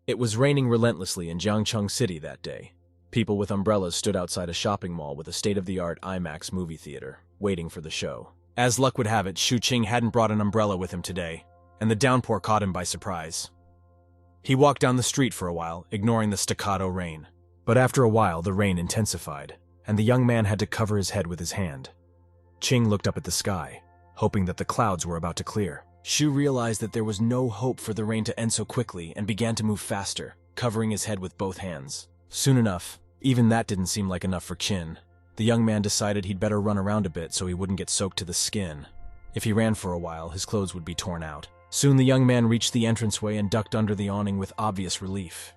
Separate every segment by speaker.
Speaker 1: It was raining relentlessly in Jiangcheng City that day. People with umbrellas stood outside a shopping mall with a state-of-the-art IMAX movie theater, waiting for the show. As luck would have it, Shu Qing hadn't brought an umbrella with him today, and the downpour caught him by surprise. He walked down the street for a while, ignoring the staccato rain. But after a while, the rain intensified, and the young man had to cover his head with his hand. Qing looked up at the sky, hoping that the clouds were about to clear. Shu realized that there was no hope for the rain to end so quickly and began to move faster, covering his head with both hands. Soon enough, even that didn't seem like enough for Qin. The young man decided he'd better run around a bit so he wouldn't get soaked to the skin. If he ran for a while, his clothes would be torn out. Soon the young man reached the entranceway and ducked under the awning with obvious relief.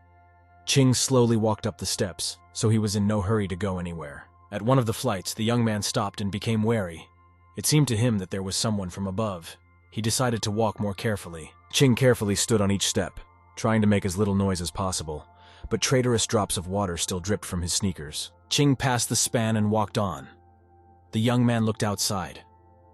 Speaker 1: Qing slowly walked up the steps, so he was in no hurry to go anywhere. At one of the flights, the young man stopped and became wary. It seemed to him that there was someone from above. He decided to walk more carefully. Qing carefully stood on each step, trying to make as little noise as possible, but traitorous drops of water still dripped from his sneakers. Qing passed the span and walked on. The young man looked outside.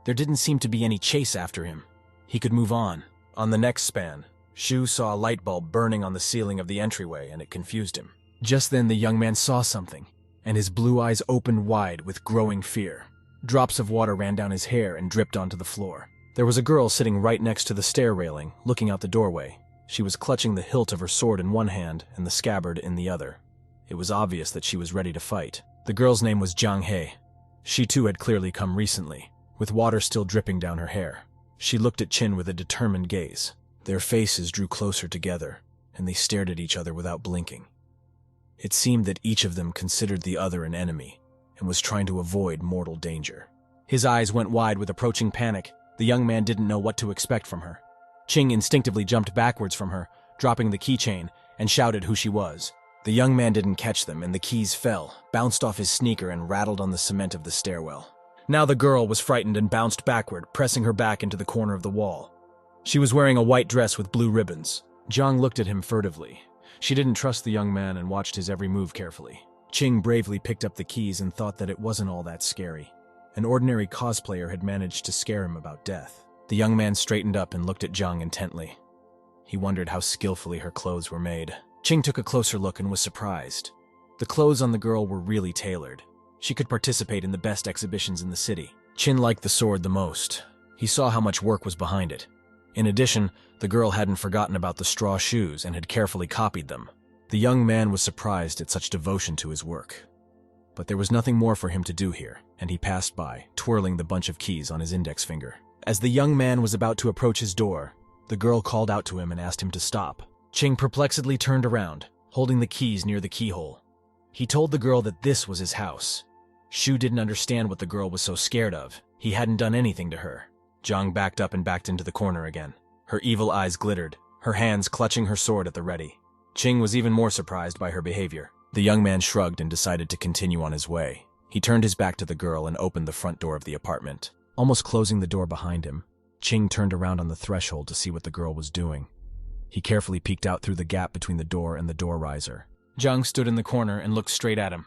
Speaker 1: There didn't seem to be any chase after him. He could move on. On the next span, Shu saw a light bulb burning on the ceiling of the entryway, and it confused him. Just then the young man saw something, and his blue eyes opened wide with growing fear. Drops of water ran down his hair and dripped onto the floor. There was a girl sitting right next to the stair railing, looking out the doorway. She was clutching the hilt of her sword in one hand and the scabbard in the other. It was obvious that she was ready to fight. The girl's name was Jiang He. She too had clearly come recently, with water still dripping down her hair. She looked at Qin with a determined gaze. Their faces drew closer together, and they stared at each other without blinking. It seemed that each of them considered the other an enemy, and was trying to avoid mortal danger. His eyes went wide with approaching panic. The young man didn't know what to expect from her. Qing instinctively jumped backwards from her, dropping the keychain, and shouted who she was. The young man didn't catch them, and the keys fell, bounced off his sneaker, and rattled on the cement of the stairwell. Now the girl was frightened and bounced backward, pressing her back into the corner of the wall. She was wearing a white dress with blue ribbons. Jiang looked at him furtively. She didn't trust the young man and watched his every move carefully. Qing bravely picked up the keys and thought that it wasn't all that scary. An ordinary cosplayer had managed to scare him about death. The young man straightened up and looked at Jiang intently. He wondered how skillfully her clothes were made. Qing took a closer look and was surprised. The clothes on the girl were really tailored. She could participate in the best exhibitions in the city. Qin liked the sword the most. He saw how much work was behind it. In addition, the girl hadn't forgotten about the straw shoes and had carefully copied them. The young man was surprised at such devotion to his work. But there was nothing more for him to do here, and he passed by, twirling the bunch of keys on his index finger. As the young man was about to approach his door, the girl called out to him and asked him to stop. Qing perplexedly turned around, holding the keys near the keyhole. He told the girl that this was his house. Shu didn't understand what the girl was so scared of. He hadn't done anything to her. Jiang backed up and backed into the corner again. Her evil eyes glittered, her hands clutching her sword at the ready. Qing was even more surprised by her behavior. The young man shrugged and decided to continue on his way. He turned his back to the girl and opened the front door of the apartment. Almost closing the door behind him, Qing turned around on the threshold to see what the girl was doing. He carefully peeked out through the gap between the door and the door riser. Jiang stood in the corner and looked straight at him,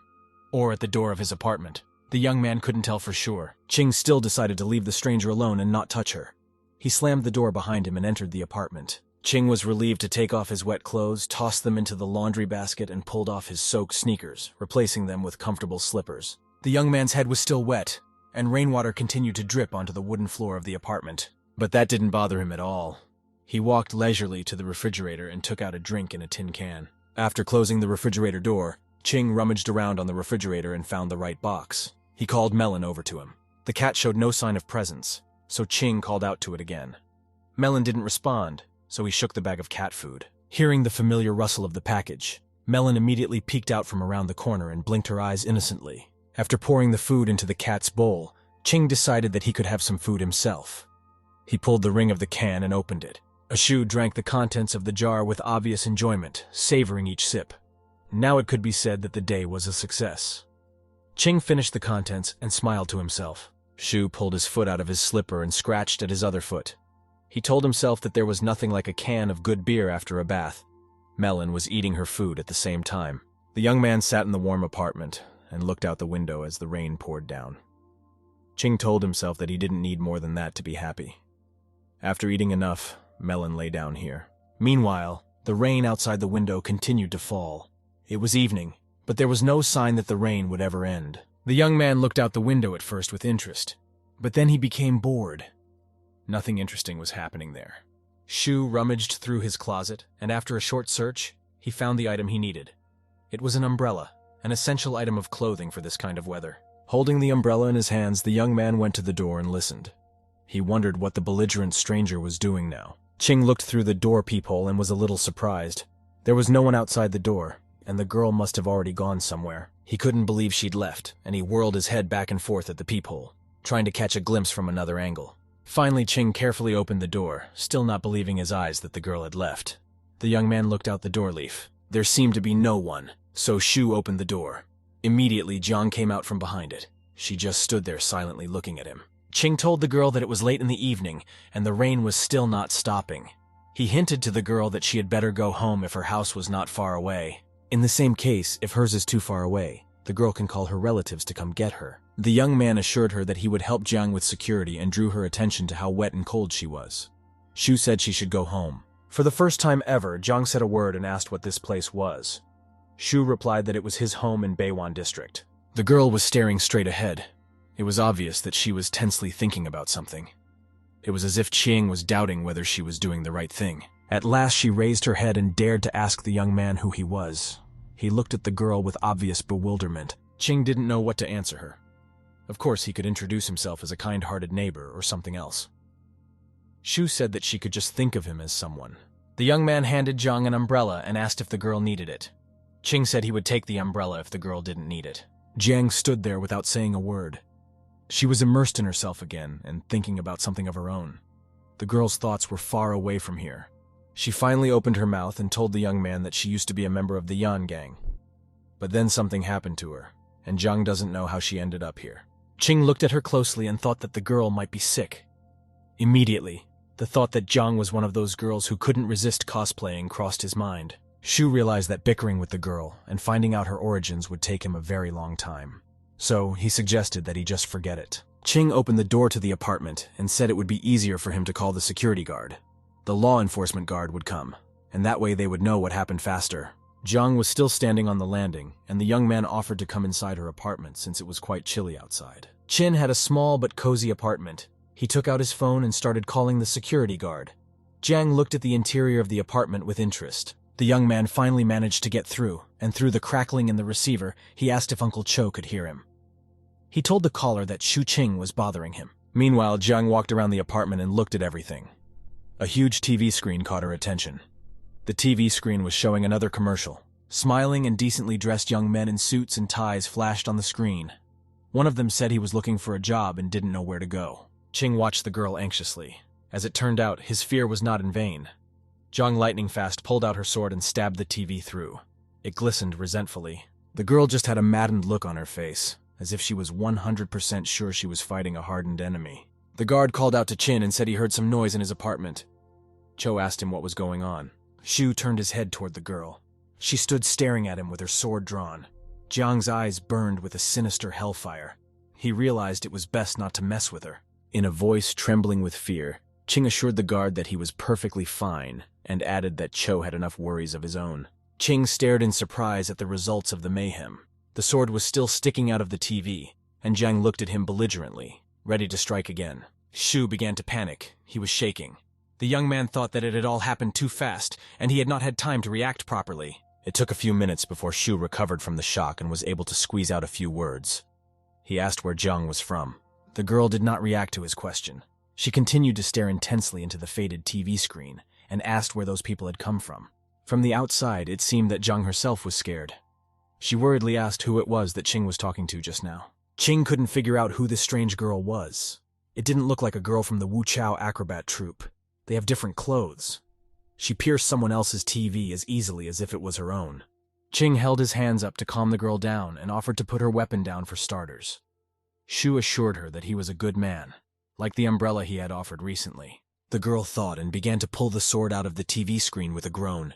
Speaker 1: or at the door of his apartment. The young man couldn't tell for sure. Qing still decided to leave the stranger alone and not touch her. He slammed the door behind him and entered the apartment. Qing was relieved to take off his wet clothes, tossed them into the laundry basket, and pulled off his soaked sneakers, replacing them with comfortable slippers. The young man's head was still wet, and rainwater continued to drip onto the wooden floor of the apartment. But that didn't bother him at all. He walked leisurely to the refrigerator and took out a drink in a tin can. After closing the refrigerator door, Qing rummaged around on the refrigerator and found the right box. He called Melon over to him. The cat showed no sign of presence, so Qing called out to it again. Melon didn't respond, so he shook the bag of cat food. Hearing the familiar rustle of the package, Melon immediately peeked out from around the corner and blinked her eyes innocently. After pouring the food into the cat's bowl, Qing decided that he could have some food himself. He pulled the ring of the can and opened it. Ashu drank the contents of the jar with obvious enjoyment, savoring each sip. Now it could be said that the day was a success. Qing finished the contents and smiled to himself. Shu pulled his foot out of his slipper and scratched at his other foot. He told himself that there was nothing like a can of good beer after a bath. Melon was eating her food at the same time. The young man sat in the warm apartment and looked out the window as the rain poured down. Qing told himself that he didn't need more than that to be happy. After eating enough, Melon lay down here. Meanwhile, The rain outside the window continued to fall. It was evening, but there was no sign that the rain would ever end. The young man looked out the window at first with interest, but then he became bored. Nothing interesting was happening there. Shu rummaged through his closet, and after a short search, he found the item he needed. It was an umbrella, an essential item of clothing for this kind of weather. Holding the umbrella in his hands, the young man went to the door and listened. He wondered what the belligerent stranger was doing now. Ching looked through the door peephole and was a little surprised. There was no one outside the door, and the girl must have already gone somewhere. He couldn't believe she'd left, and he whirled his head back and forth at the peephole, trying to catch a glimpse from another angle. Finally, Ching carefully opened the door, still not believing his eyes that the girl had left. The young man looked out the door leaf. There seemed to be no one, so Shu opened the door. Immediately, Jiang came out from behind it. She just stood there silently looking at him. Ching told the girl that it was late in the evening, and the rain was still not stopping. He hinted to the girl that she had better go home if her house was not far away. In the same case, if hers is too far away, the girl can call her relatives to come get her. The young man assured her that he would help Jiang with security and drew her attention to how wet and cold she was. Shu said she should go home. For the first time ever, Jiang said a word and asked what this place was. Shu replied that it was his home in Beiwan district. The girl was staring straight ahead. It was obvious that she was tensely thinking about something. It was as if Ching was doubting whether she was doing the right thing. At last she raised her head and dared to ask the young man who he was. He looked at the girl with obvious bewilderment. Ching didn't know what to answer her. Of course, he could introduce himself as a kind-hearted neighbor or something else. Shu said that she could just think of him as someone. The young man handed Jiang an umbrella and asked if the girl needed it. Ching said he would take the umbrella if the girl didn't need it. Jiang stood there without saying a word. She was immersed in herself again and thinking about something of her own. The girl's thoughts were far away from here. She finally opened her mouth and told the young man that she used to be a member of the Yan gang. But then something happened to her, and Jiang doesn't know how she ended up here. Ching looked at her closely and thought that the girl might be sick. Immediately, the thought that Jiang was one of those girls who couldn't resist cosplaying crossed his mind. Shu realized that bickering with the girl and finding out her origins would take him a very long time. So he suggested that he just forget it. Ching opened the door to the apartment and said it would be easier for him to call the security guard. The law enforcement guard would come, and that way they would know what happened faster. Jiang was still standing on the landing, and the young man offered to come inside her apartment since it was quite chilly outside. Chin had a small but cozy apartment. He took out his phone and started calling the security guard. Jiang looked at the interior of the apartment with interest. The young man finally managed to get through, and through the crackling in the receiver, he asked if Uncle Cho could hear him. He told the caller that Shu Qing was bothering him. Meanwhile, Jiang walked around the apartment and looked at everything. A huge TV screen caught her attention. The TV screen was showing another commercial. Smiling and decently dressed young men in suits and ties flashed on the screen. One of them said he was looking for a job and didn't know where to go. Qing watched the girl anxiously. As it turned out, his fear was not in vain. Jiang lightning fast pulled out her sword and stabbed the TV through. It glistened resentfully. The girl just had a maddened look on her face, as if she was 100% sure she was fighting a hardened enemy. The guard called out to Qin and said he heard some noise in his apartment. Cho asked him what was going on. Shu turned his head toward the girl. She stood staring at him with her sword drawn. Jiang's eyes burned with a sinister hellfire. He realized it was best not to mess with her. In a voice trembling with fear, Qing assured the guard that he was perfectly fine and added that Cho had enough worries of his own. Qing stared in surprise at the results of the mayhem. The sword was still sticking out of the TV, and Jiang looked at him belligerently, ready to strike again. Shu began to panic. He was shaking. The young man thought that it had all happened too fast, and he had not had time to react properly. It took a few minutes before Shu recovered from the shock and was able to squeeze out a few words. He asked where Jiang was from. The girl did not react to his question. She continued to stare intensely into the faded TV screen and asked where those people had come from. From the outside, it seemed that Jiang herself was scared. She worriedly asked who it was that Qing was talking to just now. Qing couldn't figure out who this strange girl was. It didn't look like a girl from the Wu Chao acrobat troupe. They have different clothes. She pierced someone else's TV as easily as if it was her own. Qing held his hands up to calm the girl down and offered to put her weapon down for starters. Shu assured her that he was a good man, like the umbrella he had offered recently. The girl thawed and began to pull the sword out of the TV screen with a groan.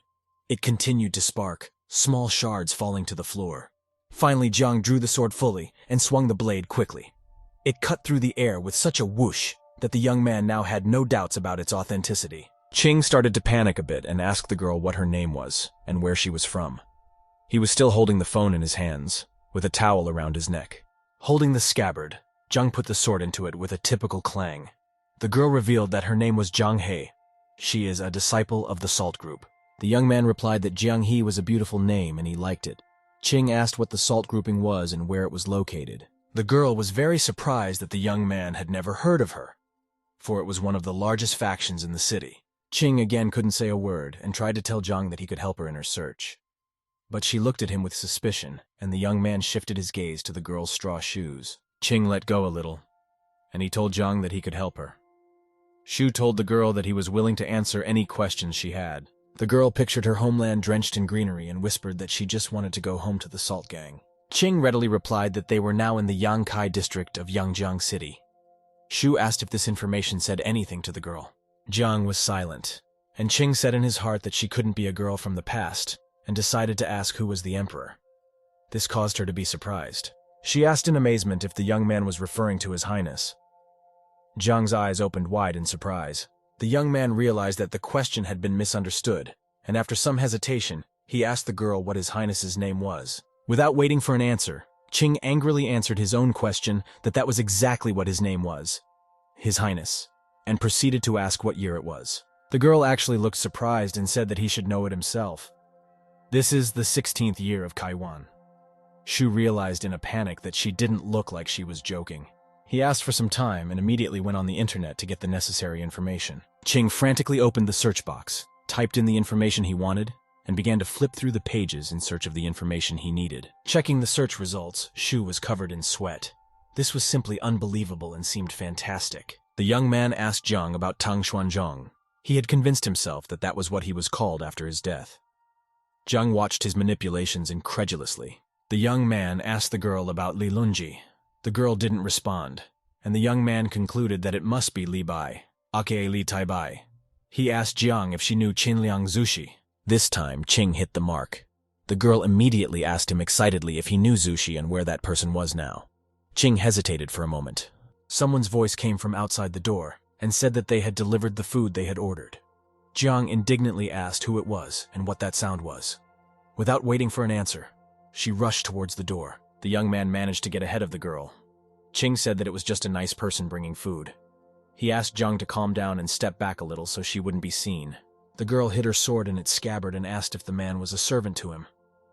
Speaker 1: It continued to spark, small shards falling to the floor. Finally, Jiang drew the sword fully and swung the blade quickly. It cut through the air with such a whoosh that the young man now had no doubts about its authenticity. Ching started to panic a bit and asked the girl what her name was and where she was from. He was still holding the phone in his hands, with a towel around his neck. Holding the scabbard, Jung put the sword into it with a typical clang. The girl revealed that her name was Jiang He. She is a disciple of the Salt Group. The young man replied that Jiang He was a beautiful name and he liked it. Ching asked what the Salt Grouping was and where it was located. The girl was very surprised that the young man had never heard of her, for it was one of the largest factions in the city. Ching again couldn't say a word and tried to tell Jiang that he could help her in her search. But she looked at him with suspicion, and the young man shifted his gaze to the girl's straw shoes. Ching let go a little, and he told Jiang that he could help her. Shu told the girl that he was willing to answer any questions she had. The girl pictured her homeland drenched in greenery and whispered that she just wanted to go home to the Salt Gang. Ching readily replied that they were now in the Yangkai district of Yangjiang City. Shu asked if this information said anything to the girl. Jiang was silent, and Ching said in his heart that she couldn't be a girl from the past, and decided to ask who was the emperor. This caused her to be surprised. She asked in amazement if the young man was referring to His Highness. Jiang's eyes opened wide in surprise. The young man realized that the question had been misunderstood, and after some hesitation, he asked the girl what His Highness's name was. Without waiting for an answer, Ching angrily answered his own question that was exactly what his name was, His Highness, and proceeded to ask what year it was. The girl actually looked surprised and said that he should know it himself. This is the 16th year of Kaiwan. Shu realized in a panic that she didn't look like she was joking. He asked for some time and immediately went on the internet to get the necessary information. Ching frantically opened the search box, typed in the information he wanted, and began to flip through the pages in search of the information he needed. Checking the search results, Shu was covered in sweat. This was simply unbelievable and seemed fantastic. The young man asked Jiang about Tang Xuanzhong. He had convinced himself that that was what he was called after his death. Jiang watched his manipulations incredulously. The young man asked the girl about Li Lunji. The girl didn't respond, and the young man concluded that it must be Li Bai, aka Li Tai Bai. He asked Jiang if she knew Qinliang Zushi. This time, Ching hit the mark. The girl immediately asked him excitedly if he knew Zushi and where that person was now. Ching hesitated for a moment. Someone's voice came from outside the door and said that they had delivered the food they had ordered. Jiang indignantly asked who it was and what that sound was. Without waiting for an answer, she rushed towards the door. The young man managed to get ahead of the girl. Ching said that it was just a nice person bringing food. He asked Jiang to calm down and step back a little so she wouldn't be seen. The girl hid her sword in its scabbard and asked if the man was a servant to him.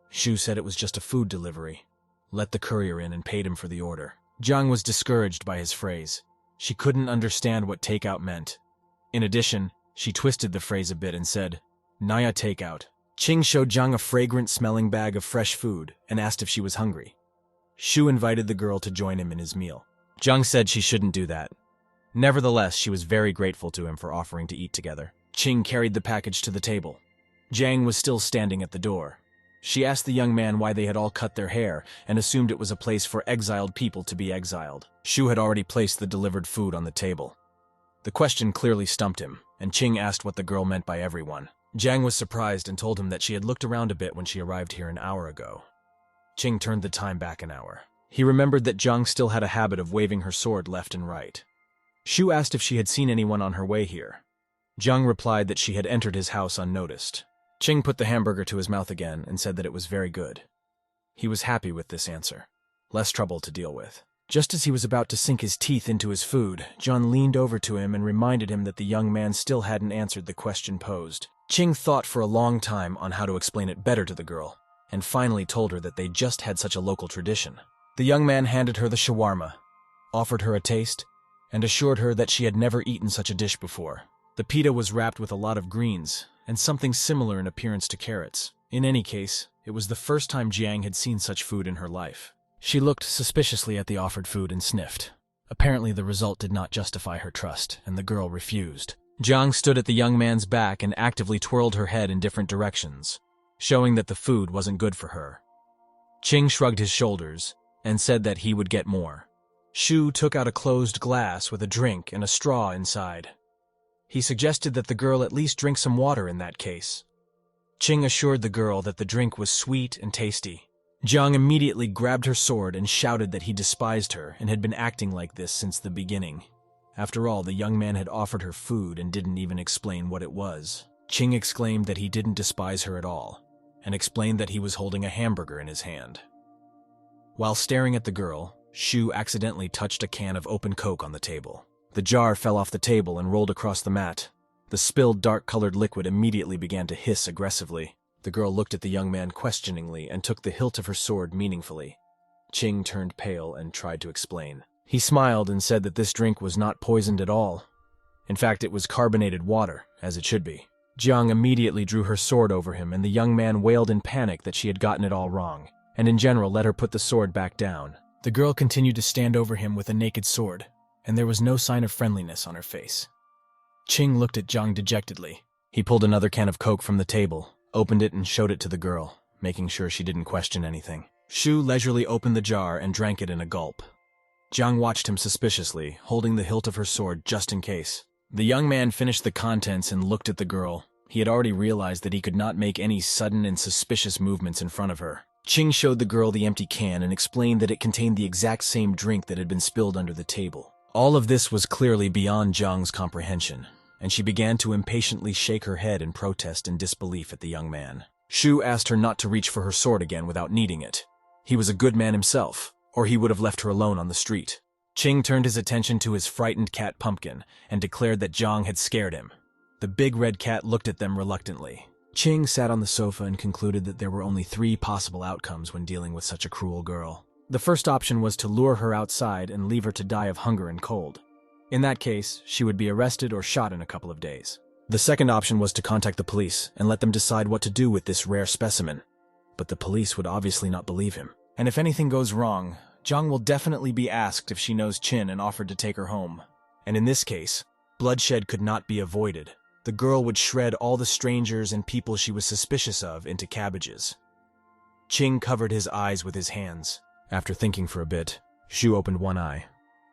Speaker 1: Shu said it was just a food delivery, let the courier in and paid him for the order. Jiang was discouraged by his phrase. She couldn't understand what takeout meant. In addition, she twisted the phrase a bit and said, Naya takeout. Ching showed Jiang a fragrant-smelling bag of fresh food and asked if she was hungry. Shu invited the girl to join him in his meal. Jiang said she shouldn't do that. Nevertheless, she was very grateful to him for offering to eat together. Ching carried the package to the table. Jiang was still standing at the door. She asked the young man why they had all cut their hair and assumed it was a place for exiled people to be exiled. Shu had already placed the delivered food on the table. The question clearly stumped him, and Ching asked what the girl meant by everyone. Jiang was surprised and told him that she had looked around a bit when she arrived here an hour ago. Ching turned the time back an hour. He remembered that Jiang still had a habit of waving her sword left and right. Shu asked if she had seen anyone on her way here. Jiang replied that she had entered his house unnoticed. Ching put the hamburger to his mouth again and said that it was very good. He was happy with this answer. Less trouble to deal with. Just as he was about to sink his teeth into his food, Jiang leaned over to him and reminded him that the young man still hadn't answered the question posed. Ching thought for a long time on how to explain it better to the girl, and finally told her that they just had such a local tradition. The young man handed her the shawarma, offered her a taste, and assured her that she had never eaten such a dish before. The pita was wrapped with a lot of greens, and something similar in appearance to carrots. In any case, it was the first time Jiang had seen such food in her life. She looked suspiciously at the offered food and sniffed. Apparently the result did not justify her trust, and the girl refused. Jiang stood at the young man's back and actively twirled her head in different directions, showing that the food wasn't good for her. Ching shrugged his shoulders and said that he would get more. Shu took out a closed glass with a drink and a straw inside. He suggested that the girl at least drink some water in that case. Ching assured the girl that the drink was sweet and tasty. Jiang immediately grabbed her sword and shouted that he despised her and had been acting like this since the beginning. After all, the young man had offered her food and didn't even explain what it was. Ching exclaimed that he didn't despise her at all, and explained that he was holding a hamburger in his hand. While staring at the girl, Shu accidentally touched a can of open Coke on the table. The jar fell off the table and rolled across the mat. The spilled dark-colored liquid immediately began to hiss aggressively. The girl looked at the young man questioningly and took the hilt of her sword meaningfully. Ching turned pale and tried to explain. He smiled and said that this drink was not poisoned at all. In fact, it was carbonated water, as it should be. Jiang immediately drew her sword over him, and the young man wailed in panic that she had gotten it all wrong, and in general let her put the sword back down. The girl continued to stand over him with a naked sword, and there was no sign of friendliness on her face. Ching looked at Jiang dejectedly. He pulled another can of Coke from the table, opened it and showed it to the girl, making sure she didn't question anything. Shu leisurely opened the jar and drank it in a gulp. Jiang watched him suspiciously, holding the hilt of her sword just in case. The young man finished the contents and looked at the girl. He had already realized that he could not make any sudden and suspicious movements in front of her. Ching showed the girl the empty can and explained that it contained the exact same drink that had been spilled under the table. All of this was clearly beyond Jiang's comprehension, and she began to impatiently shake her head in protest and disbelief at the young man. Shu asked her not to reach for her sword again without needing it. He was a good man himself, or he would have left her alone on the street. Ching turned his attention to his frightened cat Pumpkin and declared that Jiang had scared him. The big red cat looked at them reluctantly. Ching sat on the sofa and concluded that there were only 3 possible outcomes when dealing with such a cruel girl. The first option was to lure her outside and leave her to die of hunger and cold. In that case, she would be arrested or shot in a couple of days. The second option was to contact the police and let them decide what to do with this rare specimen. But the police would obviously not believe him. And if anything goes wrong, Jiang will definitely be asked if she knows Qin and offered to take her home. And in this case, bloodshed could not be avoided. The girl would shred all the strangers and people she was suspicious of into cabbages. Ching covered his eyes with his hands. After thinking for a bit, Shu opened one eye.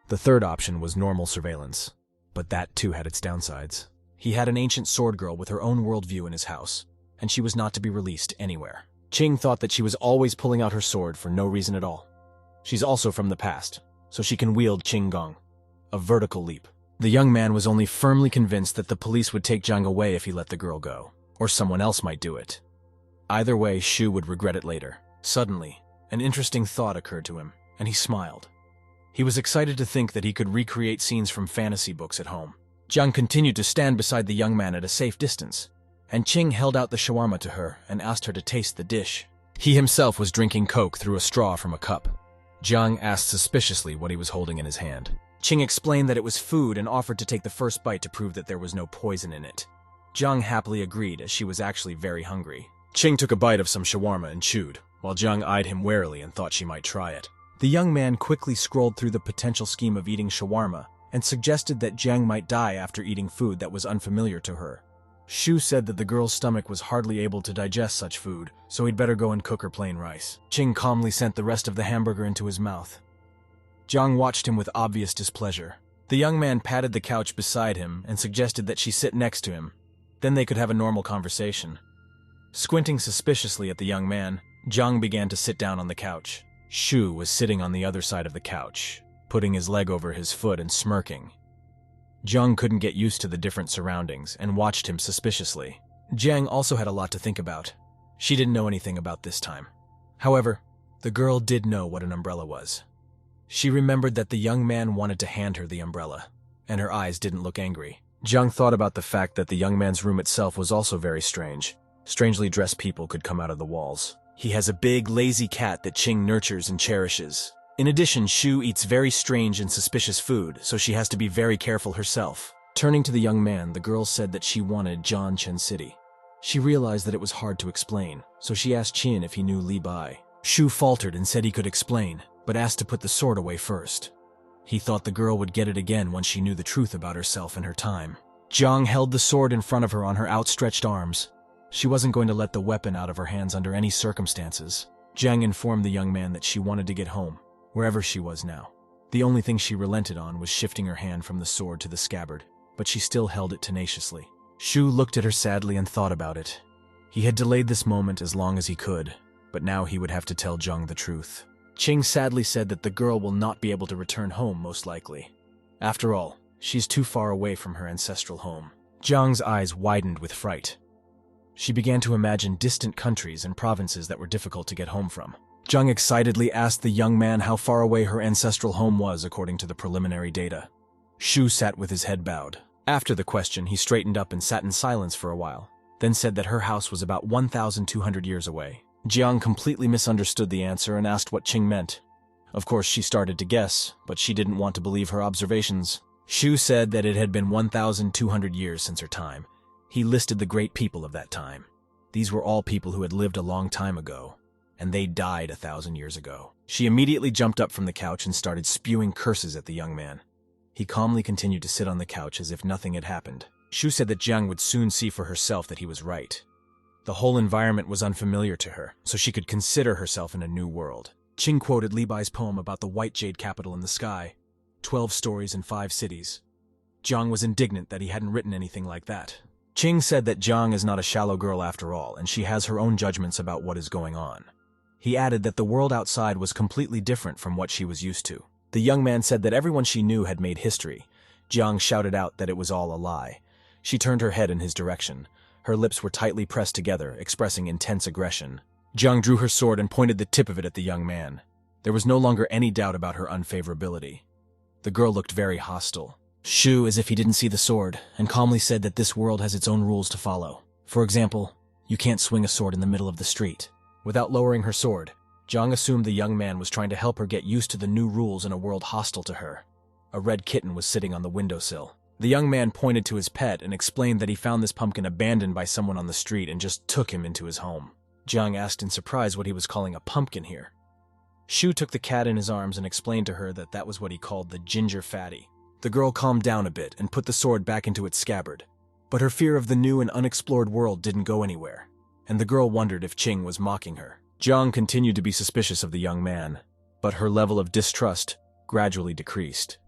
Speaker 1: The third option was normal surveillance, but that too had its downsides. He had an ancient sword girl with her own worldview in his house, and she was not to be released anywhere. Ching thought that she was always pulling out her sword for no reason at all. She's also from the past, so she can wield Qinggong, a vertical leap. The young man was only firmly convinced that the police would take Jiang away if he let the girl go, or someone else might do it. Either way, Shu would regret it later. Suddenly, an interesting thought occurred to him, and he smiled. He was excited to think that he could recreate scenes from fantasy books at home. Jiang continued to stand beside the young man at a safe distance, and Ching held out the shawarma to her and asked her to taste the dish. He himself was drinking Coke through a straw from a cup. Jiang asked suspiciously what he was holding in his hand. Ching explained that it was food and offered to take the first bite to prove that there was no poison in it. Jiang happily agreed, as she was actually very hungry. Ching took a bite of some shawarma and chewed, while Jiang eyed him warily and thought she might try it. The young man quickly scrolled through the potential scheme of eating shawarma and suggested that Jiang might die after eating food that was unfamiliar to her. Shu said that the girl's stomach was hardly able to digest such food, so he'd better go and cook her plain rice. Ching calmly sent the rest of the hamburger into his mouth. Jiang watched him with obvious displeasure. The young man patted the couch beside him and suggested that she sit next to him. Then they could have a normal conversation. Squinting suspiciously at the young man, Jiang began to sit down on the couch. Shu was sitting on the other side of the couch, putting his leg over his foot and smirking. Jiang couldn't get used to the different surroundings and watched him suspiciously. Jiang also had a lot to think about. She didn't know anything about this time. However, the girl did know what an umbrella was. She remembered that the young man wanted to hand her the umbrella, and her eyes didn't look angry. Jiang thought about the fact that the young man's room itself was also very strange. Strangely dressed people could come out of the walls. He has a big, lazy cat that Ching nurtures and cherishes. In addition, Shu eats very strange and suspicious food, so she has to be very careful herself. Turning to the young man, the girl said that she wanted John Chen City. She realized that it was hard to explain, so she asked Qin if he knew Li Bai. Shu faltered and said he could explain, but asked to put the sword away first. He thought the girl would get it again once she knew the truth about herself and her time. Jiang held the sword in front of her on her outstretched arms. She wasn't going to let the weapon out of her hands under any circumstances. Jiang informed the young man that she wanted to get home, wherever she was now. The only thing she relented on was shifting her hand from the sword to the scabbard, but she still held it tenaciously. Shu looked at her sadly and thought about it. He had delayed this moment as long as he could, but now he would have to tell Jiang the truth. Ching sadly said that the girl will not be able to return home, most likely. After all, She's too far away from her ancestral home. Jiang's eyes widened with fright. She began to imagine distant countries and provinces that were difficult to get home from. Jiang excitedly asked the young man how far away her ancestral home was according to the preliminary data. Shu sat with his head bowed. After the question, he straightened up and sat in silence for a while, then said that her house was about 1,200 years away. Jiang completely misunderstood the answer and asked what Qing meant. Of course, she started to guess, but she didn't want to believe her observations. Shu said that it had been 1,200 years since her time. He listed the great people of that time. These were all people who had lived a long time ago, and they died 1,000 years ago. She immediately jumped up from the couch and started spewing curses at the young man. He calmly continued to sit on the couch as if nothing had happened. Shu said that Jiang would soon see for herself that he was right. The whole environment was unfamiliar to her, so she could consider herself in a new world. Qing quoted Li Bai's poem about the white jade capital in the sky, 12 stories and 5 cities. Jiang was indignant that he hadn't written anything like that. Qing said that Jiang is not a shallow girl after all, and she has her own judgments about what is going on. He added that the world outside was completely different from what she was used to. The young man said that everyone she knew had made history. Jiang shouted out that it was all a lie. She turned her head in his direction. Her lips were tightly pressed together, expressing intense aggression. Jiang drew her sword and pointed the tip of it at the young man. There was no longer any doubt about her unfavorability. The girl looked very hostile. Shu, as if he didn't see the sword, and calmly said that this world has its own rules to follow. For example, you can't swing a sword in the middle of the street. Without lowering her sword, Jiang assumed the young man was trying to help her get used to the new rules in a world hostile to her. A red kitten was sitting on the windowsill. The young man pointed to his pet and explained that he found this pumpkin abandoned by someone on the street and just took him into his home. Jiang asked in surprise what he was calling a pumpkin here. Shu took the cat in his arms and explained to her that that was what he called the ginger fatty. The girl calmed down a bit and put the sword back into its scabbard. But her fear of the new and unexplored world didn't go anywhere, and the girl wondered if Qing was mocking her. Jiang continued to be suspicious of the young man, but her level of distrust gradually decreased,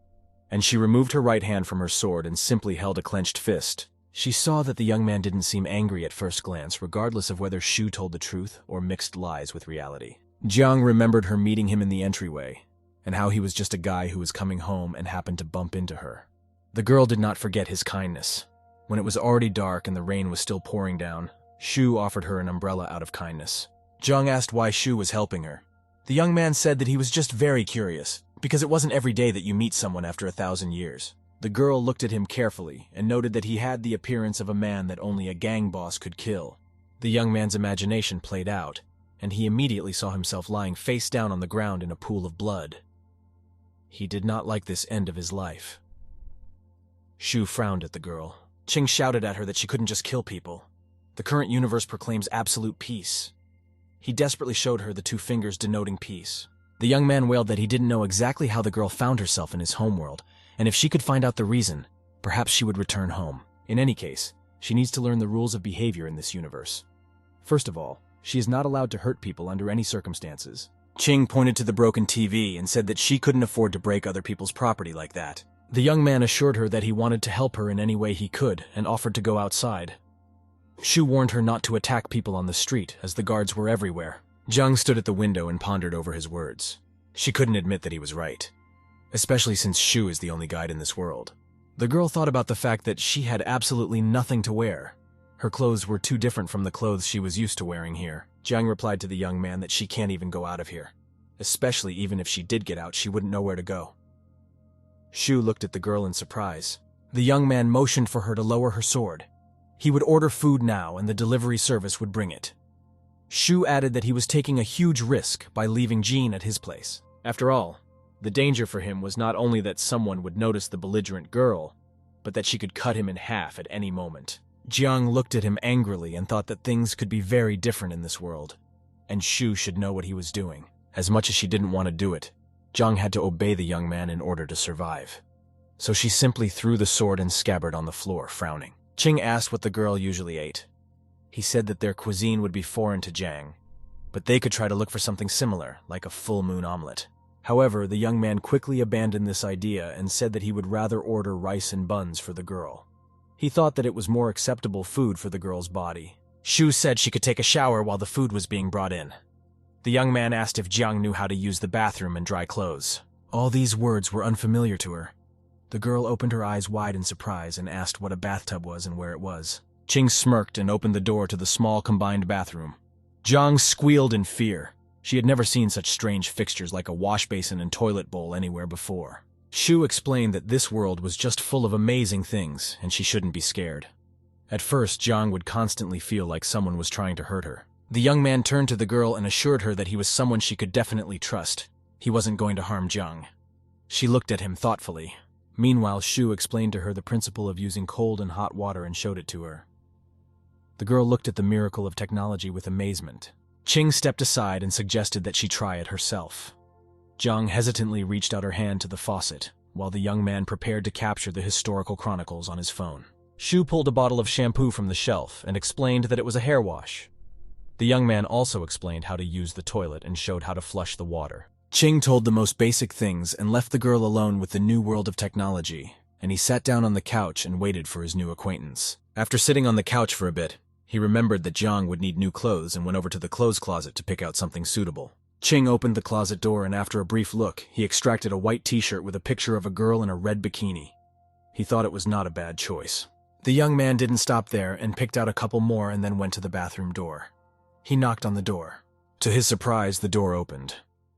Speaker 1: and she removed her right hand from her sword and simply held a clenched fist. She saw that the young man didn't seem angry at first glance, regardless of whether Shu told the truth or mixed lies with reality. Jiang remembered her meeting him in the entryway, and how he was just a guy who was coming home and happened to bump into her. The girl did not forget his kindness. When it was already dark and the rain was still pouring down, Shu offered her an umbrella out of kindness. Jiang asked why Shu was helping her. The young man said that he was just very curious, because it wasn't every day that you meet someone after 1,000 years. The girl looked at him carefully and noted that he had the appearance of a man that only a gang boss could kill. The young man's imagination played out, and he immediately saw himself lying face down on the ground in a pool of blood. He did not like this end of his life. Shu frowned at the girl. Qing shouted at her that she couldn't just kill people. The current universe proclaims absolute peace. He desperately showed her the 2 fingers denoting peace. The young man wailed that he didn't know exactly how the girl found herself in his homeworld, and if she could find out the reason, perhaps she would return home. In any case, she needs to learn the rules of behavior in this universe. First of all, she is not allowed to hurt people under any circumstances. Qing pointed to the broken TV and said that she couldn't afford to break other people's property like that. The young man assured her that he wanted to help her in any way he could and offered to go outside. Shu warned her not to attack people on the street, as the guards were everywhere. Jiang stood at the window and pondered over his words. She couldn't admit that he was right, especially since Shu is the only guide in this world. The girl thought about the fact that she had absolutely nothing to wear. Her clothes were too different from the clothes she was used to wearing here. Jiang replied to the young man that she can't even go out of here. Especially even if she did get out, she wouldn't know where to go. Shu looked at the girl in surprise. The young man motioned for her to lower her sword. He would order food now and the delivery service would bring it. Shu added that he was taking a huge risk by leaving Jean at his place. After all, the danger for him was not only that someone would notice the belligerent girl, but that she could cut him in half at any moment. Jiang looked at him angrily and thought that things could be very different in this world, and Shu should know what he was doing. As much as she didn't want to do it, Jiang had to obey the young man in order to survive. So she simply threw the sword and scabbard on the floor, frowning. Qing asked what the girl usually ate. He said that their cuisine would be foreign to Jiang, but they could try to look for something similar, like a full moon omelet. However, the young man quickly abandoned this idea and said that he would rather order rice and buns for the girl. He thought that it was more acceptable food for the girl's body. Shu said she could take a shower while the food was being brought in. The young man asked if Jiang knew how to use the bathroom and dry clothes. All these words were unfamiliar to her. The girl opened her eyes wide in surprise and asked what a bathtub was and where it was. Ching smirked and opened the door to the small combined bathroom. Jiang squealed in fear. She had never seen such strange fixtures like a wash basin and toilet bowl anywhere before. Shu explained that this world was just full of amazing things, and she shouldn't be scared. At first, Jiang would constantly feel like someone was trying to hurt her. The young man turned to the girl and assured her that he was someone she could definitely trust. He wasn't going to harm Jiang. She looked at him thoughtfully. Meanwhile, Shu explained to her the principle of using cold and hot water and showed it to her. The girl looked at the miracle of technology with amazement. Ching stepped aside and suggested that she try it herself. Jiang hesitantly reached out her hand to the faucet, while the young man prepared to capture the historical chronicles on his phone. Shu pulled a bottle of shampoo from the shelf and explained that it was a hair wash. The young man also explained how to use the toilet and showed how to flush the water. Ching told the most basic things and left the girl alone with the new world of technology, and he sat down on the couch and waited for his new acquaintance. After sitting on the couch for a bit, he remembered that Jiang would need new clothes and went over to the clothes closet to pick out something suitable. Ching opened the closet door and after a brief look, he extracted a white t-shirt with a picture of a girl in a red bikini. He thought it was not a bad choice. The young man didn't stop there and picked out a couple more and then went to the bathroom door. He knocked on the door. To his surprise, the door opened.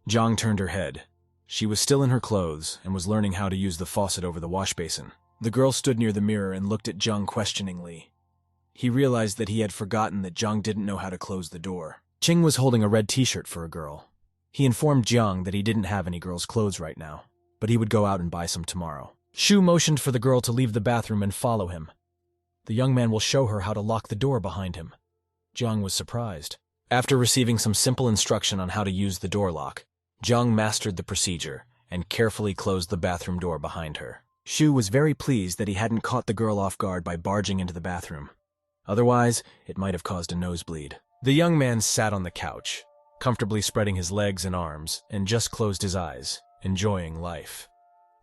Speaker 1: Jiang turned her head. She was still in her clothes and was learning how to use the faucet over the wash basin. The girl stood near the mirror and looked at Jiang questioningly. He realized that he had forgotten that Jiang didn't know how to close the door. Ching was holding a red t-shirt for a girl. He informed Jiang that he didn't have any girl's clothes right now, but he would go out and buy some tomorrow. Shu motioned for the girl to leave the bathroom and follow him. The young man will show her how to lock the door behind him. Jiang was surprised. After receiving some simple instruction on how to use the door lock, Jiang mastered the procedure and carefully closed the bathroom door behind her. Shu was very pleased that he hadn't caught the girl off guard by barging into the bathroom. Otherwise, it might have caused a nosebleed. The young man sat on the couch, comfortably spreading his legs and arms, and just closed his eyes, enjoying life.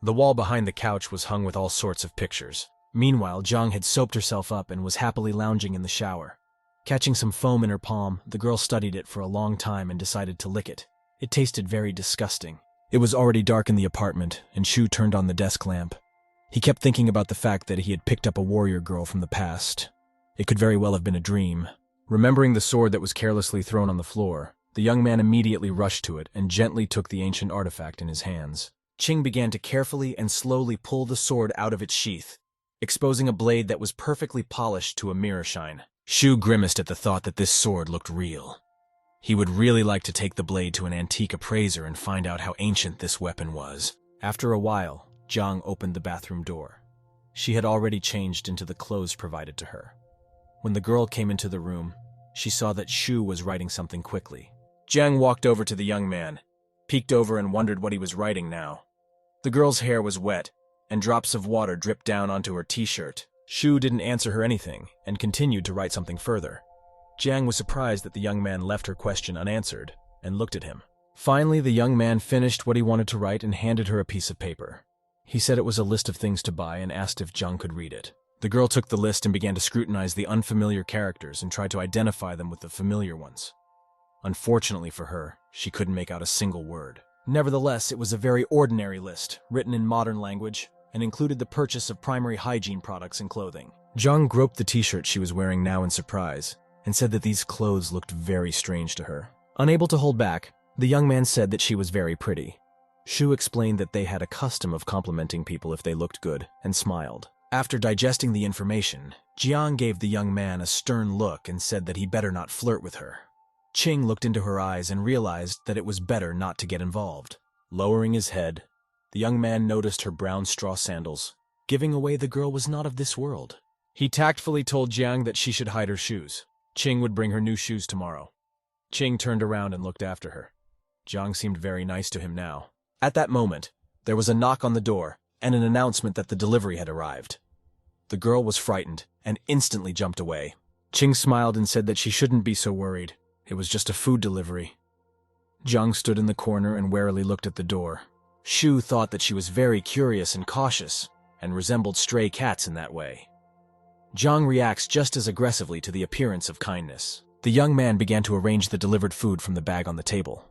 Speaker 1: The wall behind the couch was hung with all sorts of pictures. Meanwhile, Jiang had soaped herself up and was happily lounging in the shower. Catching some foam in her palm, the girl studied it for a long time and decided to lick it. It tasted very disgusting. It was already dark in the apartment, and Shu turned on the desk lamp. He kept thinking about the fact that he had picked up a warrior girl from the past. It could very well have been a dream. Remembering the sword that was carelessly thrown on the floor, the young man immediately rushed to it and gently took the ancient artifact in his hands. Ching began to carefully and slowly pull the sword out of its sheath, exposing a blade that was perfectly polished to a mirror shine. Shu grimaced at the thought that this sword looked real. He would really like to take the blade to an antique appraiser and find out how ancient this weapon was. After a while, Jiang opened the bathroom door. She had already changed into the clothes provided to her. When the girl came into the room, she saw that Shu was writing something quickly. Jiang walked over to the young man, peeked over and wondered what he was writing now. The girl's hair was wet, and drops of water dripped down onto her t-shirt. Shu didn't answer her anything, and continued to write something further. Jiang was surprised that the young man left her question unanswered, and looked at him. Finally, the young man finished what he wanted to write and handed her a piece of paper. He said it was a list of things to buy and asked if Jiang could read it. The girl took the list and began to scrutinize the unfamiliar characters and tried to identify them with the familiar ones. Unfortunately for her, she couldn't make out a single word. Nevertheless, it was a very ordinary list, written in modern language, and included the purchase of primary hygiene products and clothing. Jiang groped the t-shirt she was wearing now in surprise, and said that these clothes looked very strange to her. Unable to hold back, the young man said that she was very pretty. Shu explained that they had a custom of complimenting people if they looked good, and smiled. After digesting the information, Jiang gave the young man a stern look and said that he better not flirt with her. Ching looked into her eyes and realized that it was better not to get involved. Lowering his head, the young man noticed her brown straw sandals, giving away the girl was not of this world. He tactfully told Jiang that she should hide her shoes. Ching would bring her new shoes tomorrow. Ching turned around and looked after her. Jiang seemed very nice to him now. At that moment, there was a knock on the door and an announcement that the delivery had arrived. The girl was frightened and instantly jumped away. Ching smiled and said that she shouldn't be so worried. It was just a food delivery. Jiang stood in the corner and warily looked at the door. Shu thought that she was very curious and cautious, and resembled stray cats in that way. Jiang reacts just as aggressively to the appearance of kindness. The young man began to arrange the delivered food from the bag on the table.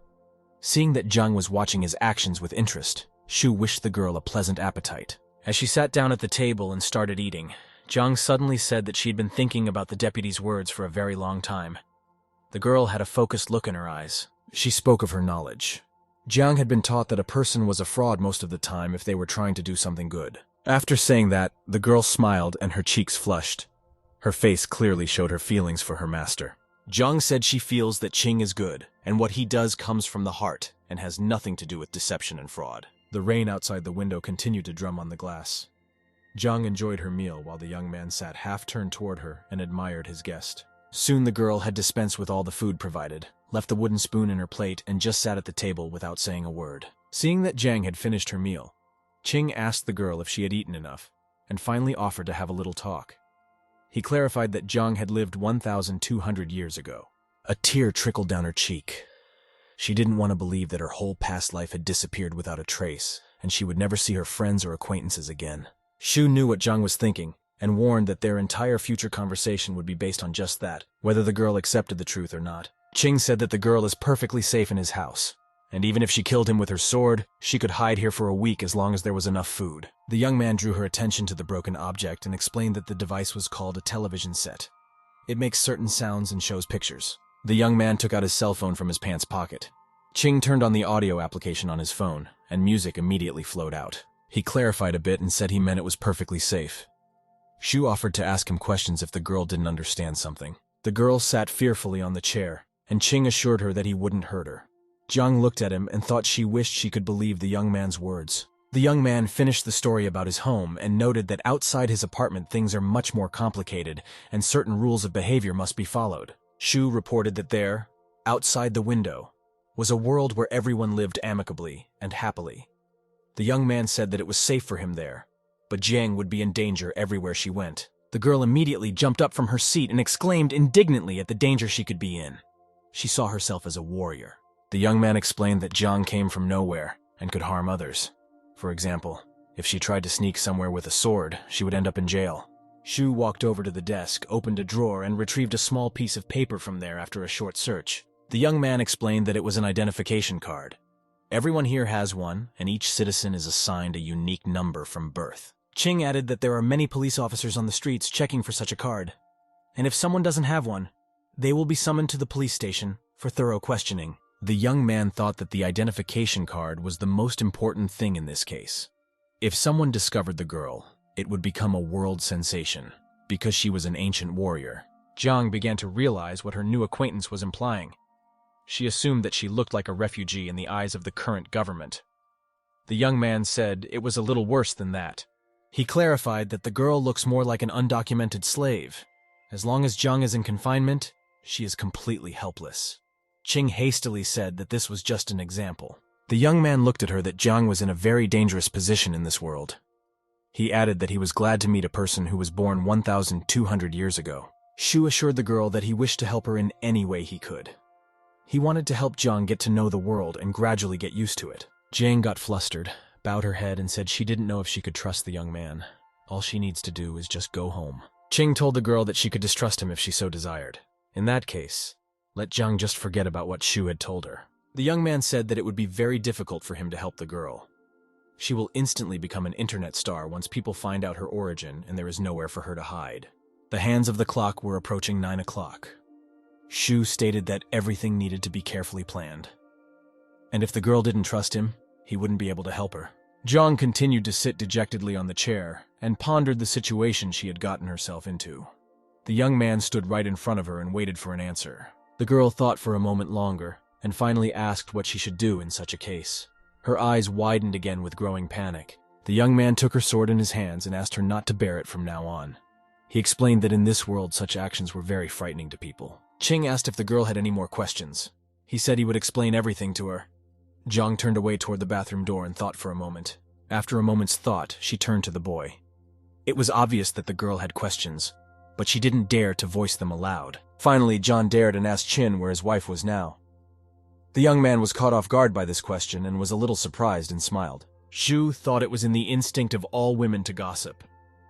Speaker 1: Seeing that Jiang was watching his actions with interest, Shu wished the girl a pleasant appetite, As she sat down at the table and started eating, Jiang suddenly said that she'd been thinking about the deputy's words for a very long time. The girl had a focused look in her eyes. She spoke of her knowledge. Jiang had been taught that a person was a fraud most of the time if they were trying to do something good. After saying that, the girl smiled and her cheeks flushed. Her face clearly showed her feelings for her master. Jiang said she feels that Qing is good, and what he does comes from the heart and has nothing to do with deception and fraud. The rain outside the window continued to drum on the glass. Jiang enjoyed her meal while the young man sat half-turned toward her and admired his guest. Soon the girl had dispensed with all the food provided, left the wooden spoon in her plate, and just sat at the table without saying a word. Seeing that Jiang had finished her meal, Qing asked the girl if she had eaten enough, and finally offered to have a little talk. He clarified that Jiang had lived 1,200 years ago. A tear trickled down her cheek. She didn't want to believe that her whole past life had disappeared without a trace, and she would never see her friends or acquaintances again. Shu knew what Jiang was thinking, and warned that their entire future conversation would be based on just that, whether the girl accepted the truth or not. Qing said that the girl is perfectly safe in his house, and even if she killed him with her sword, she could hide here for a week as long as there was enough food. The young man drew her attention to the broken object and explained that the device was called a television set. It makes certain sounds and shows pictures. The young man took out his cell phone from his pants pocket. Qing turned on the audio application on his phone, and music immediately flowed out. He clarified a bit and said he meant it was perfectly safe. Shu offered to ask him questions if the girl didn't understand something. The girl sat fearfully on the chair, and Qing assured her that he wouldn't hurt her. Jiang looked at him and thought she wished she could believe the young man's words. The young man finished the story about his home and noted that outside his apartment things are much more complicated and certain rules of behavior must be followed. Shu reported that there, outside the window, was a world where everyone lived amicably and happily. The young man said that it was safe for him there, but Jiang would be in danger everywhere she went. The girl immediately jumped up from her seat and exclaimed indignantly at the danger she could be in. She saw herself as a warrior. The young man explained that Jiang came from nowhere and could harm others. For example, if she tried to sneak somewhere with a sword, she would end up in jail. Shu walked over to the desk, opened a drawer, and retrieved a small piece of paper from there after a short search. The young man explained that it was an identification card. Everyone here has one, and each citizen is assigned a unique number from birth. Qing added that there are many police officers on the streets checking for such a card, and if someone doesn't have one, they will be summoned to the police station for thorough questioning. The young man thought that the identification card was the most important thing in this case. If someone discovered the girl, it would become a world sensation, because she was an ancient warrior. Jiang began to realize what her new acquaintance was implying. She assumed that she looked like a refugee in the eyes of the current government. The young man said it was a little worse than that. He clarified that the girl looks more like an undocumented slave. As long as Jiang is in confinement, she is completely helpless. Qing hastily said that this was just an example. The young man looked at her that Jiang was in a very dangerous position in this world. He added that he was glad to meet a person who was born 1,200 years ago. Shu assured the girl that he wished to help her in any way he could. He wanted to help Jiang get to know the world and gradually get used to it. Jiang got flustered, bowed her head, and said she didn't know if she could trust the young man. All she needs to do is just go home. Qing told the girl that she could distrust him if she so desired. In that case, let Jiang just forget about what Shu had told her. The young man said that it would be very difficult for him to help the girl. She will instantly become an internet star once people find out her origin and there is nowhere for her to hide. The hands of the clock were approaching 9 o'clock. Shu stated that everything needed to be carefully planned. And if the girl didn't trust him, he wouldn't be able to help her. Jiang continued to sit dejectedly on the chair and pondered the situation she had gotten herself into. The young man stood right in front of her and waited for an answer. The girl thought for a moment longer and finally asked what she should do in such a case. Her eyes widened again with growing panic. The young man took her sword in his hands and asked her not to bear it from now on. He explained that in this world such actions were very frightening to people. Qing asked if the girl had any more questions. He said he would explain everything to her. Jiang turned away toward the bathroom door and thought for a moment. After a moment's thought, she turned to the boy. It was obvious that the girl had questions, but she didn't dare to voice them aloud. Finally, John dared and asked Qin where his wife was now. The young man was caught off guard by this question and was a little surprised and smiled. Shu thought it was in the instinct of all women to gossip.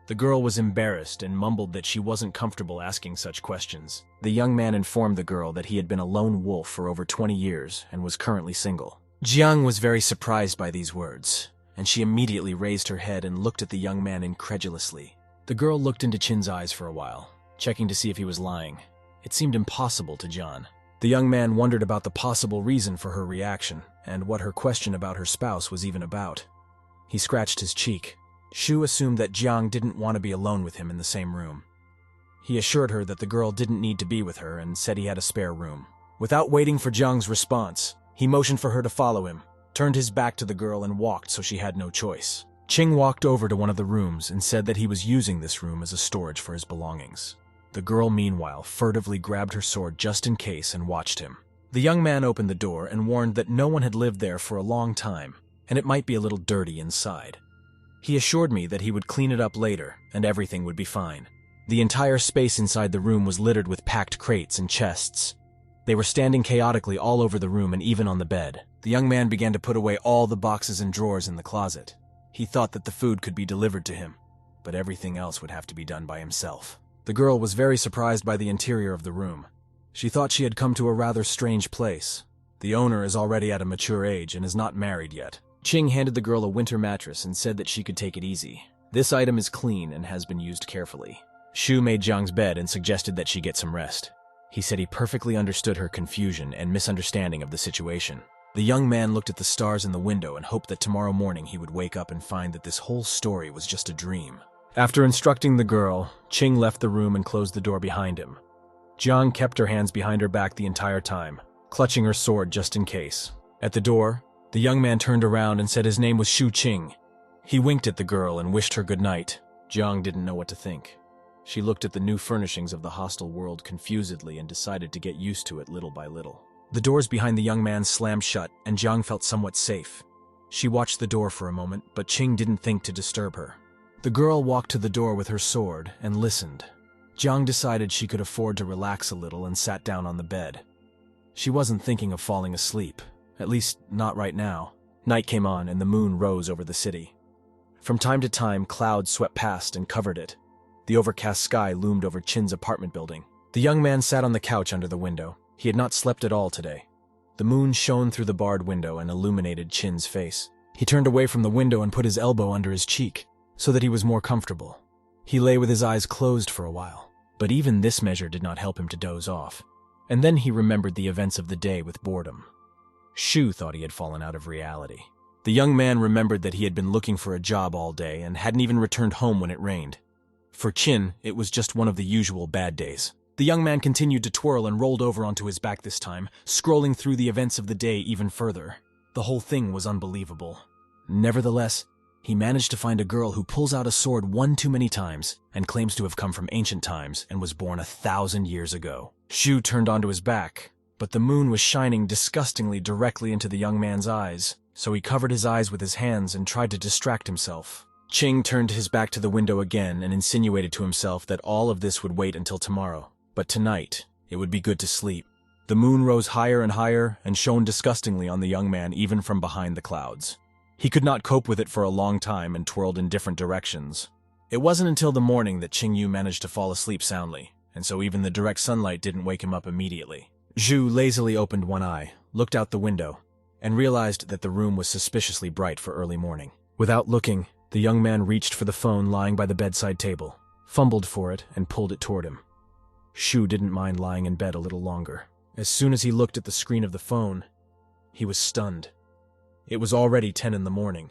Speaker 1: The girl was embarrassed and mumbled that she wasn't comfortable asking such questions. The young man informed the girl that he had been a lone wolf for over 20 years and was currently single. Jiang was very surprised by these words, and she immediately raised her head and looked at the young man incredulously. The girl looked into Chin's eyes for a while, checking to see if he was lying. It seemed impossible to John. The young man wondered about the possible reason for her reaction, and what her question about her spouse was even about. He scratched his cheek. Shu assumed that Jiang didn't want to be alone with him in the same room. He assured her that the girl didn't need to be with her and said he had a spare room. Without waiting for Jiang's response, he motioned for her to follow him, turned his back to the girl and walked so she had no choice. Qing walked over to one of the rooms and said that he was using this room as a storage for his belongings. The girl, meanwhile, furtively grabbed her sword just in case and watched him. The young man opened the door and warned that no one had lived there for a long time, and it might be a little dirty inside. He assured me that he would clean it up later, and everything would be fine. The entire space inside the room was littered with packed crates and chests. They were standing chaotically all over the room and even on the bed. The young man began to put away all the boxes and drawers in the closet. He thought that the food could be delivered to him, but everything else would have to be done by himself. The girl was very surprised by the interior of the room. She thought she had come to a rather strange place. The owner is already at a mature age and is not married yet. Qing handed the girl a winter mattress and said that she could take it easy. This item is clean and has been used carefully. Shu made Jiang's bed and suggested that she get some rest. He said he perfectly understood her confusion and misunderstanding of the situation. The young man looked at the stars in the window and hoped that tomorrow morning he would wake up and find that this whole story was just a dream. After instructing the girl, Qing left the room and closed the door behind him. Jiang kept her hands behind her back the entire time, clutching her sword just in case. At the door, the young man turned around and said his name was Shu Qing. He winked at the girl and wished her good night. Jiang didn't know what to think. She looked at the new furnishings of the hostile world confusedly and decided to get used to it little by little. The doors behind the young man slammed shut, and Jiang felt somewhat safe. She watched the door for a moment, but Qing didn't think to disturb her. The girl walked to the door with her sword and listened. Jiang decided she could afford to relax a little and sat down on the bed. She wasn't thinking of falling asleep, at least not right now. Night came on and the moon rose over the city. From time to time, clouds swept past and covered it. The overcast sky loomed over Qin's apartment building. The young man sat on the couch under the window. He had not slept at all today. The moon shone through the barred window and illuminated Qin's face. He turned away from the window and put his elbow under his cheek, so that he was more comfortable. He lay with his eyes closed for a while, but even this measure did not help him to doze off. And then he remembered the events of the day with boredom. Shu thought he had fallen out of reality. The young man remembered that he had been looking for a job all day and hadn't even returned home when it rained. For Qin, it was just one of the usual bad days. The young man continued to twirl and rolled over onto his back this time, scrolling through the events of the day even further. The whole thing was unbelievable. Nevertheless, he managed to find a girl who pulls out a sword one too many times and claims to have come from ancient times and was born 1,000 years ago. Shu turned onto his back, but the moon was shining disgustingly directly into the young man's eyes, so he covered his eyes with his hands and tried to distract himself. Qing turned his back to the window again and insinuated to himself that all of this would wait until tomorrow, but tonight it would be good to sleep. The moon rose higher and higher and shone disgustingly on the young man even from behind the clouds. He could not cope with it for a long time and twirled in different directions. It wasn't until the morning that Qing Yu managed to fall asleep soundly, and so even the direct sunlight didn't wake him up immediately. Zhu lazily opened one eye, looked out the window, and realized that the room was suspiciously bright for early morning. Without looking, the young man reached for the phone lying by the bedside table, fumbled for it, and pulled it toward him. Shu didn't mind lying in bed a little longer. As soon as he looked at the screen of the phone, he was stunned. It was already 10 in the morning.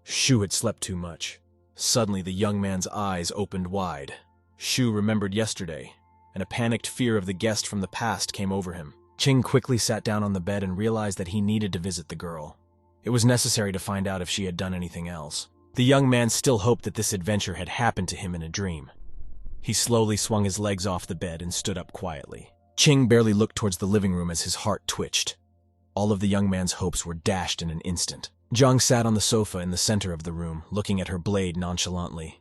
Speaker 1: Shu had slept too much. Suddenly, the young man's eyes opened wide. Shu remembered yesterday, and a panicked fear of the guest from the past came over him. Qing quickly sat down on the bed and realized that he needed to visit the girl. It was necessary to find out if she had done anything else. The young man still hoped that this adventure had happened to him in a dream. He slowly swung his legs off the bed and stood up quietly. Qing barely looked towards the living room as his heart twitched. All of the young man's hopes were dashed in an instant. Zhang sat on the sofa in the center of the room, looking at her blade nonchalantly.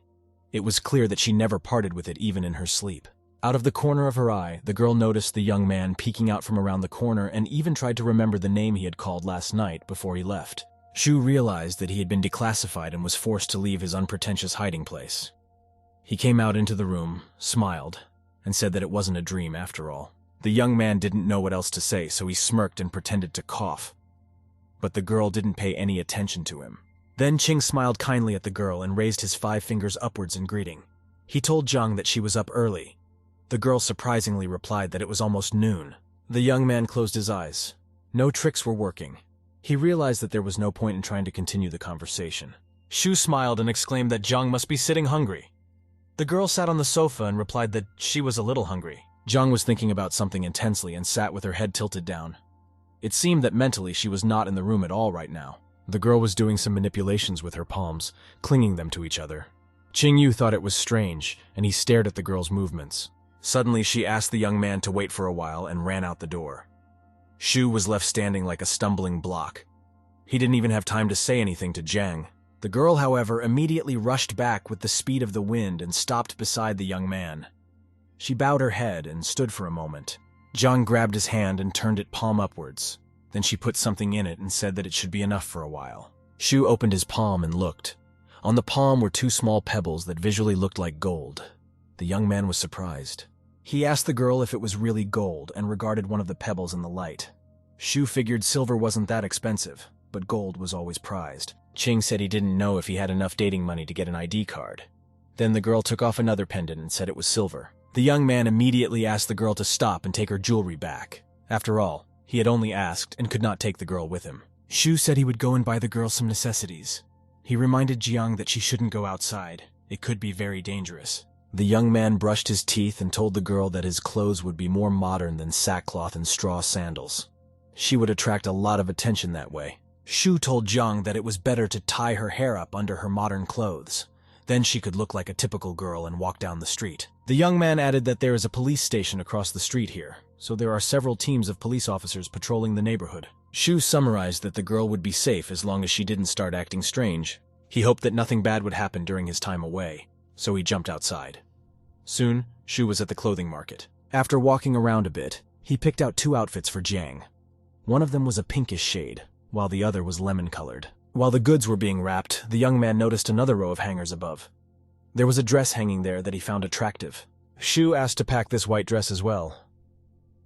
Speaker 1: It was clear that she never parted with it even in her sleep. Out of the corner of her eye, the girl noticed the young man peeking out from around the corner and even tried to remember the name he had called last night before he left. Shu realized that he had been declassified and was forced to leave his unpretentious hiding place. He came out into the room, smiled, and said that it wasn't a dream after all. The young man didn't know what else to say, so he smirked and pretended to cough. But the girl didn't pay any attention to him. Then Ching smiled kindly at the girl and raised his 5 fingers upwards in greeting. He told Zhang that she was up early. The girl surprisingly replied that it was almost noon. The young man closed his eyes. No tricks were working. He realized that there was no point in trying to continue the conversation. Shu smiled and exclaimed that Zhang must be sitting hungry. The girl sat on the sofa and replied that she was a little hungry. Zhang was thinking about something intensely and sat with her head tilted down. It seemed that mentally she was not in the room at all right now. The girl was doing some manipulations with her palms, clinging them to each other. Qingyu thought it was strange, and he stared at the girl's movements. Suddenly she asked the young man to wait for a while and ran out the door. Shu was left standing like a stumbling block. He didn't even have time to say anything to Zhang. The girl, however, immediately rushed back with the speed of the wind and stopped beside the young man. She bowed her head and stood for a moment. Zhang grabbed his hand and turned it palm upwards. Then she put something in it and said that it should be enough for a while. Shu opened his palm and looked. On the palm were 2 small pebbles that visually looked like gold. The young man was surprised. He asked the girl if it was really gold and regarded one of the pebbles in the light. Shu figured silver wasn't that expensive, but gold was always prized. Qing said he didn't know if he had enough dating money to get an ID card. Then the girl took off another pendant and said it was silver. The young man immediately asked the girl to stop and take her jewelry back. After all, he had only asked and could not take the girl with him. Shu said he would go and buy the girl some necessities. He reminded Jiang that she shouldn't go outside. It could be very dangerous. The young man brushed his teeth and told the girl that his clothes would be more modern than sackcloth and straw sandals. She would attract a lot of attention that way. Shu told Jiang that it was better to tie her hair up under her modern clothes. Then she could look like a typical girl and walk down the street. The young man added that there is a police station across the street here, so there are several teams of police officers patrolling the neighborhood. Shu summarized that the girl would be safe as long as she didn't start acting strange. He hoped that nothing bad would happen during his time away, so he jumped outside. Soon, Shu was at the clothing market. After walking around a bit, he picked out 2 outfits for Jiang. One of them was a pinkish shade, while the other was lemon-colored. While the goods were being wrapped, the young man noticed another row of hangers above. There was a dress hanging there that he found attractive. Shu asked to pack this white dress as well.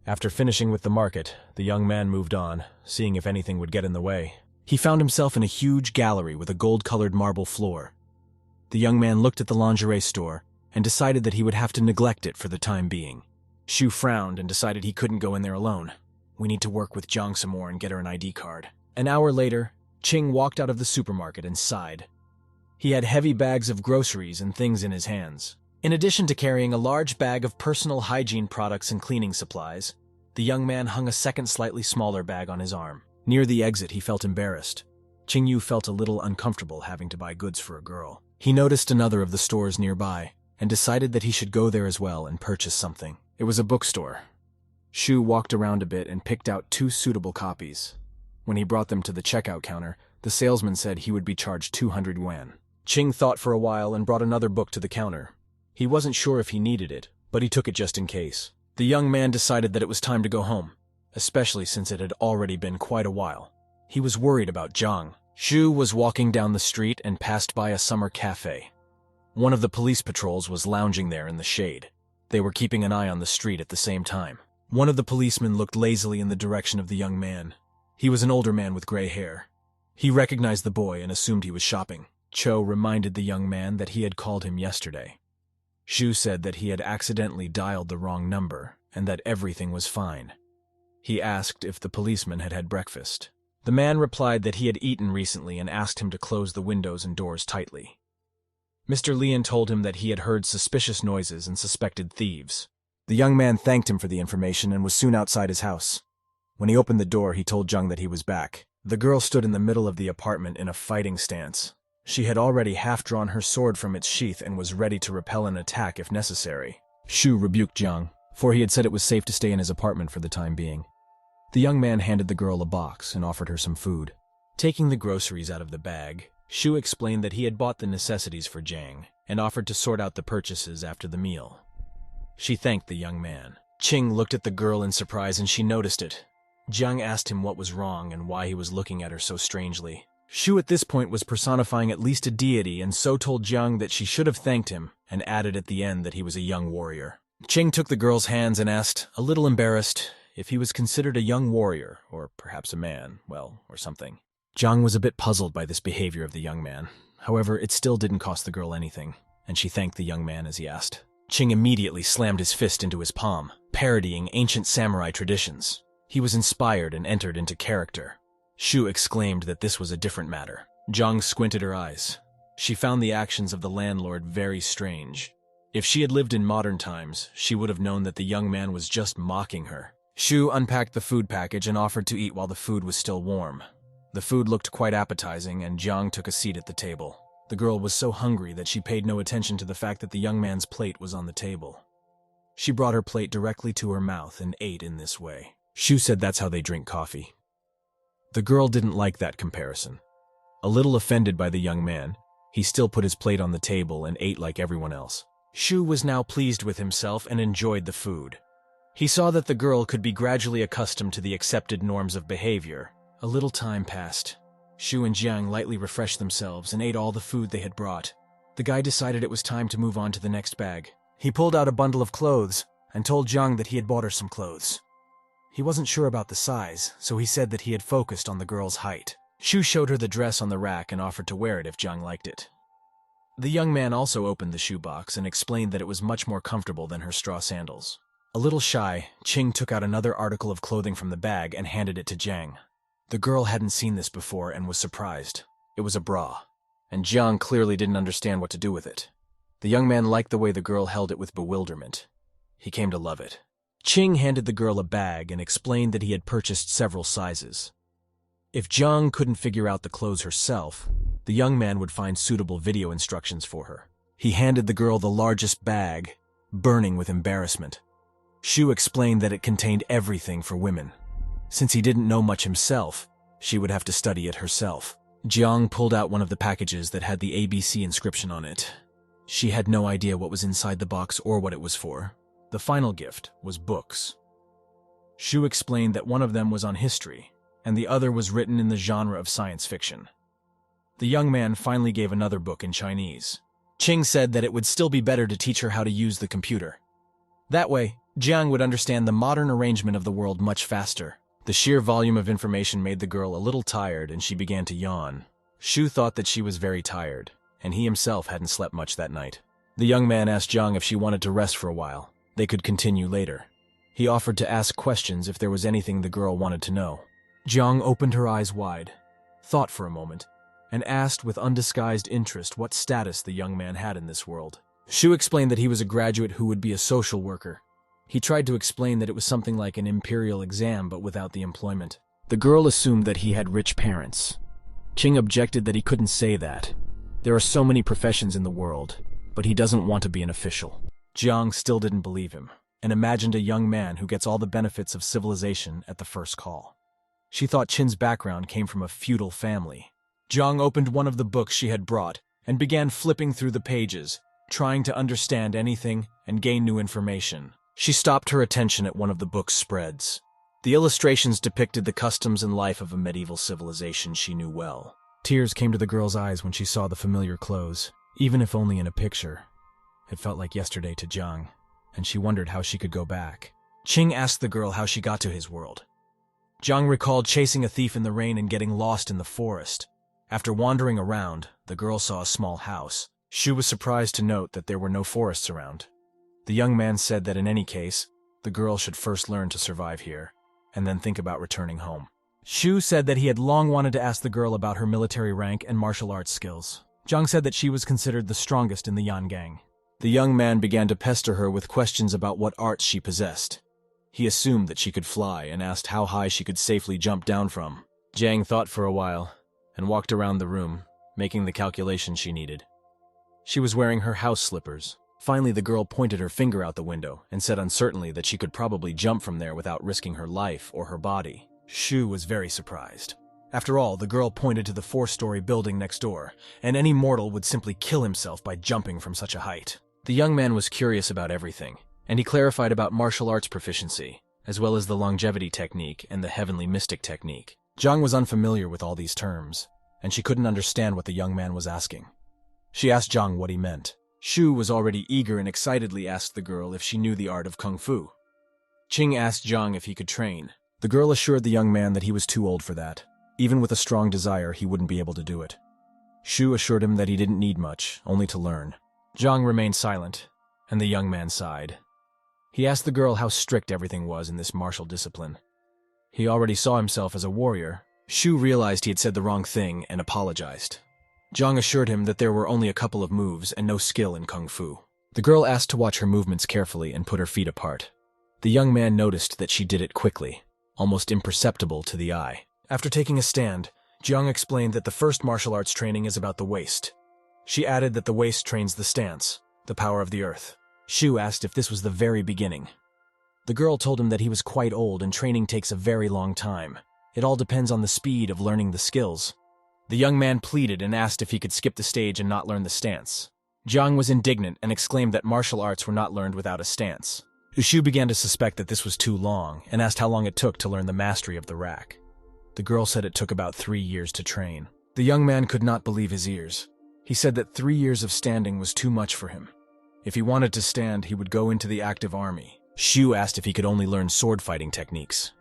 Speaker 1: After finishing with the market, the young man moved on, seeing if anything would get in the way. He found himself in a huge gallery with a gold-colored marble floor. The young man looked at the lingerie store and decided that he would have to neglect it for the time being. Shu frowned and decided he couldn't go in there alone. We need to work with Jiang some more and get her an ID card. An hour later, Qing walked out of the supermarket and sighed. He had heavy bags of groceries and things in his hands. In addition to carrying a large bag of personal hygiene products and cleaning supplies, the young man hung a second slightly smaller bag on his arm. Near the exit, he felt embarrassed. Qingyu felt a little uncomfortable having to buy goods for a girl. He noticed another of the stores nearby and decided that he should go there as well and purchase something. It was a bookstore. Shu walked around a bit and picked out 2 suitable copies. When he brought them to the checkout counter, the salesman said he would be charged 200 yuan. Qing thought for a while and brought another book to the counter. He wasn't sure if he needed it, but he took it just in case. The young man decided that it was time to go home, especially since it had already been quite a while. He was worried about Jiang. Shu was walking down the street and passed by a summer cafe. One of the police patrols was lounging there in the shade. They were keeping an eye on the street at the same time. One of the policemen looked lazily in the direction of the young man. He was an older man with gray hair. He recognized the boy and assumed he was shopping. Cho reminded the young man that he had called him yesterday. Shu said that he had accidentally dialed the wrong number and that everything was fine. He asked if the policeman had had breakfast. The man replied that he had eaten recently and asked him to close the windows and doors tightly. Mr. Lian told him that he had heard suspicious noises and suspected thieves. The young man thanked him for the information and was soon outside his house. When he opened the door, he told Zhang that he was back. The girl stood in the middle of the apartment in a fighting stance. She had already half-drawn her sword from its sheath and was ready to repel an attack if necessary. Shu rebuked Jiang, for he had said it was safe to stay in his apartment for the time being. The young man handed the girl a box and offered her some food. Taking the groceries out of the bag, Shu explained that he had bought the necessities for Jiang and offered to sort out the purchases after the meal. She thanked the young man. Qing looked at the girl in surprise and she noticed it. Jiang asked him what was wrong and why he was looking at her so strangely. Shu at this point was personifying at least a deity and so told Jiang that she should have thanked him and added at the end that he was a young warrior. Qing took the girl's hands and asked, a little embarrassed, if he was considered a young warrior, or perhaps a man, well, or something. Jiang was a bit puzzled by this behavior of the young man. However, it still didn't cost the girl anything, and she thanked the young man as he asked. Ching immediately slammed his fist into his palm, parodying ancient samurai traditions. He was inspired and entered into character. Shu exclaimed that this was a different matter. Jiang squinted her eyes. She found the actions of the landlord very strange. If she had lived in modern times, she would have known that the young man was just mocking her. Shu unpacked the food package and offered to eat while the food was still warm. The food looked quite appetizing, and Jiang took a seat at the table. The girl was so hungry that she paid no attention to the fact that the young man's plate was on the table. She brought her plate directly to her mouth and ate in this way. Shu said that's how they drink coffee. The girl didn't like that comparison. A little offended by the young man, he still put his plate on the table and ate like everyone else. Shu was now pleased with himself and enjoyed the food. He saw that the girl could be gradually accustomed to the accepted norms of behavior. A little time passed. Shu and Jiang lightly refreshed themselves and ate all the food they had brought. The guy decided it was time to move on to the next bag. He pulled out a bundle of clothes and told Jiang that he had bought her some clothes. He wasn't sure about the size, so he said that he had focused on the girl's height. Shu showed her the dress on the rack and offered to wear it if Jiang liked it. The young man also opened the shoebox and explained that it was much more comfortable than her straw sandals. A little shy, Ching took out another article of clothing from the bag and handed it to Jiang. The girl hadn't seen this before and was surprised. It was a bra, and Jiang clearly didn't understand what to do with it. The young man liked the way the girl held it with bewilderment. He came to love it. Ching handed the girl a bag and explained that he had purchased several sizes. If Jiang couldn't figure out the clothes herself, the young man would find suitable video instructions for her. He handed the girl the largest bag, burning with embarrassment. Shu explained that it contained everything for women. Since he didn't know much himself, she would have to study it herself. Jiang pulled out one of the packages that had the ABC inscription on it. She had no idea what was inside the box or what it was for. The final gift was books. Shu explained that one of them was on history, and the other was written in the genre of science fiction. The young man finally gave another book in Chinese. Ching said that it would still be better to teach her how to use the computer. That way, Jiang would understand the modern arrangement of the world much faster. The sheer volume of information made the girl a little tired and she began to yawn. Shu thought that she was very tired, and he himself hadn't slept much that night. The young man asked Jiang if she wanted to rest for a while. They could continue later. He offered to ask questions if there was anything the girl wanted to know. Jiang opened her eyes wide, thought for a moment, and asked with undisguised interest what status the young man had in this world. Shu explained that he was a graduate who would be a social worker. He tried to explain that it was something like an imperial exam but without the employment. The girl assumed that he had rich parents. Ching objected that he couldn't say that. There are so many professions in the world, but he doesn't want to be an official. Jiang still didn't believe him, and imagined a young man who gets all the benefits of civilization at the first call. She thought Chin's background came from a feudal family. Jiang opened one of the books she had brought and began flipping through the pages, trying to understand anything and gain new information. She stopped her attention at one of the book's spreads. The illustrations depicted the customs and life of a medieval civilization she knew well. Tears came to the girl's eyes when she saw the familiar clothes, even if only in a picture. It felt like yesterday to Jiang, and she wondered how she could go back. Ching asked the girl how she got to his world. Jiang recalled chasing a thief in the rain and getting lost in the forest. After wandering around, the girl saw a small house. Shu was surprised to note that there were no forests around. The young man said that in any case, the girl should first learn to survive here, and then think about returning home. Shu said that he had long wanted to ask the girl about her military rank and martial arts skills. Jiang said that she was considered the strongest in the Yan gang. The young man began to pester her with questions about what arts she possessed. He assumed that she could fly and asked how high she could safely jump down from. Jiang thought for a while and walked around the room, making the calculation she needed. She was wearing her house slippers. Finally, the girl pointed her finger out the window and said uncertainly that she could probably jump from there without risking her life or her body. Shu was very surprised. After all, the girl pointed to the 4-story building next door, and any mortal would simply kill himself by jumping from such a height. The young man was curious about everything, and he clarified about martial arts proficiency, as well as the longevity technique and the heavenly mystic technique. Jiang was unfamiliar with all these terms, and she couldn't understand what the young man was asking. She asked Jiang what he meant. Shu was already eager and excitedly asked the girl if she knew the art of kung fu. Ching asked Jiang if he could train. The girl assured the young man that he was too old for that. Even with a strong desire, he wouldn't be able to do it. Shu assured him that he didn't need much, only to learn. Jiang remained silent, and the young man sighed. He asked the girl how strict everything was in this martial discipline. He already saw himself as a warrior. Shu realized he had said the wrong thing and apologized. Jiang assured him that there were only a couple of moves and no skill in kung fu. The girl asked to watch her movements carefully and put her feet apart. The young man noticed that she did it quickly, almost imperceptible to the eye. After taking a stand, Jiang explained that the first martial arts training is about the waist. She added that the waist trains the stance, the power of the earth. Shu asked if this was the very beginning. The girl told him that he was quite old and training takes a very long time. It all depends on the speed of learning the skills. The young man pleaded and asked if he could skip the stage and not learn the stance. Jiang was indignant and exclaimed that martial arts were not learned without a stance. Shu began to suspect that this was too long and asked how long it took to learn the mastery of the rack. The girl said it took about 3 years to train. The young man could not believe his ears. He said that 3 years of standing was too much for him. If he wanted to stand, he would go into the active army. Shu asked if he could only learn sword fighting techniques.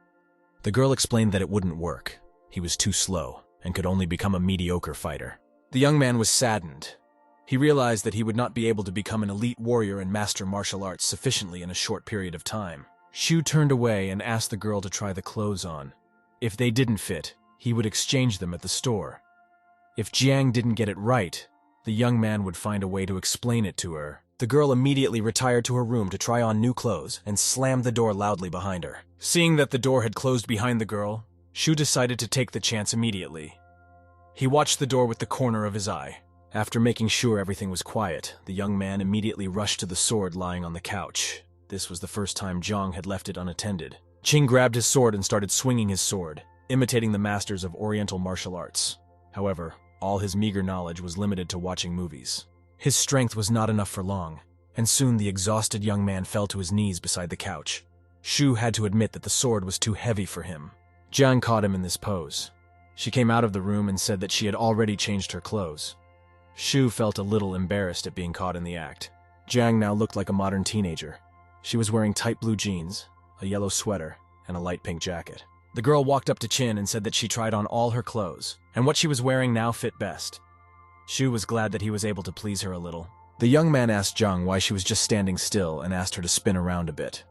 Speaker 1: The girl explained that it wouldn't work. He was too slow and could only become a mediocre fighter. The young man was saddened. He realized that he would not be able to become an elite warrior and master martial arts sufficiently in a short period of time. Shu turned away and asked the girl to try the clothes on. If they didn't fit, he would exchange them at the store. If Jiang didn't get it right, the young man would find a way to explain it to her. The girl immediately retired to her room to try on new clothes and slammed the door loudly behind her. Seeing that the door had closed behind the girl, Shu decided to take the chance immediately. He watched the door with the corner of his eye. After making sure everything was quiet, the young man immediately rushed to the sword lying on the couch. This was the first time Jiang had left it unattended. Qing grabbed his sword and started swinging his sword, imitating the masters of Oriental martial arts. However, all his meager knowledge was limited to watching movies. His strength was not enough for long, and soon the exhausted young man fell to his knees beside the couch. Shu had to admit that the sword was too heavy for him. Jiang caught him in this pose. She came out of the room and said that she had already changed her clothes. Shu felt a little embarrassed at being caught in the act. Jiang now looked like a modern teenager. She was wearing tight blue jeans, a yellow sweater, and a light pink jacket. The girl walked up to Qin and said that she tried on all her clothes, and what she was wearing now fit best. Shu was glad that he was able to please her a little. The young man asked Jiang why she was just standing still and asked her to spin around a bit.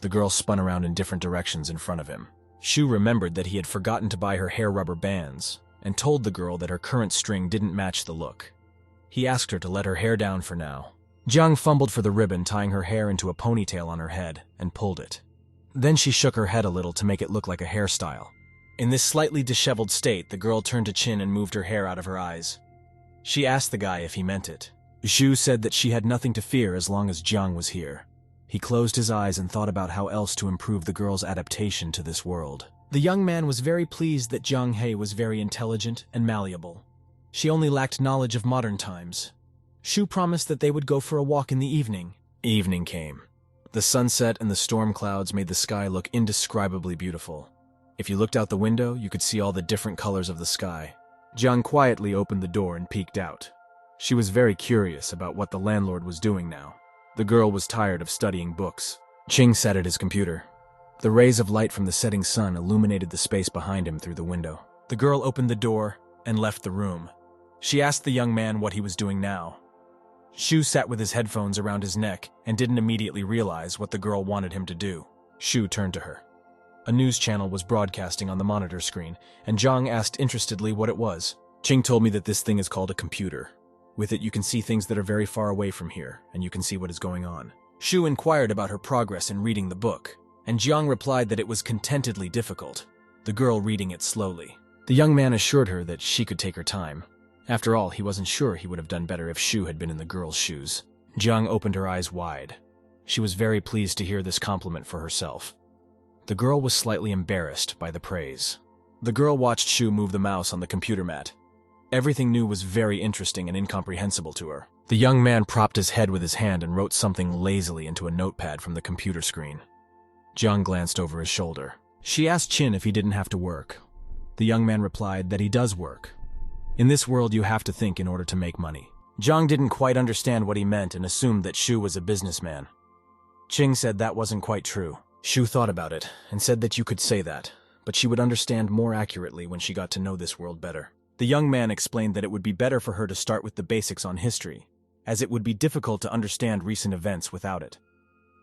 Speaker 1: The girl spun around in different directions in front of him. Shu remembered that he had forgotten to buy her hair rubber bands and told the girl that her current string didn't match the look. He asked her to let her hair down for now. Jiang fumbled for the ribbon, tying her hair into a ponytail on her head, and pulled it. Then she shook her head a little to make it look like a hairstyle. In this slightly disheveled state, the girl turned to Qin and moved her hair out of her eyes. She asked the guy if he meant it. Shu said that she had nothing to fear as long as Jiang was here. He closed his eyes and thought about how else to improve the girl's adaptation to this world. The young man was very pleased that Jiang He was very intelligent and malleable. She only lacked knowledge of modern times. Shu promised that they would go for a walk in the evening. Evening came. The sunset and the storm clouds made the sky look indescribably beautiful. If you looked out the window, you could see all the different colors of the sky. Jiang quietly opened the door and peeked out. She was very curious about what the landlord was doing now. The girl was tired of studying books. Qing sat at his computer. The rays of light from the setting sun illuminated the space behind him through the window. The girl opened the door and left the room. She asked the young man what he was doing now. Shu sat with his headphones around his neck and didn't immediately realize what the girl wanted him to do. Shu turned to her. A news channel was broadcasting on the monitor screen, and Jiang asked interestedly what it was. Qing told me that this thing is called a computer. With it, you can see things that are very far away from here, and you can see what is going on. Shu inquired about her progress in reading the book, and Jiang replied that it was contentedly difficult, the girl reading it slowly. The young man assured her that she could take her time. After all, he wasn't sure he would have done better if Shu had been in the girl's shoes. Jiang opened her eyes wide. She was very pleased to hear this compliment for herself. The girl was slightly embarrassed by the praise. The girl watched Shu move the mouse on the computer mat. Everything new was very interesting and incomprehensible to her. The young man propped his head with his hand and wrote something lazily into a notepad from the computer screen. Jiang glanced over his shoulder. She asked Qin if he didn't have to work. The young man replied that he does work. In this world, you have to think in order to make money. Jiang didn't quite understand what he meant and assumed that Shu was a businessman. Qing said that wasn't quite true. Shu thought about it and said that you could say that, but she would understand more accurately when she got to know this world better. The young man explained that it would be better for her to start with the basics on history, as it would be difficult to understand recent events without it.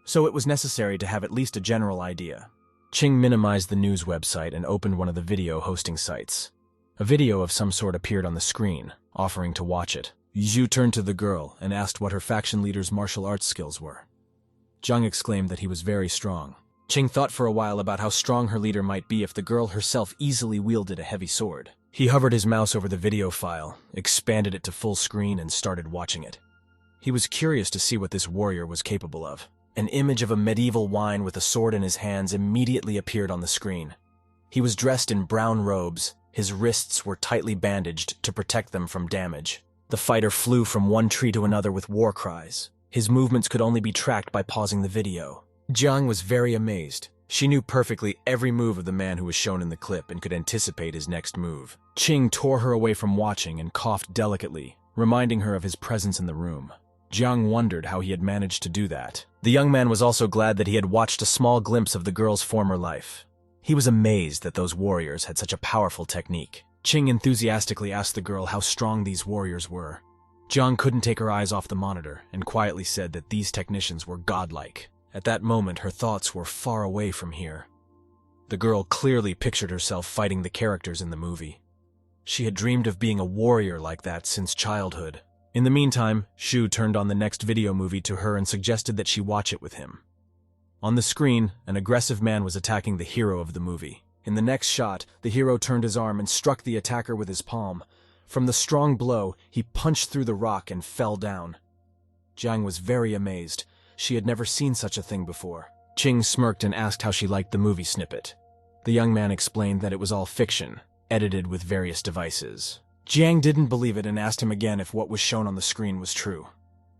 Speaker 1: So it was necessary to have at least a general idea. Ching minimized the news website and opened one of the video hosting sites. A video of some sort appeared on the screen, offering to watch it. Zhu turned to the girl and asked what her faction leader's martial arts skills were. Zhang exclaimed that he was very strong. Ching thought for a while about how strong her leader might be if the girl herself easily wielded a heavy sword. He hovered his mouse over the video file, expanded it to full screen, and started watching it. He was curious to see what this warrior was capable of. An image of a medieval wine with a sword in his hands immediately appeared on the screen. He was dressed in brown robes. His wrists were tightly bandaged to protect them from damage. The fighter flew from one tree to another with war cries. His movements could only be tracked by pausing the video. Jiang was very amazed. She knew perfectly every move of the man who was shown in the clip and could anticipate his next move. Ching tore her away from watching and coughed delicately, reminding her of his presence in the room. Jiang wondered how he had managed to do that. The young man was also glad that he had watched a small glimpse of the girl's former life. He was amazed that those warriors had such a powerful technique. Ching enthusiastically asked the girl how strong these warriors were. Jiang couldn't take her eyes off the monitor and quietly said that these technicians were godlike. At that moment, her thoughts were far away from here. The girl clearly pictured herself fighting the characters in the movie. She had dreamed of being a warrior like that since childhood. In the meantime, Shu turned on the next video movie to her and suggested that she watch it with him. On the screen, an aggressive man was attacking the hero of the movie. In the next shot, the hero turned his arm and struck the attacker with his palm. From the strong blow, he punched through the rock and fell down. Jiang was very amazed. She had never seen such a thing before. Ching smirked and asked how she liked the movie snippet. The young man explained that it was all fiction, edited with various devices. Jiang didn't believe it and asked him again if what was shown on the screen was true.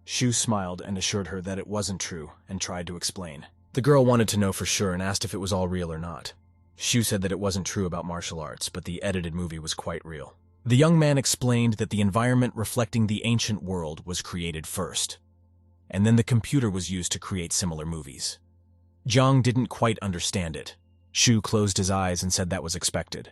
Speaker 1: Shu smiled and assured her that it wasn't true and tried to explain. The girl wanted to know for sure and asked if it was all real or not. Shu said that it wasn't true about martial arts, but the edited movie was quite real. The young man explained that the environment reflecting the ancient world was created first, and then the computer was used to create similar movies. Jiang didn't quite understand it. Shu closed his eyes and said that was expected.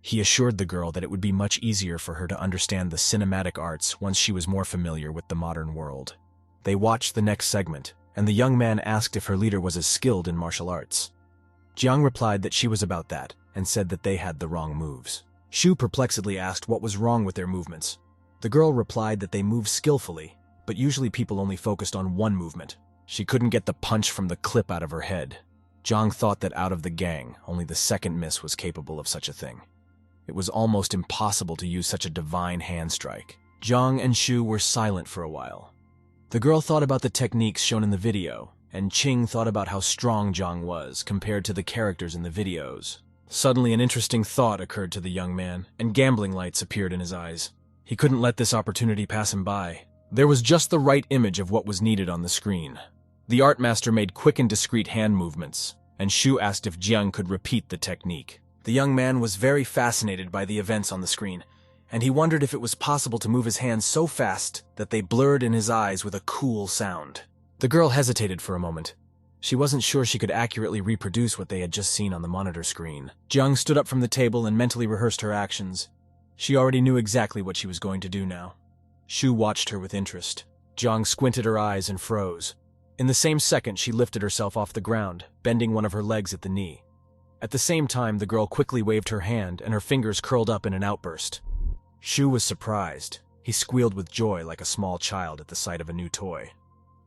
Speaker 1: He assured the girl that it would be much easier for her to understand the cinematic arts once she was more familiar with the modern world. They watched the next segment, and the young man asked if her leader was as skilled in martial arts. Jiang replied that she was about that, and said that they had the wrong moves. Shu perplexedly asked what was wrong with their movements. The girl replied that they moved skillfully, but usually people only focused on one movement. She couldn't get the punch from the clip out of her head. Jiang thought that out of the gang, only the second miss was capable of such a thing. It was almost impossible to use such a divine hand strike. Jiang and Shu were silent for a while. The girl thought about the techniques shown in the video, and Ching thought about how strong Jiang was compared to the characters in the videos. Suddenly, an interesting thought occurred to the young man, and gambling lights appeared in his eyes. He couldn't let this opportunity pass him by. There was just the right image of what was needed on the screen. The art master made quick and discreet hand movements, and Shu asked if Jiang could repeat the technique. The young man was very fascinated by the events on the screen, and he wondered if it was possible to move his hands so fast that they blurred in his eyes with a cool sound. The girl hesitated for a moment. She wasn't sure she could accurately reproduce what they had just seen on the monitor screen. Jiang stood up from the table and mentally rehearsed her actions. She already knew exactly what she was going to do now. Shu watched her with interest. Jiang squinted her eyes and froze. In the same second, she lifted herself off the ground, bending one of her legs at the knee. At the same time, the girl quickly waved her hand, and her fingers curled up in an outburst. Shu was surprised. He squealed with joy like a small child at the sight of a new toy.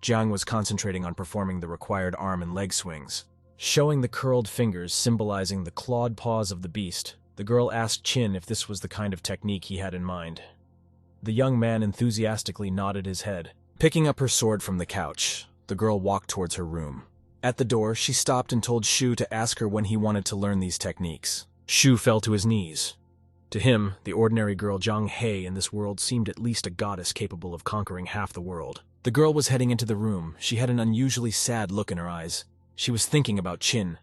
Speaker 1: Jiang was concentrating on performing the required arm and leg swings. Showing the curled fingers symbolizing the clawed paws of the beast, the girl asked Qin if this was the kind of technique he had in mind. The young man enthusiastically nodded his head. Picking up her sword from the couch, the girl walked towards her room. At the door, she stopped and told Shu to ask her when he wanted to learn these techniques. Shu fell to his knees. To him, the ordinary girl Zhang He in this world seemed at least a goddess capable of conquering half the world. The girl was heading into the room. She had an unusually sad look in her eyes. She was thinking about Qin.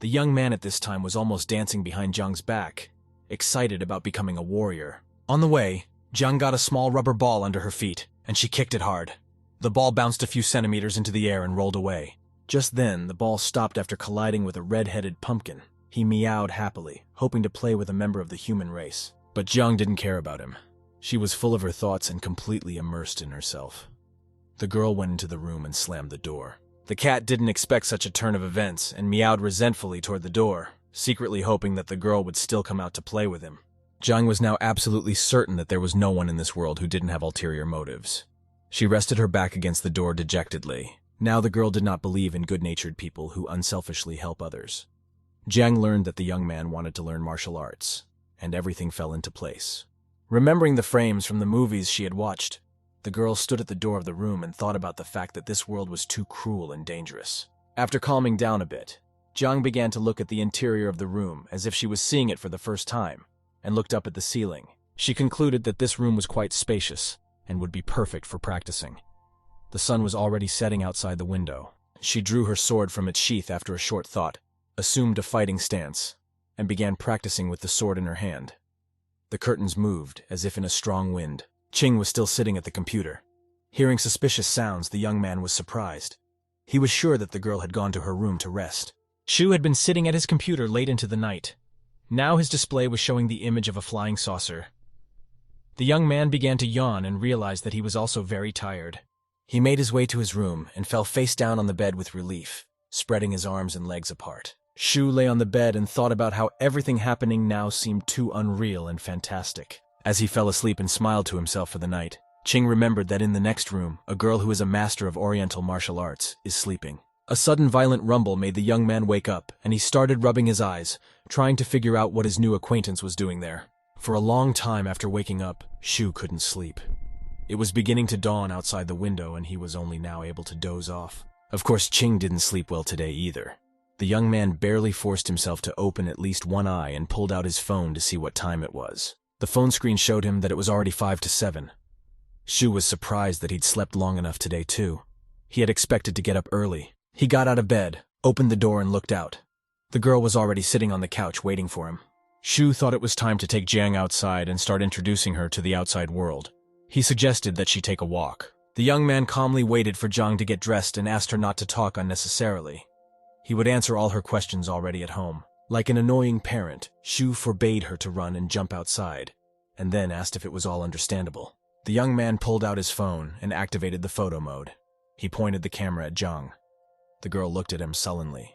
Speaker 1: The young man at this time was almost dancing behind Zhang's back, excited about becoming a warrior. On the way, Zhang got a small rubber ball under her feet, and she kicked it hard. The ball bounced a few centimeters into the air and rolled away. Just then, the ball stopped after colliding with a red-headed pumpkin. He meowed happily, hoping to play with a member of the human race. But Jiang didn't care about him. She was full of her thoughts and completely immersed in herself. The girl went into the room and slammed the door. The cat didn't expect such a turn of events and meowed resentfully toward the door, secretly hoping that the girl would still come out to play with him. Jiang was now absolutely certain that there was no one in this world who didn't have ulterior motives. She rested her back against the door dejectedly. Now the girl did not believe in good-natured people who unselfishly help others. Jiang learned that the young man wanted to learn martial arts, and everything fell into place. Remembering the frames from the movies she had watched, the girl stood at the door of the room and thought about the fact that this world was too cruel and dangerous. After calming down a bit, Jiang began to look at the interior of the room as if she was seeing it for the first time, and looked up at the ceiling. She concluded that this room was quite spacious and would be perfect for practicing. The sun was already setting outside the window. She drew her sword from its sheath after a short thought, assumed a fighting stance, and began practicing with the sword in her hand. The curtains moved, as if in a strong wind. Qing was still sitting at the computer. Hearing suspicious sounds, the young man was surprised. He was sure that the girl had gone to her room to rest. Shu had been sitting at his computer late into the night. Now his display was showing the image of a flying saucer. The young man began to yawn and realized that he was also very tired. He made his way to his room and fell face down on the bed with relief, spreading his arms and legs apart. Shu lay on the bed and thought about how everything happening now seemed too unreal and fantastic. As he fell asleep and smiled to himself for the night, Qing remembered that in the next room, a girl who is a master of Oriental martial arts is sleeping. A sudden violent rumble made the young man wake up, and he started rubbing his eyes, trying to figure out what his new acquaintance was doing there. For a long time after waking up, Shu couldn't sleep. It was beginning to dawn outside the window, and he was only now able to doze off. Of course, Qing didn't sleep well today either. The young man barely forced himself to open at least one eye and pulled out his phone to see what time it was. The phone screen showed him that it was already 5 to 7. Shu was surprised that he'd slept long enough today too. He had expected to get up early. He got out of bed, opened the door and looked out. The girl was already sitting on the couch waiting for him. Shu thought it was time to take Jiang outside and start introducing her to the outside world. He suggested that she take a walk. The young man calmly waited for Jiang to get dressed and asked her not to talk unnecessarily. He would answer all her questions already at home. Like an annoying parent, Shu forbade her to run and jump outside, and then asked if it was all understandable. The young man pulled out his phone and activated the photo mode. He pointed the camera at Jiang. The girl looked at him sullenly.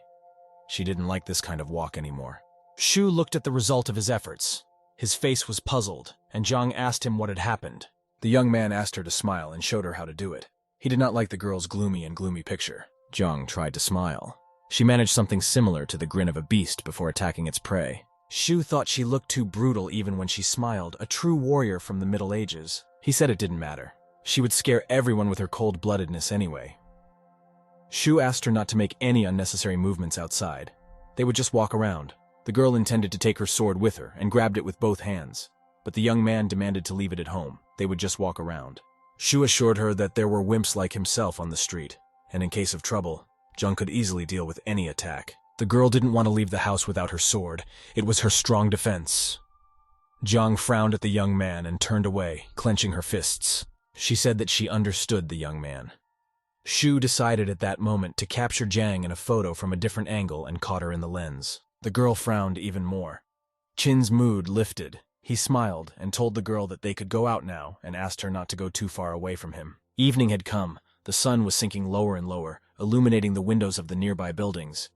Speaker 1: She didn't like this kind of walk anymore. Shu looked at the result of his efforts. His face was puzzled, and Jiang asked him what had happened. The young man asked her to smile and showed her how to do it. He did not like the girl's gloomy picture. Jiang tried to smile. She managed something similar to the grin of a beast before attacking its prey. Shu thought she looked too brutal even when she smiled, a true warrior from the Middle Ages. He said it didn't matter. She would scare everyone with her cold-bloodedness anyway. Shu asked her not to make any unnecessary movements outside. They would just walk around. The girl intended to take her sword with her and grabbed it with both hands, but the young man demanded to leave it at home. They would just walk around. Shu assured her that there were wimps like himself on the street, and in case of trouble, Jiang could easily deal with any attack. The girl didn't want to leave the house without her sword. It was her strong defense. Jiang frowned at the young man and turned away, clenching her fists. She said that she understood the young man. Shu decided at that moment to capture Jiang in a photo from a different angle and caught her in the lens. The girl frowned even more. Qin's mood lifted. He smiled and told the girl that they could go out now and asked her not to go too far away from him. Evening had come. The sun was sinking lower and lower, illuminating the windows of the nearby buildings.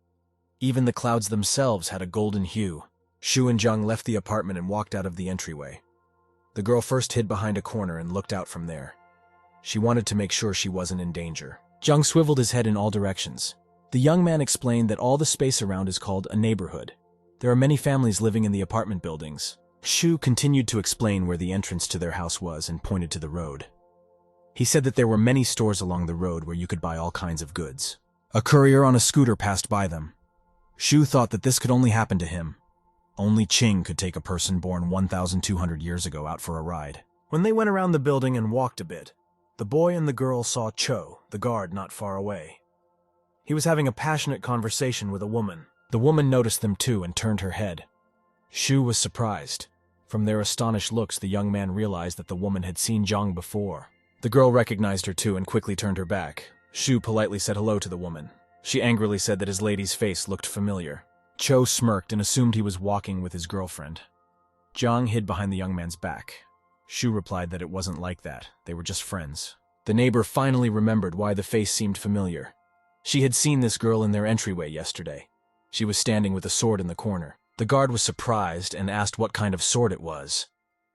Speaker 1: Even the clouds themselves had a golden hue. Shu and Jiang left the apartment and walked out of the entryway. The girl first hid behind a corner and looked out from there. She wanted to make sure she wasn't in danger. Jiang swiveled his head in all directions. The young man explained that all the space around is called a neighborhood. There are many families living in the apartment buildings. Shu continued to explain where the entrance to their house was and pointed to the road. He said that there were many stores along the road where you could buy all kinds of goods. A courier on a scooter passed by them. Shu thought that this could only happen to him. Only Qing could take a person born 1,200 years ago out for a ride. When they went around the building and walked a bit, the boy and the girl saw Cho, the guard, not far away. He was having a passionate conversation with a woman. The woman noticed them too and turned her head. Shu was surprised. From their astonished looks, the young man realized that the woman had seen Jiang before. The girl recognized her too and quickly turned her back. Shu politely said hello to the woman. She angrily said that his lady's face looked familiar. Cho smirked and assumed he was walking with his girlfriend. Jiang hid behind the young man's back. Shu replied that it wasn't like that, they were just friends. The neighbor finally remembered why the face seemed familiar. She had seen this girl in their entryway yesterday. She was standing with a sword in the corner. The guard was surprised and asked what kind of sword it was.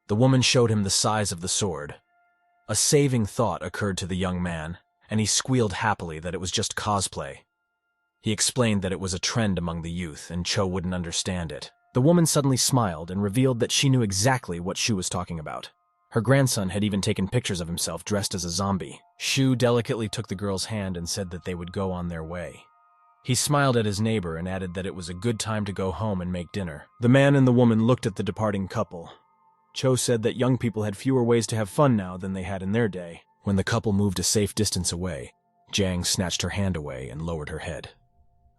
Speaker 1: The woman showed him the size of the sword. A saving thought occurred to the young man, and he squealed happily that it was just cosplay. He explained that it was a trend among the youth, and Cho wouldn't understand it. The woman suddenly smiled and revealed that she knew exactly what Shu was talking about. Her grandson had even taken pictures of himself dressed as a zombie. Shu delicately took the girl's hand and said that they would go on their way. He smiled at his neighbor and added that it was a good time to go home and make dinner. The man and the woman looked at the departing couple. Cho said that young people had fewer ways to have fun now than they had in their day. When the couple moved a safe distance away, Jiang snatched her hand away and lowered her head.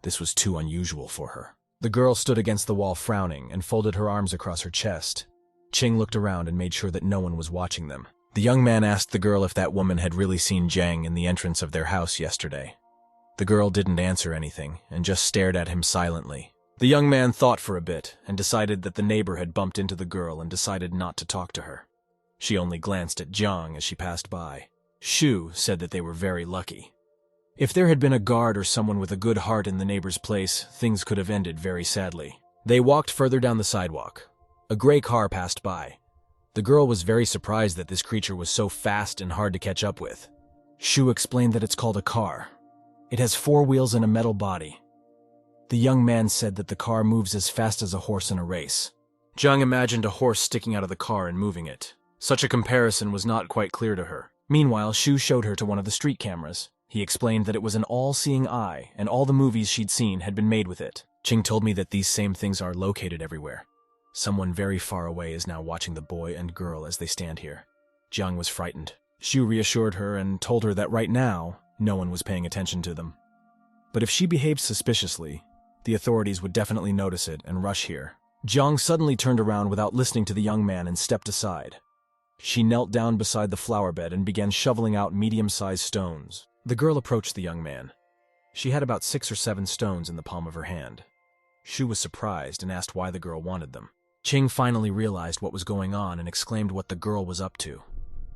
Speaker 1: This was too unusual for her. The girl stood against the wall frowning and folded her arms across her chest. Qing looked around and made sure that no one was watching them. The young man asked the girl if that woman had really seen Jiang in the entrance of their house yesterday. The girl didn't answer anything and just stared at him silently. The young man thought for a bit and decided that the neighbor had bumped into the girl and decided not to talk to her. She only glanced at Jiang as she passed by. Shu said that they were very lucky. If there had been a guard or someone with a good heart in the neighbor's place, things could have ended very sadly. They walked further down the sidewalk. A gray car passed by. The girl was very surprised that this creature was so fast and hard to catch up with. Shu explained that it's called a car. It has 4 wheels and a metal body. The young man said that the car moves as fast as a horse in a race. Jiang imagined a horse sticking out of the car and moving it. Such a comparison was not quite clear to her. Meanwhile, Shu showed her to one of the street cameras. He explained that it was an all-seeing eye, and all the movies she'd seen had been made with it. Qing told me that these same things are located everywhere. Someone very far away is now watching the boy and girl as they stand here. Jiang was frightened. Shu reassured her and told her that right now, no one was paying attention to them. But if she behaved suspiciously, the authorities would definitely notice it and rush here. Jiang suddenly turned around without listening to the young man and stepped aside. She knelt down beside the flower bed and began shoveling out medium-sized stones. The girl approached the young man. She had about 6 or 7 stones in the palm of her hand. Shu was surprised and asked why the girl wanted them. Qing finally realized what was going on and exclaimed what the girl was up to.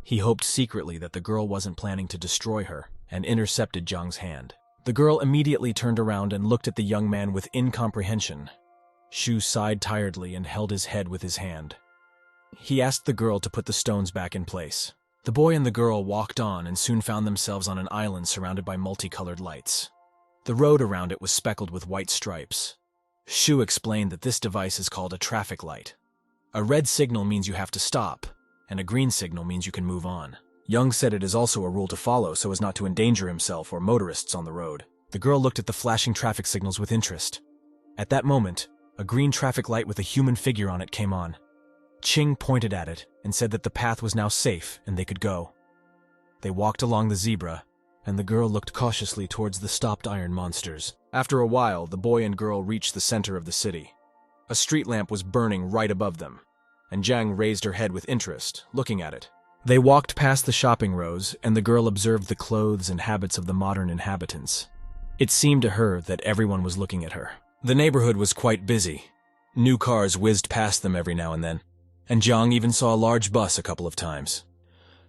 Speaker 1: He hoped secretly that the girl wasn't planning to destroy her and intercepted Jiang's hand. The girl immediately turned around and looked at the young man with incomprehension. Shu sighed tiredly and held his head with his hand. He asked the girl to put the stones back in place. The boy and the girl walked on and soon found themselves on an island surrounded by multicolored lights. The road around it was speckled with white stripes. Shu explained that this device is called a traffic light. A red signal means you have to stop, and a green signal means you can move on. Young said it is also a rule to follow so as not to endanger himself or motorists on the road. The girl looked at the flashing traffic signals with interest. At that moment, a green traffic light with a human figure on it came on. Qing pointed at it and said that the path was now safe and they could go. They walked along the zebra, and the girl looked cautiously towards the stopped iron monsters. After a while, the boy and girl reached the center of the city. A street lamp was burning right above them, and Jiang raised her head with interest, looking at it. They walked past the shopping rows, and the girl observed the clothes and habits of the modern inhabitants. It seemed to her that everyone was looking at her. The neighborhood was quite busy. New cars whizzed past them every now and then, and Jiang even saw a large bus a couple of times.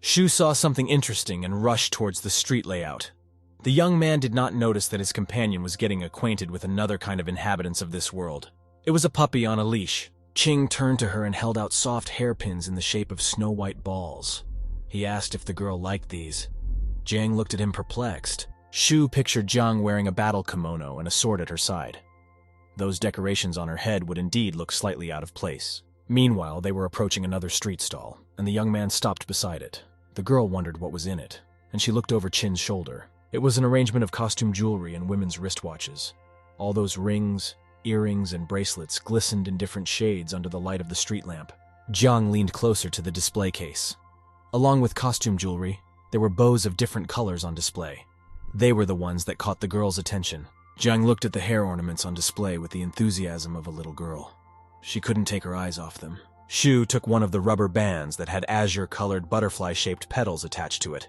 Speaker 1: Shu saw something interesting and rushed towards the street layout. The young man did not notice that his companion was getting acquainted with another kind of inhabitants of this world. It was a puppy on a leash. Qing turned to her and held out soft hairpins in the shape of snow-white balls. He asked if the girl liked these. Jiang looked at him perplexed. Shu pictured Jiang wearing a battle kimono and a sword at her side. Those decorations on her head would indeed look slightly out of place. Meanwhile, they were approaching another street stall, and the young man stopped beside it. The girl wondered what was in it, and she looked over Qin's shoulder. It was an arrangement of costume jewelry and women's wristwatches. All those rings, earrings, and bracelets glistened in different shades under the light of the street lamp. Jiang leaned closer to the display case. Along with costume jewelry, there were bows of different colors on display. They were the ones that caught the girl's attention. Jiang looked at the hair ornaments on display with the enthusiasm of a little girl. She couldn't take her eyes off them. Shu took one of the rubber bands that had azure-colored butterfly-shaped petals attached to it.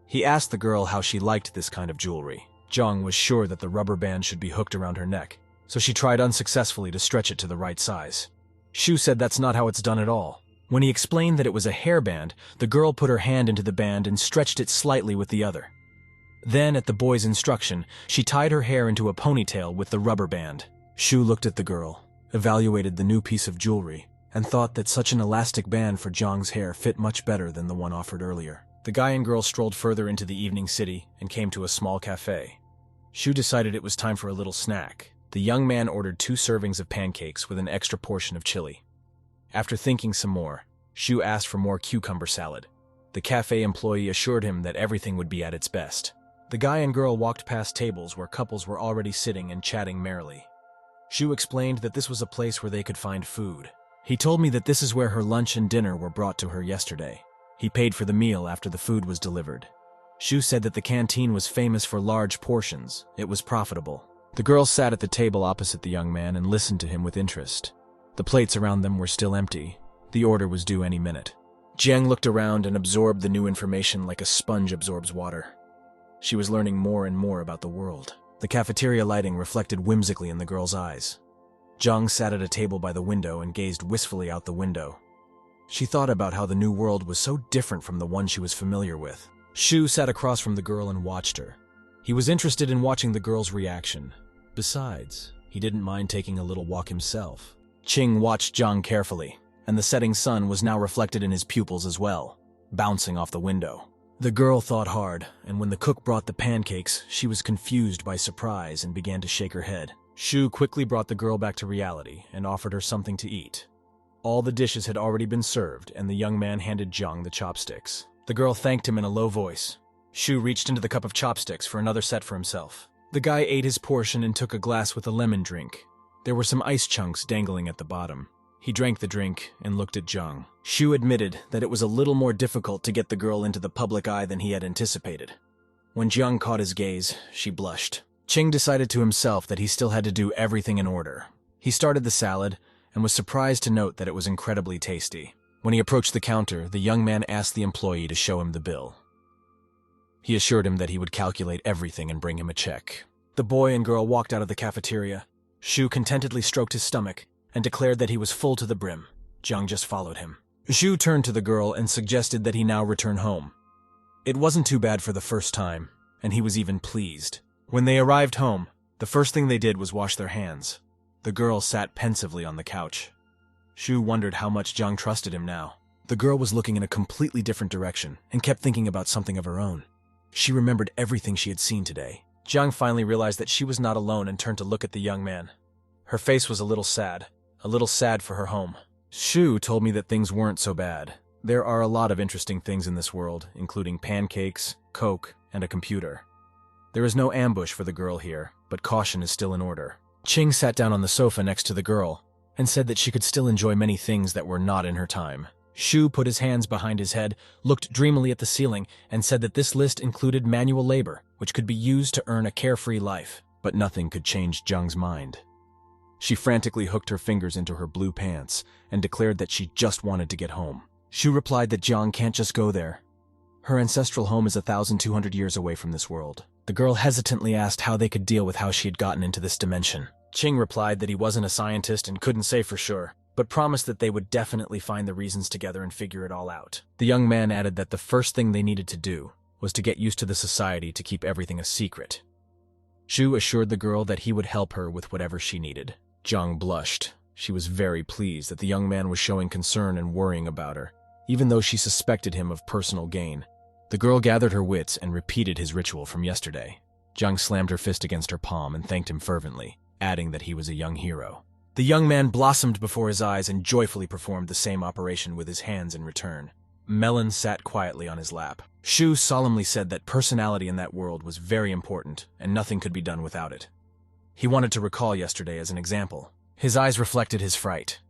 Speaker 1: He asked the girl how she liked this kind of jewelry. Jiang was sure that the rubber band should be hooked around her neck. so she tried unsuccessfully to stretch it to the right size. Shu said that's not how it's done at all. When he explained that it was a hairband, the girl put her hand into the band and stretched it slightly with the other. Then, at the boy's instruction, she tied her hair into a ponytail with the rubber band. Shu looked at the girl, evaluated the new piece of jewelry, and thought that such an elastic band for Zhang's hair fit much better than the one offered earlier. The guy and girl strolled further into the evening city and came to a small cafe. Shu decided it was time for a little snack. The young man ordered 2 servings of pancakes with an extra portion of chili. After thinking some more, Shu asked for more cucumber salad. The cafe employee assured him that everything would be at its best. The guy and girl walked past tables where couples were already sitting and chatting merrily. Shu explained that this was a place where they could find food. He told me that this is where her lunch and dinner were brought to her yesterday. He paid for the meal after the food was delivered. Shu said that the canteen was famous for large portions. It was profitable. The girl sat at the table opposite the young man and listened to him with interest. The plates around them were still empty. The order was due any minute. Jiang looked around and absorbed the new information like a sponge absorbs water. She was learning more and more about the world. The cafeteria lighting reflected whimsically in the girl's eyes. Jiang sat at a table by the window and gazed wistfully out the window. She thought about how the new world was so different from the one she was familiar with. Shu sat across from the girl and watched her. He was interested in watching the girl's reaction. Besides, he didn't mind taking a little walk himself. Qing watched Jiang carefully, and the setting sun was now reflected in his pupils as well, bouncing off the window. The girl thought hard, and when the cook brought the pancakes, she was confused by surprise and began to shake her head. Shu quickly brought the girl back to reality and offered her something to eat. All the dishes had already been served, and the young man handed Jiang the chopsticks. The girl thanked him in a low voice. Shu reached into the cup of chopsticks for another set for himself. The guy ate his portion and took a glass with a lemon drink. There were some ice chunks dangling at the bottom. He drank the drink and looked at Jiang. Shu admitted that it was a little more difficult to get the girl into the public eye than he had anticipated. When Jiang caught his gaze, she blushed. Qing decided to himself that he still had to do everything in order. He started the salad and was surprised to note that it was incredibly tasty. When he approached the counter, the young man asked the employee to show him the bill. He assured him that he would calculate everything and bring him a check. The boy and girl walked out of the cafeteria. Shu contentedly stroked his stomach and declared that he was full to the brim. Jiang just followed him. Shu turned to the girl and suggested that he now return home. It wasn't too bad for the first time, and he was even pleased. When they arrived home, the first thing they did was wash their hands. The girl sat pensively on the couch. Shu wondered how much Jiang trusted him now. The girl was looking in a completely different direction and kept thinking about something of her own. She remembered everything she had seen today. Jiang finally realized that she was not alone and turned to look at the young man. Her face was a little sad for her home. Shu told me that things weren't so bad. There are a lot of interesting things in this world, including pancakes, coke, and a computer. There is no ambush for the girl here, but caution is still in order. Qing sat down on the sofa next to the girl and said that she could still enjoy many things that were not in her time. Shu put his hands behind his head, looked dreamily at the ceiling, and said that this list included manual labor, which could be used to earn a carefree life. But nothing could change Jiang's mind. She frantically hooked her fingers into her blue pants and declared that she just wanted to get home. Shu replied that Jiang can't just go there. Her ancestral home is 1,200 years away from this world. The girl hesitantly asked how they could deal with how she had gotten into this dimension. Qing replied that he wasn't a scientist and couldn't say for sure, but promised that they would definitely find the reasons together and figure it all out. The young man added that the first thing they needed to do was to get used to the society to keep everything a secret. Shu assured the girl that he would help her with whatever she needed. Jiang blushed. She was very pleased that the young man was showing concern and worrying about her, even though she suspected him of personal gain. The girl gathered her wits and repeated his ritual from yesterday. Jiang slammed her fist against her palm and thanked him fervently, adding that he was a young hero. The young man blossomed before his eyes and joyfully performed the same operation with his hands in return. Melon sat quietly on his lap. Shu solemnly said that personality in that world was very important and nothing could be done without it. He wanted to recall yesterday as an example. His eyes reflected his fright.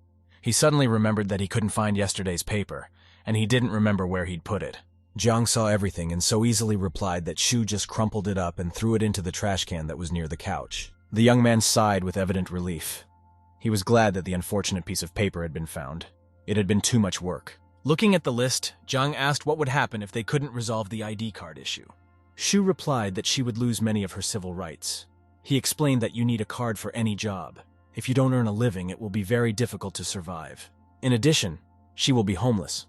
Speaker 1: He suddenly remembered that he couldn't find yesterday's paper, and he didn't remember where he'd put it. Jiang saw everything and so easily replied that Shu just crumpled it up and threw it into the trash can that was near the couch. The young man sighed with evident relief. He was glad that the unfortunate piece of paper had been found. It had been too much work. Looking at the list, Jiang asked what would happen if they couldn't resolve the ID card issue. Shu replied that she would lose many of her civil rights. He explained that you need a card for any job. If you don't earn a living, it will be very difficult to survive. In addition, she will be homeless.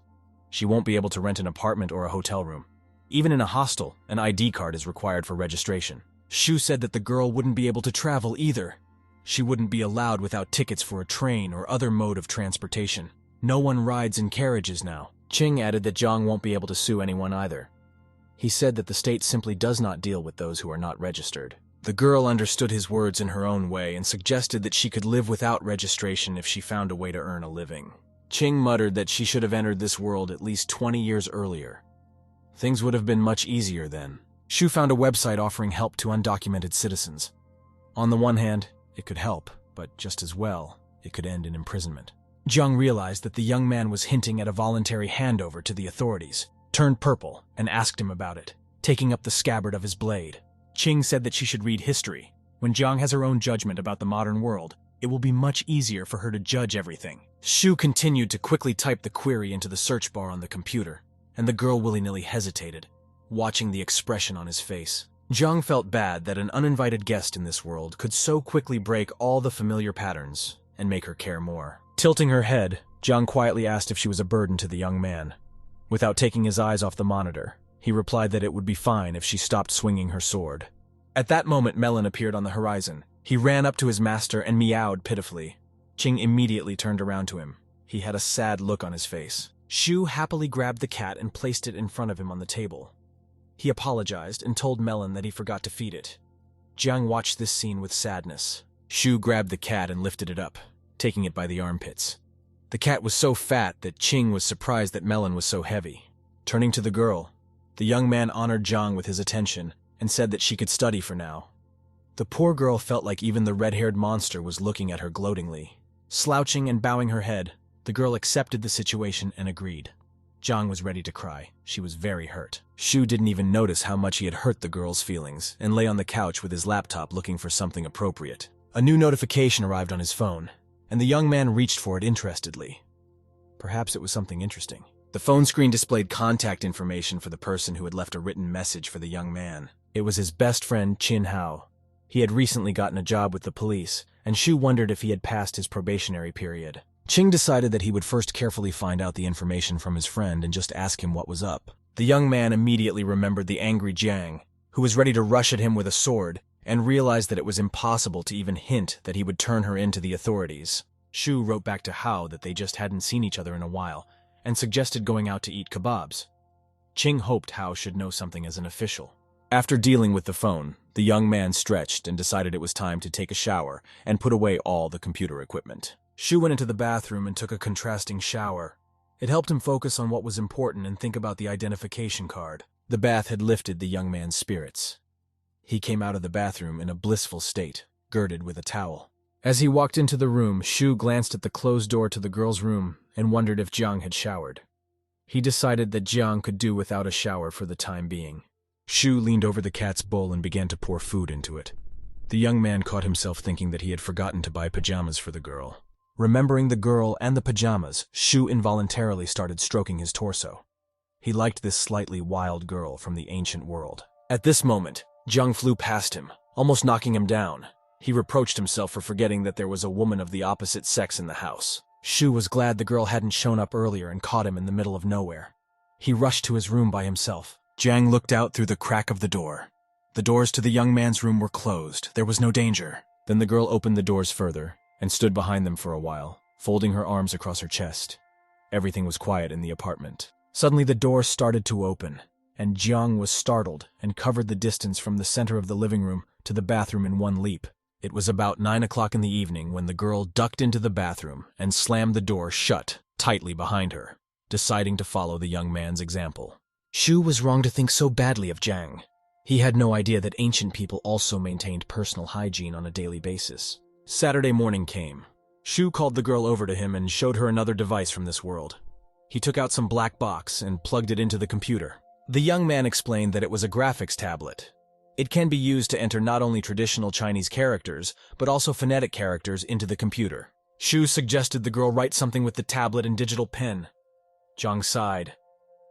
Speaker 1: She won't be able to rent an apartment or a hotel room. Even in a hostel, an ID card is required for registration. Shu said that the girl wouldn't be able to travel either. She wouldn't be allowed without tickets for a train or other mode of transportation. No one rides in carriages now. Ching added that Jiang won't be able to sue anyone either. He said that the state simply does not deal with those who are not registered. The girl understood his words in her own way and suggested that she could live without registration if she found a way to earn a living. Ching muttered that she should have entered this world at least 20 years earlier. Things would have been much easier then. Shu found a website offering help to undocumented citizens. On the one hand, it could help, but just as well, it could end in imprisonment. Jiang realized that the young man was hinting at a voluntary handover to the authorities, turned purple, and asked him about it, taking up the scabbard of his blade. Ching said that she should read history. When Jiang has her own judgment about the modern world, it will be much easier for her to judge everything. Shu continued to quickly type the query into the search bar on the computer, and the girl willy-nilly hesitated, watching the expression on his face. Jiang felt bad that an uninvited guest in this world could so quickly break all the familiar patterns and make her care more. Tilting her head, Jiang quietly asked if she was a burden to the young man. Without taking his eyes off the monitor, he replied that it would be fine if she stopped swinging her sword. At that moment, Melon appeared on the horizon. He ran up to his master and meowed pitifully. Ching immediately turned around to him. He had a sad look on his face. Shu happily grabbed the cat and placed it in front of him on the table. He apologized and told Melon that he forgot to feed it. Jiang watched this scene with sadness. Shu grabbed the cat and lifted it up, taking it by the armpits. The cat was so fat that Ching was surprised that Melon was so heavy. Turning to the girl, the young man honored Jiang with his attention and said that she could study for now. The poor girl felt like even the red-haired monster was looking at her gloatingly. Slouching and bowing her head, the girl accepted the situation and agreed. Jiang was ready to cry. She was very hurt. Shu didn't even notice how much he had hurt the girl's feelings and lay on the couch with his laptop looking for something appropriate. A new notification arrived on his phone, and the young man reached for it interestedly. Perhaps it was something interesting. The phone screen displayed contact information for the person who had left a written message for the young man. It was his best friend, Chin Hao. He had recently gotten a job with the police, and Shu wondered if he had passed his probationary period. Ching decided that he would first carefully find out the information from his friend and just ask him what was up. The young man immediately remembered the angry Jiang, who was ready to rush at him with a sword, and realized that it was impossible to even hint that he would turn her in to the authorities. Shu wrote back to Hao that they just hadn't seen each other in a while, and suggested going out to eat kebabs. Ching hoped Hao should know something as an official. After dealing with the phone, the young man stretched and decided it was time to take a shower and put away all the computer equipment. Shu went into the bathroom and took a contrasting shower. It helped him focus on what was important and think about the identification card. The bath had lifted the young man's spirits. He came out of the bathroom in a blissful state, girded with a towel. As he walked into the room, Shu glanced at the closed door to the girl's room and wondered if Jiang had showered. He decided that Jiang could do without a shower for the time being. Shu leaned over the cat's bowl and began to pour food into it. The young man caught himself thinking that he had forgotten to buy pajamas for the girl. Remembering the girl and the pajamas, Shu involuntarily started stroking his torso. He liked this slightly wild girl from the ancient world. At this moment, Jiang flew past him, almost knocking him down. He reproached himself for forgetting that there was a woman of the opposite sex in the house. Shu was glad the girl hadn't shown up earlier and caught him in the middle of nowhere. He rushed to his room by himself. Jiang looked out through the crack of the door. The doors to the young man's room were closed. There was no danger. Then the girl opened the doors further and stood behind them for a while, folding her arms across her chest. Everything was quiet in the apartment. Suddenly the door started to open, and Jiang was startled and covered the distance from the center of the living room to the bathroom in one leap. It was about 9 o'clock in the evening when the girl ducked into the bathroom and slammed the door shut tightly behind her, deciding to follow the young man's example. Shu was wrong to think so badly of Jiang. He had no idea that ancient people also maintained personal hygiene on a daily basis. Saturday morning came. Shu called the girl over to him and showed her another device from this world. He took out some black box and plugged it into the computer. The young man explained that it was a graphics tablet. It can be used to enter not only traditional Chinese characters, but also phonetic characters into the computer. Shu suggested the girl write something with the tablet and digital pen. Jiang sighed.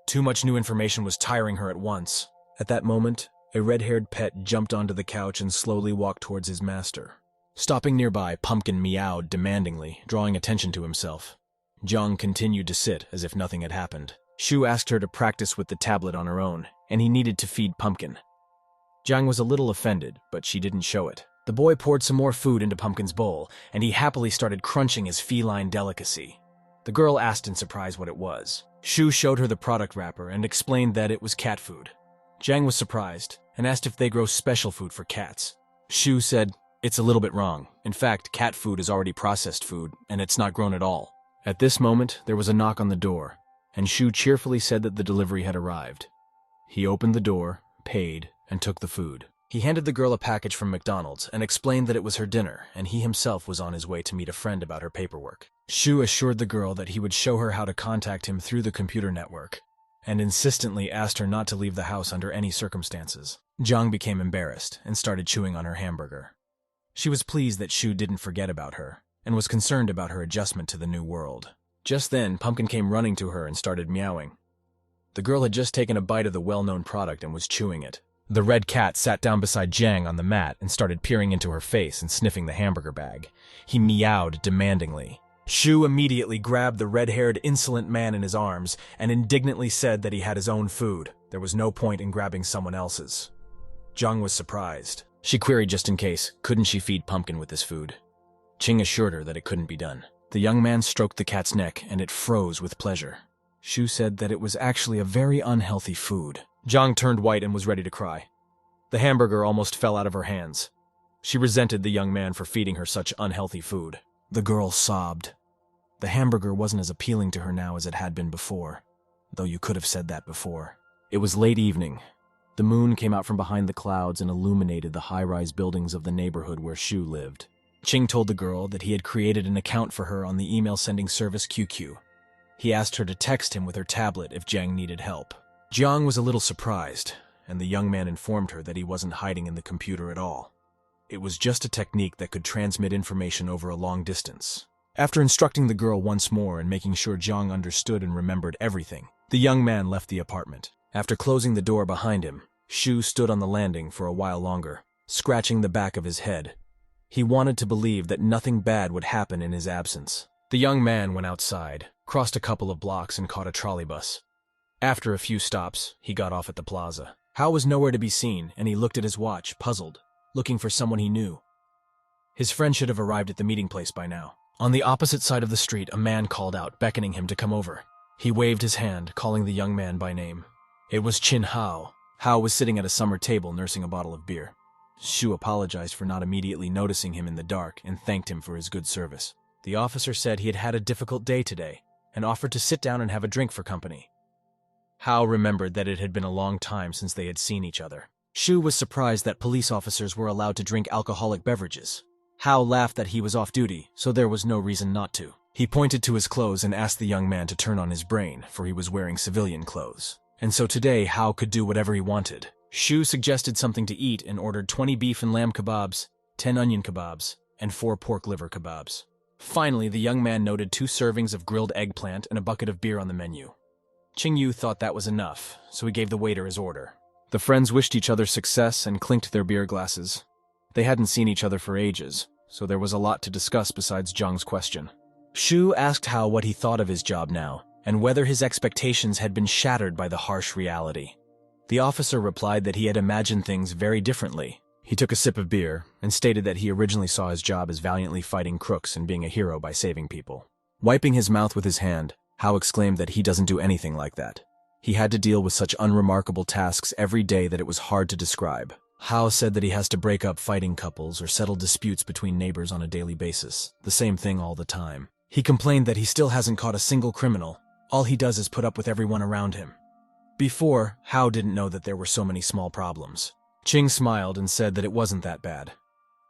Speaker 1: Too much new information was tiring her at once. At that moment, A red-haired pet jumped onto the couch and slowly walked towards his master. Stopping nearby, Pumpkin meowed demandingly, drawing attention to himself. Jiang continued to sit as if nothing had happened. Shu asked her to practice with the tablet on her own, and he needed to feed Pumpkin. Jiang was a little offended, but she didn't show it. The boy poured some more food into Pumpkin's bowl, and he happily started crunching his feline delicacy. The girl asked in surprise what it was. Shu showed her the product wrapper and explained that it was cat food. Jiang was surprised and asked if they grow special food for cats. Shu said, "It's a little bit wrong. In fact, cat food is already processed food, and it's not grown at all." At this moment, there was a knock on the door, and Shu cheerfully said that the delivery had arrived. He opened the door, paid, and took the food. He handed the girl a package from McDonald's and explained that it was her dinner, and he himself was on his way to meet a friend about her paperwork. Shu assured the girl that he would show her how to contact him through the computer network, and insistently asked her not to leave the house under any circumstances. Jiang became embarrassed and started chewing on her hamburger. She was pleased that Shu didn't forget about her, and was concerned about her adjustment to the new world. Just then, Pumpkin came running to her and started meowing. The girl had just taken a bite of the well-known product and was chewing it. The red cat sat down beside Jiang on the mat and started peering into her face and sniffing the hamburger bag. He meowed demandingly. Shu immediately grabbed the red-haired, insolent man in his arms and indignantly said that he had his own food. There was no point in grabbing someone else's. Jiang was surprised. She queried just in case, couldn't she feed Pumpkin with this food? Qing assured her that it couldn't be done. The young man stroked the cat's neck and it froze with pleasure. Shu said that it was actually a very unhealthy food. Jiang turned white and was ready to cry. The hamburger almost fell out of her hands. She resented the young man for feeding her such unhealthy food. The girl sobbed. The hamburger wasn't as appealing to her now as it had been before, though you could have said that before. It was late evening. The moon came out from behind the clouds and illuminated the high-rise buildings of the neighborhood where Shu lived. Qing told the girl that he had created an account for her on the email-sending service QQ. He asked her to text him with her tablet if Jiang needed help. Jiang was a little surprised, and the young man informed her that he wasn't hiding in the computer at all. It was just a technique that could transmit information over a long distance. After instructing the girl once more and making sure Jiang understood and remembered everything, the young man left the apartment. After closing the door behind him, Shu stood on the landing for a while longer, scratching the back of his head. He wanted to believe that nothing bad would happen in his absence. The young man went outside, crossed a couple of blocks, and caught a trolley bus. After a few stops, he got off at the plaza. Hao was nowhere to be seen, and he looked at his watch, puzzled, looking for someone he knew. His friend should have arrived at the meeting place by now. On the opposite side of the street, a man called out, beckoning him to come over. He waved his hand, calling the young man by name. It was Qin Hao. Hao was sitting at a summer table nursing a bottle of beer. Shu apologized for not immediately noticing him in the dark and thanked him for his good service. The officer said he had had a difficult day today and offered to sit down and have a drink for company. Hao remembered that it had been a long time since they had seen each other. Shu was surprised that police officers were allowed to drink alcoholic beverages. Hao laughed that he was off duty, so there was no reason not to. He pointed to his clothes and asked the young man to turn on his brain, for he was wearing civilian clothes. And so today, Hao could do whatever he wanted. Shu suggested something to eat and ordered 20 beef and lamb kebabs, 10 onion kebabs, and 4 pork liver kebabs. Finally, the young man noted 2 servings of grilled eggplant and a bucket of beer on the menu. Qing Yu thought that was enough, so he gave the waiter his order. The friends wished each other success and clinked their beer glasses. They hadn't seen each other for ages, so there was a lot to discuss besides Jiang's question. Shu asked Hao what he thought of his job now, and whether his expectations had been shattered by the harsh reality. The officer replied that he had imagined things very differently. He took a sip of beer and stated that he originally saw his job as valiantly fighting crooks and being a hero by saving people. Wiping his mouth with his hand, Hao exclaimed that he doesn't do anything like that. He had to deal with such unremarkable tasks every day that it was hard to describe. Hao said that he has to break up fighting couples or settle disputes between neighbors on a daily basis, the same thing all the time. He complained that he still hasn't caught a single criminal. All he does is put up with everyone around him. Before, Hao didn't know that there were so many small problems. Qing smiled and said that it wasn't that bad.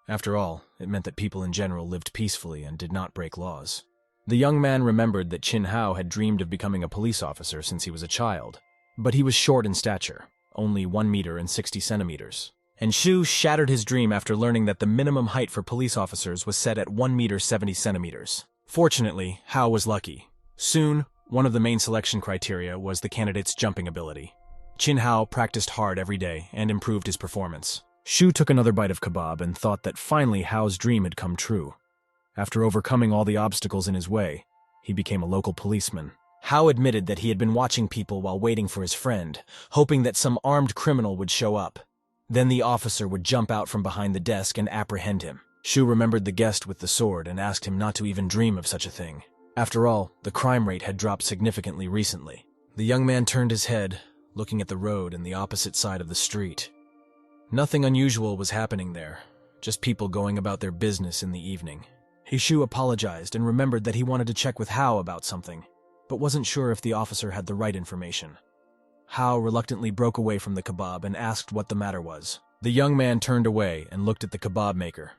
Speaker 1: After all, it meant that people in general lived peacefully and did not break laws. The young man remembered that Qin Hao had dreamed of becoming a police officer since he was a child, but he was short in stature, only 1 meter and 60 centimeters. And Shu shattered his dream after learning that the minimum height for police officers was set at 1 meter 70 centimeters. Fortunately, Hao was lucky. Soon, one of the main selection criteria was the candidate's jumping ability. Chin Hao practiced hard every day and improved his performance. Shu took another bite of kebab and thought that finally Hao's dream had come true. After overcoming all the obstacles in his way, he became a local policeman. Hao admitted that he had been watching people while waiting for his friend, hoping that some armed criminal would show up. Then the officer would jump out from behind the desk and apprehend him. Shu remembered the guest with the sword and asked him not to even dream of such a thing. After all, the crime rate had dropped significantly recently. The young man turned his head, looking at the road and the opposite side of the street. Nothing unusual was happening there, just people going about their business in the evening. Shu apologized and remembered that he wanted to check with Hao about something, but wasn't sure if the officer had the right information. Hao reluctantly broke away from the kebab and asked what the matter was. The young man turned away and looked at the kebab maker.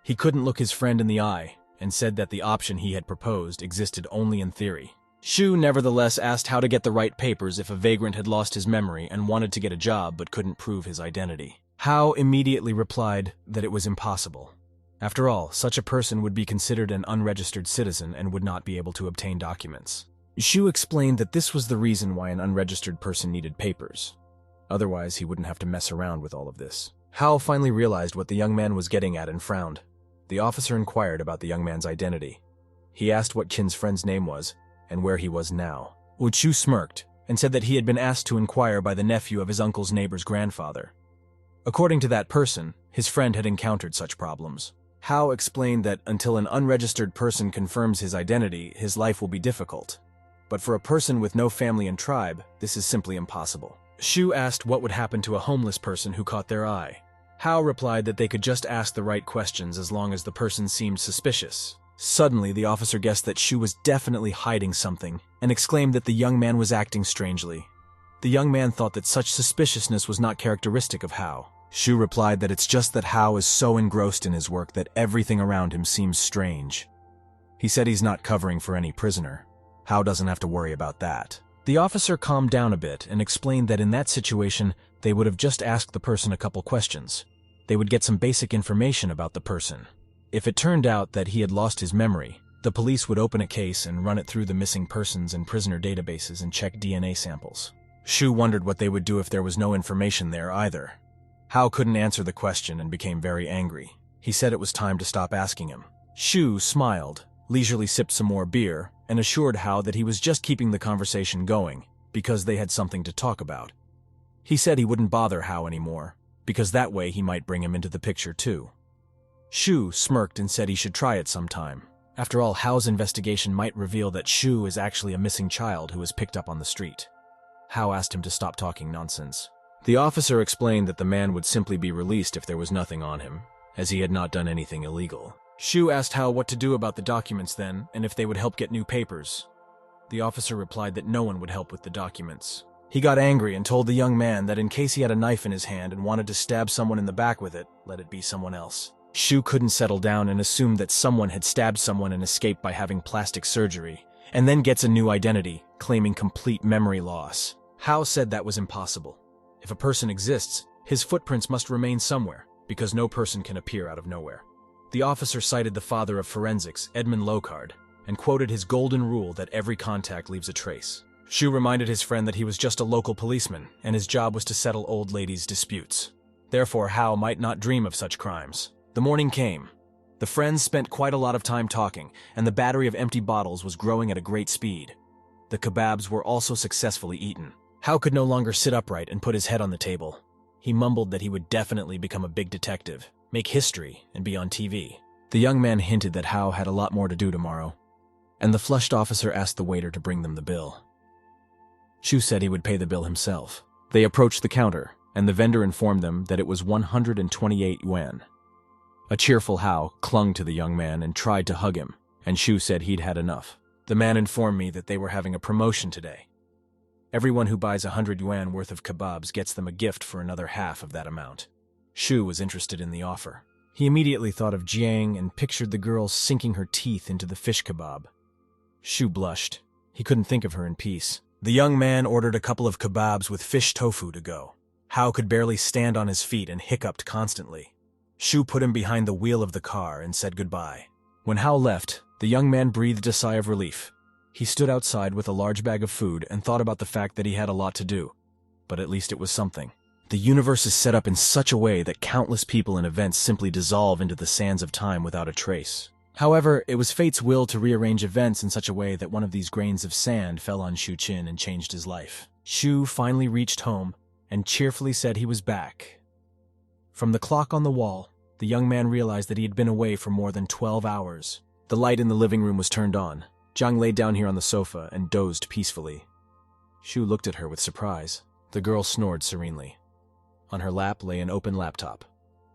Speaker 1: He couldn't look his friend in the eye and said that the option he had proposed existed only in theory. Shu nevertheless asked how to get the right papers if a vagrant had lost his memory and wanted to get a job but couldn't prove his identity. Hao immediately replied that it was impossible. After all, such a person would be considered an unregistered citizen and would not be able to obtain documents. Shu explained that this was the reason why an unregistered person needed papers. Otherwise, he wouldn't have to mess around with all of this. Hao finally realized what the young man was getting at and frowned. The officer inquired about the young man's identity. He asked what Qin's friend's name was and where he was now. Shu smirked and said that he had been asked to inquire by the nephew of his uncle's neighbor's grandfather. According to that person, his friend had encountered such problems. Hao explained that until an unregistered person confirms his identity, his life will be difficult. But for a person with no family and tribe, this is simply impossible. Shu asked what would happen to a homeless person who caught their eye. Hao replied that they could just ask the right questions as long as the person seemed suspicious. Suddenly, the officer guessed that Shu was definitely hiding something and exclaimed that the young man was acting strangely. The young man thought that such suspiciousness was not characteristic of Hao. Shu replied that it's just that Hao is so engrossed in his work that everything around him seems strange. He said he's not covering for any prisoner. Hao doesn't have to worry about that. The officer calmed down a bit and explained that in that situation, they would have just asked the person a couple questions. They would get some basic information about the person. If it turned out that he had lost his memory, the police would open a case and run it through the missing persons and prisoner databases and check DNA samples. Shu wondered what they would do if there was no information there either. Hao couldn't answer the question and became very angry. He said it was time to stop asking him. Shu smiled, leisurely sipped some more beer, and assured Hao that he was just keeping the conversation going, because they had something to talk about. He said he wouldn't bother Hao anymore, because that way he might bring him into the picture too. Shu smirked and said he should try it sometime. After all, Hao's investigation might reveal that Shu is actually a missing child who was picked up on the street. Hao asked him to stop talking nonsense. The officer explained that the man would simply be released if there was nothing on him, as he had not done anything illegal. Shu asked Hao what to do about the documents then, and if they would help get new papers. The officer replied that no one would help with the documents. He got angry and told the young man that in case he had a knife in his hand and wanted to stab someone in the back with it, let it be someone else. Shu couldn't settle down and assumed that someone had stabbed someone and escaped by having plastic surgery, and then gets a new identity, claiming complete memory loss. Hao said that was impossible. If a person exists, his footprints must remain somewhere, because no person can appear out of nowhere. The officer cited the father of forensics, Edmund Locard, and quoted his golden rule that every contact leaves a trace. Shu reminded his friend that he was just a local policeman, and his job was to settle old ladies' disputes. Therefore, Hao might not dream of such crimes. The morning came. The friends spent quite a lot of time talking, and the battery of empty bottles was growing at a great speed. The kebabs were also successfully eaten. Hao could no longer sit upright and put his head on the table. He mumbled that he would definitely become a big detective, make history, and be on TV. The young man hinted that Hao had a lot more to do tomorrow, and the flushed officer asked the waiter to bring them the bill. Shu said he would pay the bill himself. They approached the counter, and the vendor informed them that it was 128 yuan. A cheerful Hao clung to the young man and tried to hug him, and Shu said he'd had enough. The man informed me that they were having a promotion today. Everyone who buys 100 yuan worth of kebabs gets them a gift for another half of that amount. Shu was interested in the offer. He immediately thought of Jiang and pictured the girl sinking her teeth into the fish kebab. Shu blushed. He couldn't think of her in peace. The young man ordered a couple of kebabs with fish tofu to go. Hao could barely stand on his feet and hiccuped constantly. Shu put him behind the wheel of the car and said goodbye. When Hao left, the young man breathed a sigh of relief. He stood outside with a large bag of food and thought about the fact that he had a lot to do. but at least it was something. The universe is set up in such a way that countless people and events simply dissolve into the sands of time without a trace. However, it was fate's will to rearrange events in such a way that one of these grains of sand fell on Shu Qin and changed his life. Shu finally reached home and cheerfully said he was back. From the clock on the wall, the young man realized that he had been away for more than 12 hours. The light in the living room was turned on. Jiang laid down here on the sofa and dozed peacefully. Shu looked at her with surprise. The girl snored serenely. On her lap lay an open laptop.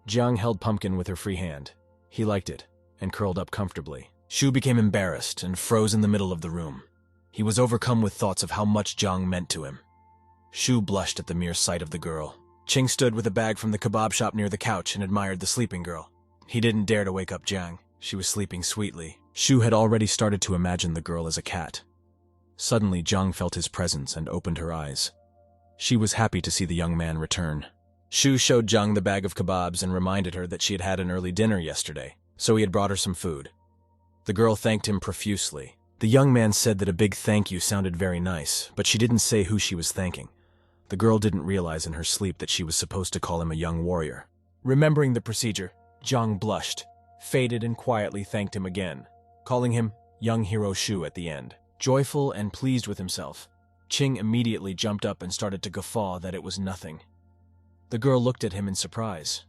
Speaker 1: Jiang held Pumpkin with her free hand. He liked it and curled up comfortably. Shu became embarrassed and froze in the middle of the room. He was overcome with thoughts of how much Jiang meant to him. Shu blushed at the mere sight of the girl. Qing stood with a bag from the kebab shop near the couch and admired the sleeping girl. He didn't dare to wake up Jiang. She was sleeping sweetly. Shu had already started to imagine the girl as a cat. Suddenly, Jiang felt his presence and opened her eyes. She was happy to see the young man return. Shu showed Jiang the bag of kebabs and reminded her that she had had an early dinner yesterday, so he had brought her some food. The girl thanked him profusely. The young man said that a big thank you sounded very nice, but she didn't say who she was thanking. The girl didn't realize in her sleep that she was supposed to call him a young warrior. Remembering the procedure, Jiang blushed, faded and quietly thanked him again, calling him young hero Shu at the end. Joyful and pleased with himself, Qing immediately jumped up and started to guffaw that it was nothing. The girl looked at him in surprise.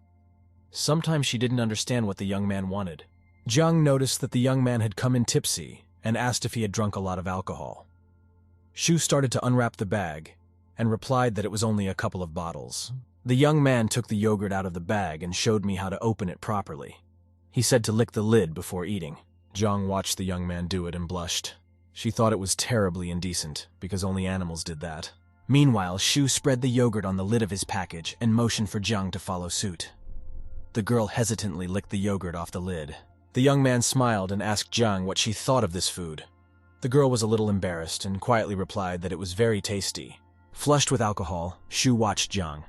Speaker 1: Sometimes she didn't understand what the young man wanted. Jiang noticed that the young man had come in tipsy and asked if he had drunk a lot of alcohol. Shu started to unwrap the bag and replied that it was only a couple of bottles. The young man took the yogurt out of the bag and showed me how to open it properly. He said to lick the lid before eating. Jiang watched the young man do it and blushed. She thought it was terribly indecent, because only animals did that. Meanwhile, Shu spread the yogurt on the lid of his package and motioned for Jiang to follow suit. The girl hesitantly licked the yogurt off the lid. The young man smiled and asked Jiang what she thought of this food. The girl was a little embarrassed and quietly replied that it was very tasty. Flushed with alcohol, Shu watched Jiang.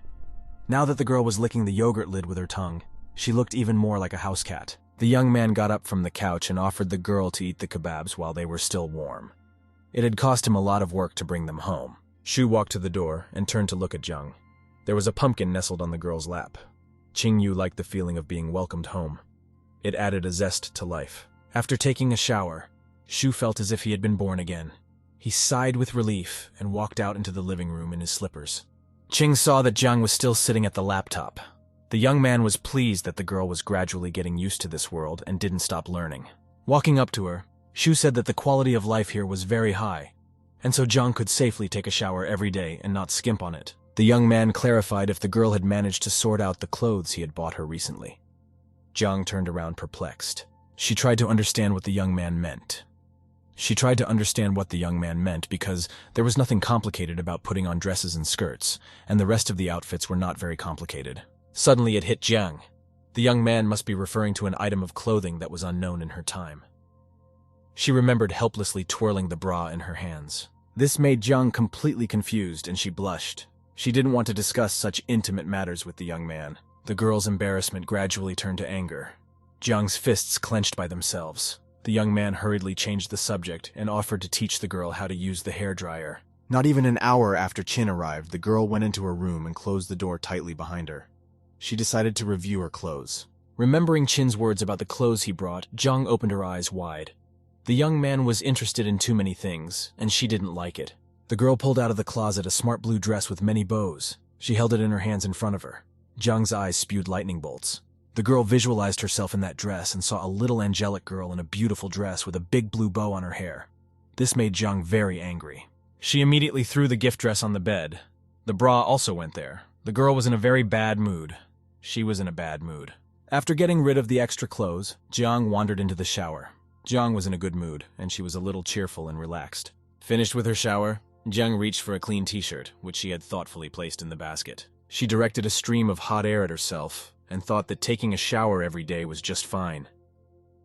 Speaker 1: Now that the girl was licking the yogurt lid with her tongue, she looked even more like a house cat. The young man got up from the couch and offered the girl to eat the kebabs while they were still warm. It had cost him a lot of work to bring them home. Shu walked to the door and turned to look at Jiang. There was a pumpkin nestled on the girl's lap. Qingyu liked the feeling of being welcomed home. It added a zest to life. After taking a shower, Shu felt as if he had been born again. He sighed with relief and walked out into the living room in his slippers. Qing saw that Jiang was still sitting at the laptop. The young man was pleased that the girl was gradually getting used to this world and didn't stop learning. Walking up to her, Shu said that the quality of life here was very high, and so Jiang could safely take a shower every day and not skimp on it. The young man clarified if the girl had managed to sort out the clothes he had bought her recently. Jiang turned around perplexed. She tried to understand what the young man meant. Because there was nothing complicated about putting on dresses and skirts, and the rest of the outfits were not very complicated. Suddenly it hit Jiang. The young man must be referring to an item of clothing that was unknown in her time. She remembered helplessly twirling the bra in her hands. This made Jiang completely confused, and she blushed. She didn't want to discuss such intimate matters with the young man. The girl's embarrassment gradually turned to anger. Jiang's fists clenched by themselves. The young man hurriedly changed the subject and offered to teach the girl how to use the hairdryer. Not even an hour after Qin arrived, the girl went into her room and closed the door tightly behind her. She decided to review her clothes. Remembering Qin's words about the clothes he brought, Jiang opened her eyes wide. The young man was interested in too many things, and she didn't like it. The girl pulled out of the closet a smart blue dress with many bows. She held it in her hands in front of her. Jiang's eyes spewed lightning bolts. The girl visualized herself in that dress and saw a little angelic girl in a beautiful dress with a big blue bow on her hair. This made Jiang very angry. She immediately threw the gift dress on the bed. The bra also went there. The girl was in a very bad mood. She was in a bad mood. After getting rid of the extra clothes, Jiang wandered into the shower. Jiang was in a good mood, and she was a little cheerful and relaxed. Finished with her shower, Jiang reached for a clean t-shirt, which she had thoughtfully placed in the basket. She directed a stream of hot air at herself, and thought that taking a shower every day was just fine.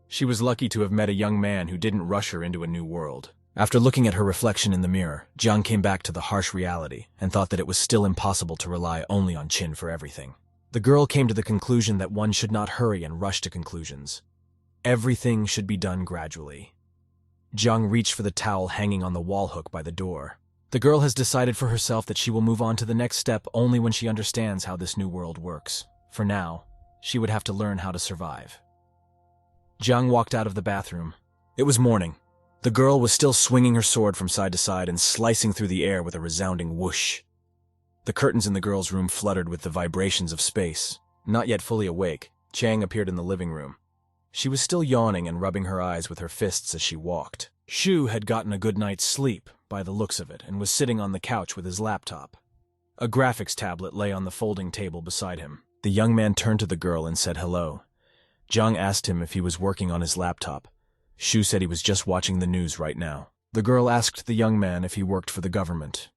Speaker 1: She was lucky to have met a young man who didn't rush her into a new world. After looking at her reflection in the mirror, Jiang came back to the harsh reality and thought that it was still impossible to rely only on Qin for everything. The girl came to the conclusion that one should not hurry and rush to conclusions. Everything should be done gradually. Jiang reached for the towel hanging on the wall hook by the door. The girl has decided for herself that she will move on to the next step only when she understands how this new world works. For now, she would have to learn how to survive. Jiang walked out of the bathroom. It was morning. The girl was still swinging her sword from side to side and slicing through the air with a resounding whoosh. The curtains in the girl's room fluttered with the vibrations of space. Not yet fully awake, Chang appeared in the living room. She was still yawning and rubbing her eyes with her fists as she walked. Shu had gotten a good night's sleep, by the looks of it, and was sitting on the couch with his laptop. A graphics tablet lay on the folding table beside him. The young man turned to the girl and said hello. Jiang asked him if he was working on his laptop. Shu said he was just watching the news right now. The girl asked the young man if he worked for the government.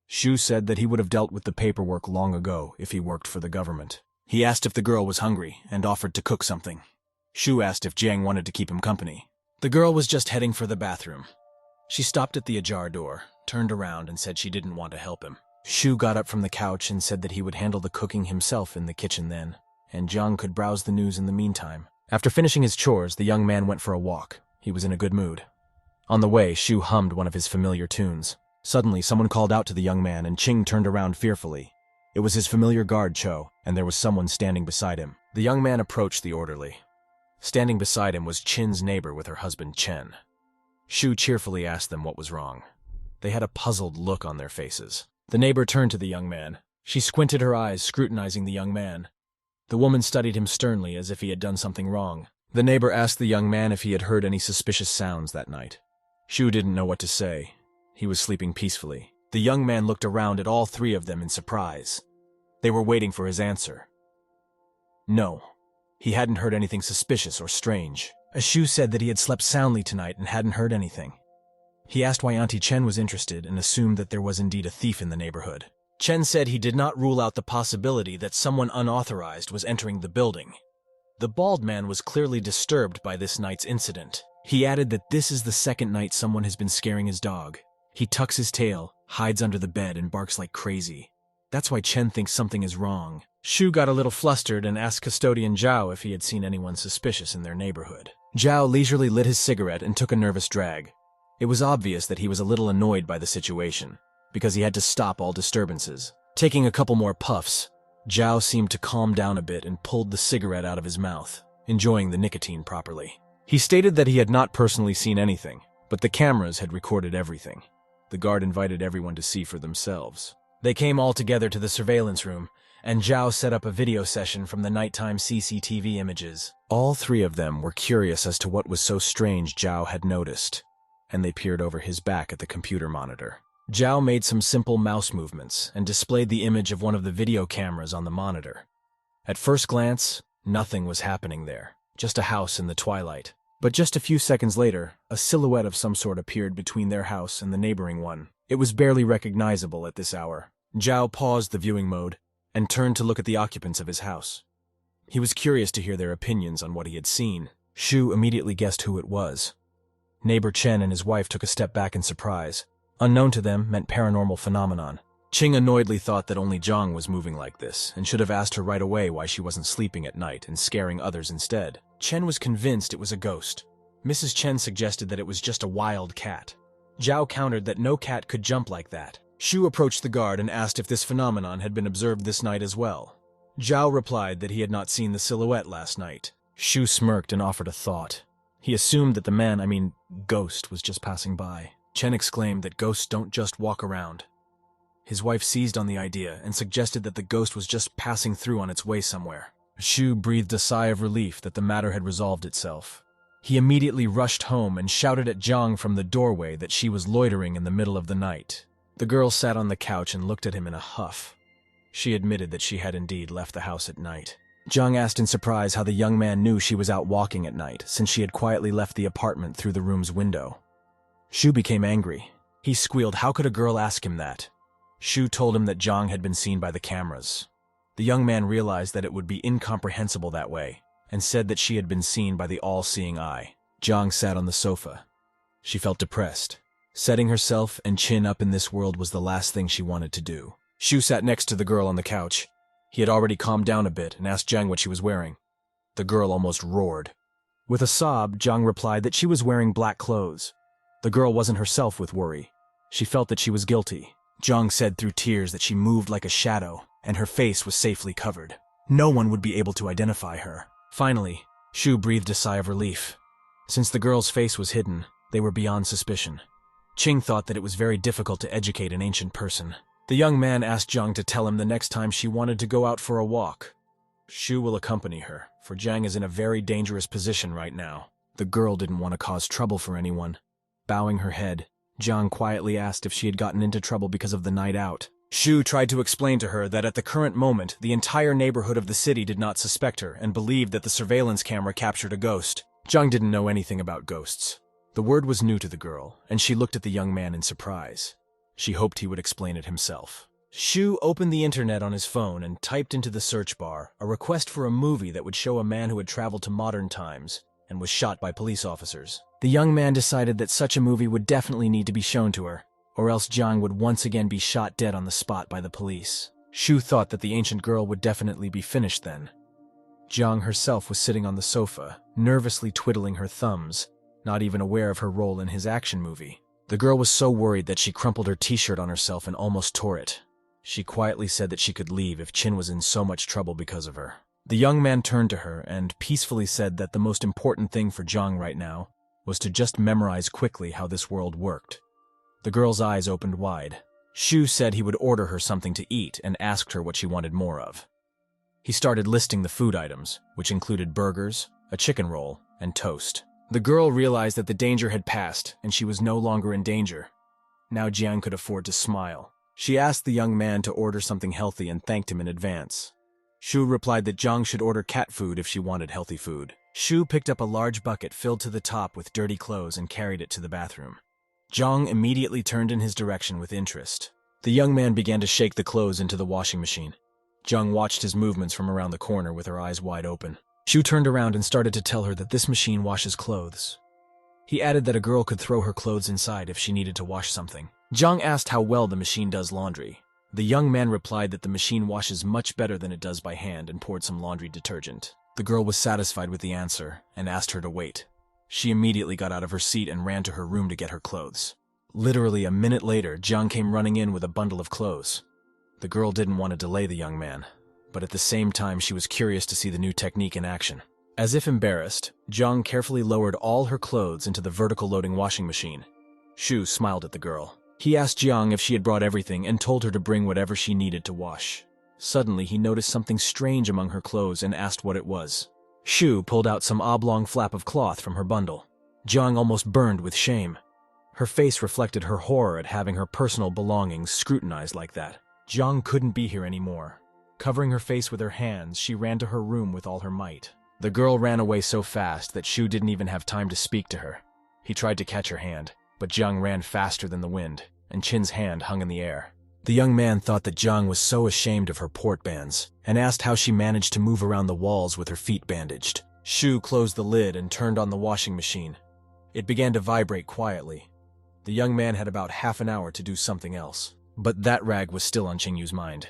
Speaker 1: Shu said that he would have dealt with the paperwork long ago if he worked for the government. He asked if the girl was hungry and offered to cook something. Shu asked if Jiang wanted to keep him company. The girl was just heading for the bathroom. She stopped at the ajar door, turned around, and said she didn't want to help him. Shu got up from the couch and said that he would handle the cooking himself in the kitchen then, and Jiang could browse the news in the meantime. After finishing his chores, the young man went for a walk. He was in a good mood. On the way, Shu hummed one of his familiar tunes. Suddenly, someone called out to the young man, and Ching turned around fearfully. It was his familiar guard, Cho, and there was someone standing beside him. The young man approached the orderly. Standing beside him was Chin's neighbor with her husband, Chen. Shu cheerfully asked them what was wrong. They had a puzzled look on their faces. The neighbor turned to the young man. She squinted her eyes, scrutinizing the young man. The woman studied him sternly as if he had done something wrong. The neighbor asked the young man if he had heard any suspicious sounds that night. Shu didn't know what to say. He was sleeping peacefully. The young man looked around at all three of them in surprise. They were waiting for his answer. No, he hadn't heard anything suspicious or strange. Shu said that he had slept soundly tonight and hadn't heard anything. He asked why Auntie Chen was interested and assumed that there was indeed a thief in the neighborhood. Chen said he did not rule out the possibility that someone unauthorized was entering the building. The bald man was clearly disturbed by this night's incident. He added that this is the second night someone has been scaring his dog. He tucks his tail, hides under the bed, and barks like crazy. That's why Chen thinks something is wrong. Shu got a little flustered and asked custodian Zhao if he had seen anyone suspicious in their neighborhood. Zhao leisurely lit his cigarette and took a nervous drag. It was obvious that he was a little annoyed by the situation, because he had to stop all disturbances. Taking a couple more puffs, Zhao seemed to calm down a bit and pulled the cigarette out of his mouth, enjoying the nicotine properly. He stated that he had not personally seen anything, but the cameras had recorded everything. The guard invited everyone to see for themselves. They came all together to the surveillance room, and Zhao set up a video session from the nighttime CCTV images. All three of them were curious as to what was so strange Zhao had noticed, and they peered over his back at the computer monitor. Zhao made some simple mouse movements and displayed the image of one of the video cameras on the monitor. At first glance, nothing was happening there, just a house in the twilight. But just a few seconds later, a silhouette of some sort appeared between their house and the neighboring one. It was barely recognizable at this hour. Zhao paused the viewing mode and turned to look at the occupants of his house. He was curious to hear their opinions on what he had seen. Shu immediately guessed who it was. Neighbor Chen and his wife took a step back in surprise. Unknown to them meant paranormal phenomenon. Qing annoyedly thought that only Zhang was moving like this and should have asked her right away why she wasn't sleeping at night and scaring others instead. Chen was convinced it was a ghost. Mrs. Chen suggested that it was just a wild cat. Zhao countered that no cat could jump like that. Shu approached the guard and asked if this phenomenon had been observed this night as well. Zhao replied that he had not seen the silhouette last night. Shu smirked and offered a thought. He assumed that the ghost was just passing by. Chen exclaimed that ghosts don't just walk around. His wife seized on the idea and suggested that the ghost was just passing through on its way somewhere. Shu breathed a sigh of relief that the matter had resolved itself. He immediately rushed home and shouted at Zhang from the doorway that she was loitering in the middle of the night. The girl sat on the couch and looked at him in a huff. She admitted that she had indeed left the house at night. Zhang asked in surprise how the young man knew she was out walking at night, since she had quietly left the apartment through the room's window. Shu became angry. He squealed, how could a girl ask him that? Shu told him that Zhang had been seen by the cameras. The young man realized that it would be incomprehensible that way, and said that she had been seen by the all-seeing eye. Zhang sat on the sofa. She felt depressed. Setting herself and Chin up in this world was the last thing she wanted to do. Shu sat next to the girl on the couch. He had already calmed down a bit and asked Zhang what she was wearing. The girl almost roared. With a sob, Zhang replied that she was wearing black clothes. The girl wasn't herself with worry. She felt that she was guilty. Jung said through tears that she moved like a shadow, and her face was safely covered. No one would be able to identify her. Finally, Shu breathed a sigh of relief. Since the girl's face was hidden, they were beyond suspicion. Ching thought that it was very difficult to educate an ancient person. The young man asked Jung to tell him the next time she wanted to go out for a walk. Shu will accompany her, for Jang is in a very dangerous position right now. The girl didn't want to cause trouble for anyone. Bowing her head, Jang quietly asked if she had gotten into trouble because of the night out. Shu tried to explain to her that at the current moment, the entire neighborhood of the city did not suspect her and believed that the surveillance camera captured a ghost. Jung didn't know anything about ghosts. The word was new to the girl, and she looked at the young man in surprise. She hoped he would explain it himself. Shu opened the internet on his phone and typed into the search bar a request for a movie that would show a man who had traveled to modern times and was shot by police officers. The young man decided that such a movie would definitely need to be shown to her, or else Jang would once again be shot dead on the spot by the police. Shu thought that the ancient girl would definitely be finished then. Jang herself was sitting on the sofa, nervously twiddling her thumbs, not even aware of her role in his action movie. The girl was so worried that she crumpled her t-shirt on herself and almost tore it. She quietly said that she could leave if Chin was in so much trouble because of her. The young man turned to her and peacefully said that the most important thing for Jang right now was to just memorize quickly how this world worked. The girl's eyes opened wide. Shu said he would order her something to eat and asked her what she wanted more of. He started listing the food items, which included burgers, a chicken roll, and toast. The girl realized that the danger had passed and she was no longer in danger. Now Jiang could afford to smile. She asked the young man to order something healthy and thanked him in advance. Shu replied that Jiang should order cat food if she wanted healthy food. Shu picked up a large bucket filled to the top with dirty clothes and carried it to the bathroom. Jiang immediately turned in his direction with interest. The young man began to shake the clothes into the washing machine. Jiang watched his movements from around the corner with her eyes wide open. Shu turned around and started to tell her that this machine washes clothes. He added that a girl could throw her clothes inside if she needed to wash something. Jiang asked how well the machine does laundry. The young man replied that the machine washes much better than it does by hand and poured some laundry detergent. The girl was satisfied with the answer and asked her to wait. She immediately got out of her seat and ran to her room to get her clothes. Literally a minute later, Jiang came running in with a bundle of clothes. The girl didn't want to delay the young man, but at the same time she was curious to see the new technique in action. As if embarrassed, Jiang carefully lowered all her clothes into the vertical loading washing machine. Shu smiled at the girl. He asked Jiang if she had brought everything and told her to bring whatever she needed to wash. Suddenly, he noticed something strange among her clothes and asked what it was. Shu pulled out some oblong flap of cloth from her bundle. Jiang almost burned with shame. Her face reflected her horror at having her personal belongings scrutinized like that. Jiang couldn't be here anymore. Covering her face with her hands, she ran to her room with all her might. The girl ran away so fast that Shu didn't even have time to speak to her. He tried to catch her hand, but Jiang ran faster than the wind, and Chin's hand hung in the air. The young man thought that Jiang was so ashamed of her port bands, and asked how she managed to move around the walls with her feet bandaged. Shu closed the lid and turned on the washing machine. It began to vibrate quietly. The young man had about half an hour to do something else. But that rag was still on Qingyu's mind.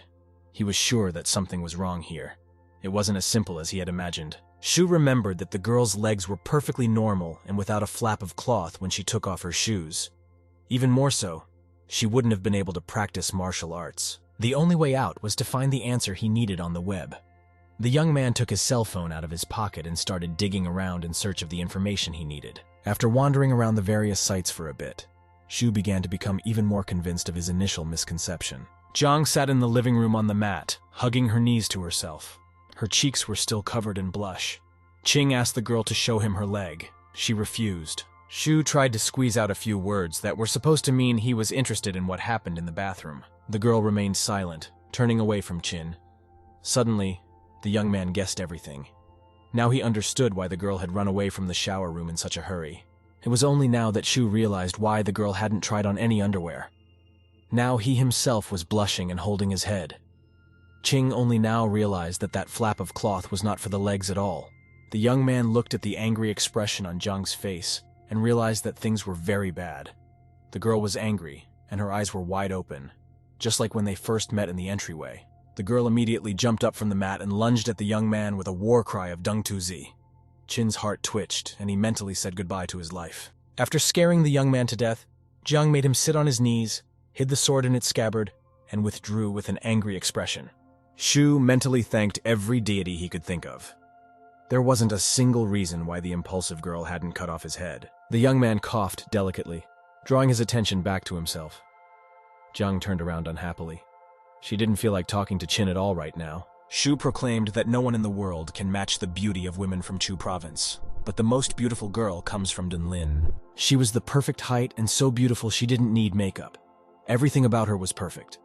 Speaker 1: He was sure that something was wrong here. It wasn't as simple as he had imagined. Shu remembered that the girl's legs were perfectly normal and without a flap of cloth when she took off her shoes. Even more so, she wouldn't have been able to practice martial arts. The only way out was to find the answer he needed on the web. The young man took his cell phone out of his pocket and started digging around in search of the information he needed. After wandering around the various sites for a bit, Shu began to become even more convinced of his initial misconception. Jiang sat in the living room on the mat, hugging her knees to herself. Her cheeks were still covered in blush. Qing asked the girl to show him her leg. She refused. Shu tried to squeeze out a few words that were supposed to mean he was interested in what happened in the bathroom. The girl remained silent, turning away from Qin. Suddenly, the young man guessed everything. Now he understood why the girl had run away from the shower room in such a hurry. It was only now that Shu realized why the girl hadn't tried on any underwear. Now he himself was blushing and holding his head. Qing only now realized that that flap of cloth was not for the legs at all. The young man looked at the angry expression on Jiang's face and realized that things were very bad. The girl was angry, and her eyes were wide open, just like when they first met in the entryway. The girl immediately jumped up from the mat and lunged at the young man with a war cry of Dung Tu Zi. Qin's heart twitched, and he mentally said goodbye to his life. After scaring the young man to death, Jiang made him sit on his knees, hid the sword in its scabbard, and withdrew with an angry expression. Shu mentally thanked every deity he could think of. There wasn't a single reason why the impulsive girl hadn't cut off his head. The young man coughed delicately, drawing his attention back to himself. Jiang turned around unhappily. She didn't feel like talking to Qin at all right now. Shu proclaimed that no one in the world can match the beauty of women from Chu province, but the most beautiful girl comes from Dunlin. She was the perfect height and so beautiful she didn't need makeup. Everything about her was perfect.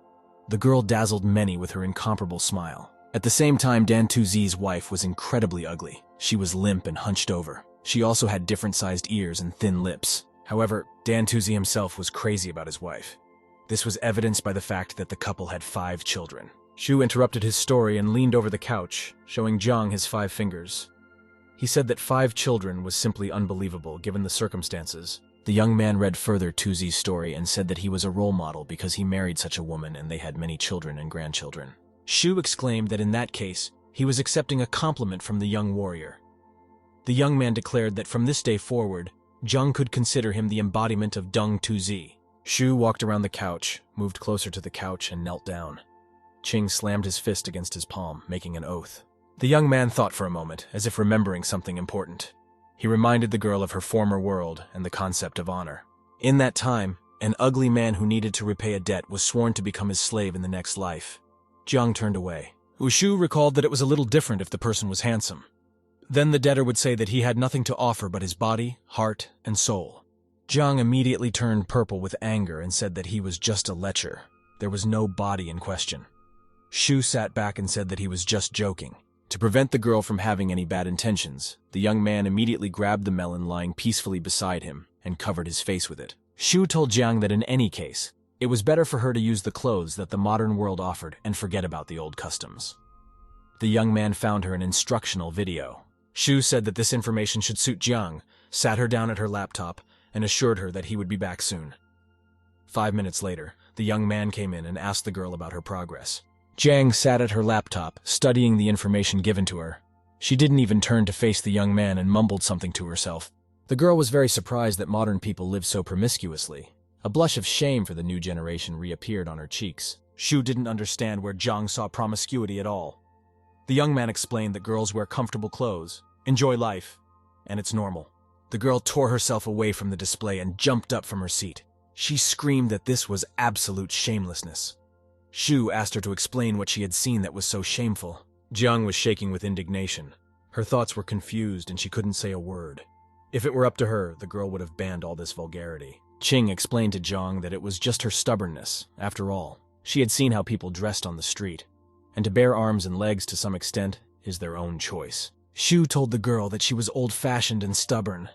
Speaker 1: The girl dazzled many with her incomparable smile. At the same time, Dan Tuzi's wife was incredibly ugly. She was limp and hunched over. She also had different-sized ears and thin lips. However, Dan Tuzi himself was crazy about his wife. This was evidenced by the fact that the couple had 5 children. Shu interrupted his story and leaned over the couch, showing Jiang his 5 fingers. He said that 5 children was simply unbelievable given the circumstances. The young man read further Tuzi's story and said that he was a role model because he married such a woman and they had many children and grandchildren. Shu exclaimed that in that case, he was accepting a compliment from the young warrior. The young man declared that from this day forward, Jiang could consider him the embodiment of Deng Tuzi. Shu walked around the couch, moved closer to the couch, and knelt down. Qing slammed his fist against his palm, making an oath. The young man thought for a moment, as if remembering something important. He reminded the girl of her former world and the concept of honor. In that time, an ugly man who needed to repay a debt was sworn to become his slave in the next life. Jiang turned away. Wushu recalled that it was a little different if the person was handsome. Then the debtor would say that he had nothing to offer but his body, heart, and soul. Jiang immediately turned purple with anger and said that he was just a lecher. There was no body in question. Shu sat back and said that he was just joking. To prevent the girl from having any bad intentions, the young man immediately grabbed the melon lying peacefully beside him and covered his face with it. Shu told Jiang that in any case, it was better for her to use the clothes that the modern world offered and forget about the old customs. The young man found her an instructional video. Shu said that this information should suit Jiang, sat her down at her laptop, and assured her that he would be back soon. 5 minutes later, the young man came in and asked the girl about her progress. Jiang sat at her laptop, studying the information given to her. She didn't even turn to face the young man and mumbled something to herself. The girl was very surprised that modern people live so promiscuously. A blush of shame for the new generation reappeared on her cheeks. Shu didn't understand where Jiang saw promiscuity at all. The young man explained that girls wear comfortable clothes, enjoy life, and it's normal. The girl tore herself away from the display and jumped up from her seat. She screamed that this was absolute shamelessness. Shu asked her to explain what she had seen that was so shameful. Jiang was shaking with indignation. Her thoughts were confused and she couldn't say a word. If it were up to her, the girl would have banned all this vulgarity. Qing explained to Jiang that it was just her stubbornness. After all, she had seen how people dressed on the street, and to bare arms and legs to some extent is their own choice. Shu told the girl that she was old-fashioned and stubborn.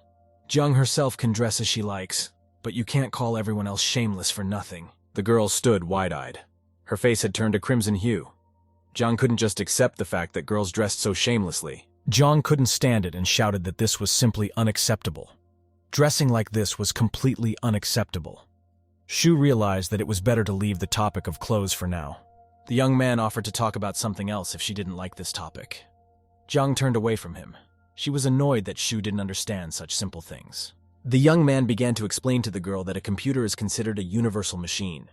Speaker 1: Jiang herself can dress as she likes, but you can't call everyone else shameless for nothing. The girl stood wide-eyed. Her face had turned a crimson hue. Jiang couldn't just accept the fact that girls dressed so shamelessly. Jiang couldn't stand it and shouted that this was simply unacceptable. Dressing like this was completely unacceptable. Shu realized that it was better to leave the topic of clothes for now. The young man offered to talk about something else if she didn't like this topic. Jiang turned away from him. She was annoyed that Shu didn't understand such simple things. The young man began to explain to the girl that a computer is considered a universal machine.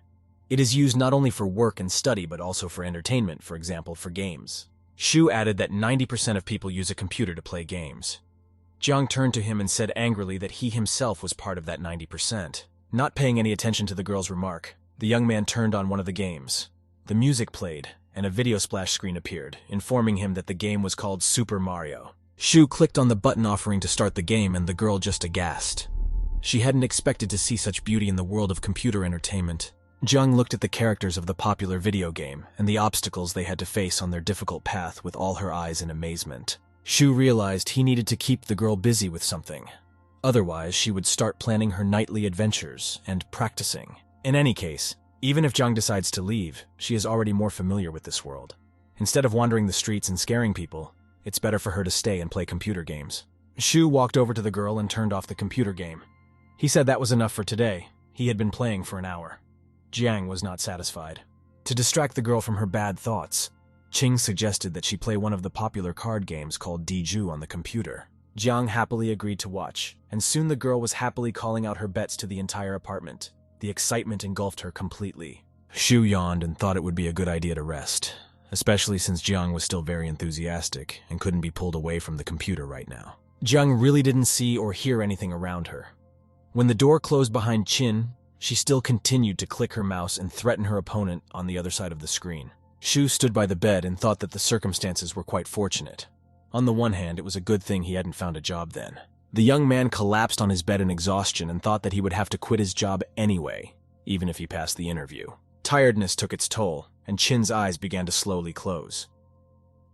Speaker 1: It is used not only for work and study but also for entertainment, for example, for games. Shu added that 90% of people use a computer to play games. Jiang turned to him and said angrily that he himself was part of that 90%. Not paying any attention to the girl's remark, the young man turned on one of the games. The music played, and a video splash screen appeared, informing him that the game was called Super Mario. Shu clicked on the button offering to start the game and the girl just aghast. She hadn't expected to see such beauty in the world of computer entertainment. Jiang looked at the characters of the popular video game and the obstacles they had to face on their difficult path with all her eyes in amazement. Shu realized he needed to keep the girl busy with something. Otherwise, she would start planning her nightly adventures and practicing. In any case, even if Jiang decides to leave, she is already more familiar with this world. Instead of wandering the streets and scaring people, it's better for her to stay and play computer games. Shu walked over to the girl and turned off the computer game. He said that was enough for today. He had been playing for an hour. Jiang was not satisfied. To distract the girl from her bad thoughts, Qing suggested that she play one of the popular card games called Diju on the computer. Jiang happily agreed to watch, and soon the girl was happily calling out her bets to the entire apartment. The excitement engulfed her completely. Shu yawned and thought it would be a good idea to rest, especially since Jiang was still very enthusiastic and couldn't be pulled away from the computer right now. Jiang really didn't see or hear anything around her. When the door closed behind Qin, she still continued to click her mouse and threaten her opponent on the other side of the screen. Shu stood by the bed and thought that the circumstances were quite fortunate. On the one hand, it was a good thing he hadn't found a job then. The young man collapsed on his bed in exhaustion and thought that he would have to quit his job anyway, even if he passed the interview. Tiredness took its toll, and Qin's eyes began to slowly close.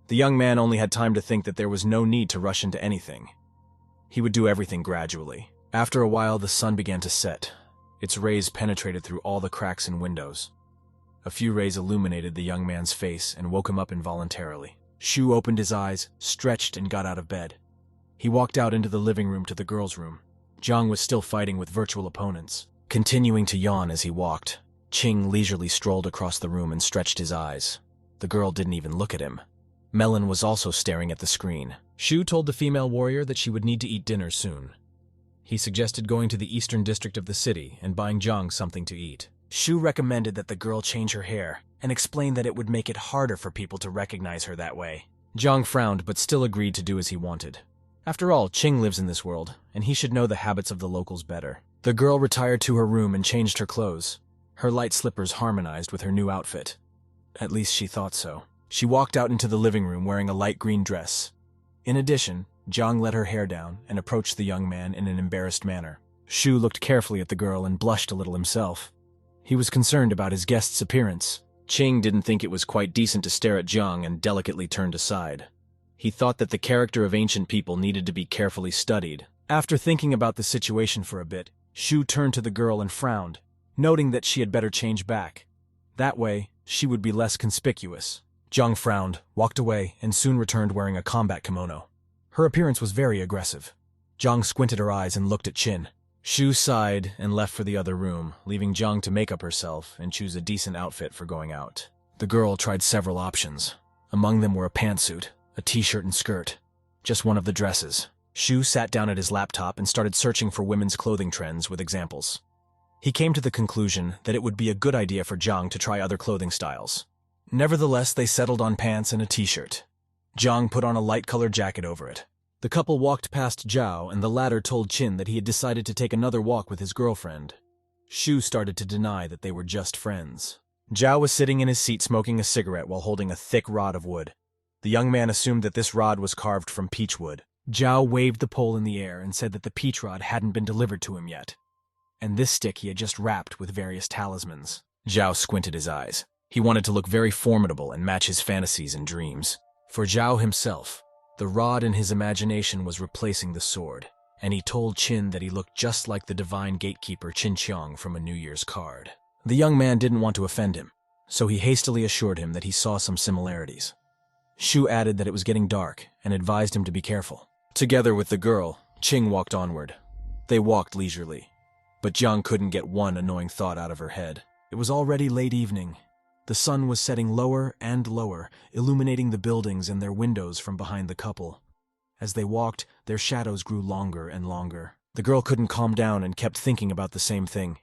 Speaker 1: The young man only had time to think that there was no need to rush into anything. He would do everything gradually. After a while, the sun began to set. Its rays penetrated through all the cracks in windows. A few rays illuminated the young man's face and woke him up involuntarily. Shu opened his eyes, stretched, and got out of bed. He walked out into the living room to the girls' room. Jiang was still fighting with virtual opponents. Continuing to yawn as he walked, Qing leisurely strolled across the room and stretched his eyes. The girl didn't even look at him. Melon was also staring at the screen. Shu told the female warrior that she would need to eat dinner soon. He suggested going to the eastern district of the city and buying Jiang something to eat. Shu recommended that the girl change her hair and explained that it would make it harder for people to recognize her that way. Jiang frowned but still agreed to do as he wanted. After all, Qing lives in this world, and he should know the habits of the locals better. The girl retired to her room and changed her clothes. Her light slippers harmonized with her new outfit. At least she thought so. She walked out into the living room wearing a light green dress. In addition, Jiang let her hair down and approached the young man in an embarrassed manner. Shu looked carefully at the girl and blushed a little himself. He was concerned about his guest's appearance. Qing didn't think it was quite decent to stare at Jiang and delicately turned aside. He thought that the character of ancient people needed to be carefully studied. After thinking about the situation for a bit, Shu turned to the girl and frowned, noting that she had better change back. That way, she would be less conspicuous. Jiang frowned, walked away, and soon returned wearing a combat kimono. Her appearance was very aggressive. Jiang squinted her eyes and looked at Qin. Shu sighed and left for the other room, leaving Jiang to make up herself and choose a decent outfit for going out. The girl tried several options. Among them were a pantsuit, a t-shirt and skirt, just one of the dresses. Shu sat down at his laptop and started searching for women's clothing trends with examples. He came to the conclusion that it would be a good idea for Jiang to try other clothing styles. Nevertheless, they settled on pants and a t-shirt. Jiang put on a light-colored jacket over it. The couple walked past Zhao, and the latter told Qin that he had decided to take another walk with his girlfriend. Shu started to deny that they were just friends. Zhao was sitting in his seat smoking a cigarette while holding a thick rod of wood. The young man assumed that this rod was carved from peach wood. Zhao waved the pole in the air and said that the peach rod hadn't been delivered to him yet, and this stick he had just wrapped with various talismans. Zhao squinted his eyes. He wanted to look very formidable and match his fantasies and dreams. For Zhao himself, the rod in his imagination was replacing the sword, and he told Qin that he looked just like the divine gatekeeper Qin Qiang from a New Year's card. The young man didn't want to offend him, so he hastily assured him that he saw some similarities. Shu added that it was getting dark and advised him to be careful. Together with the girl, Qing walked onward. They walked leisurely, but Jiang couldn't get one annoying thought out of her head. It was already late evening. The sun was setting lower and lower, illuminating the buildings and their windows from behind the couple. As they walked, their shadows grew longer and longer. The girl couldn't calm down and kept thinking about the same thing.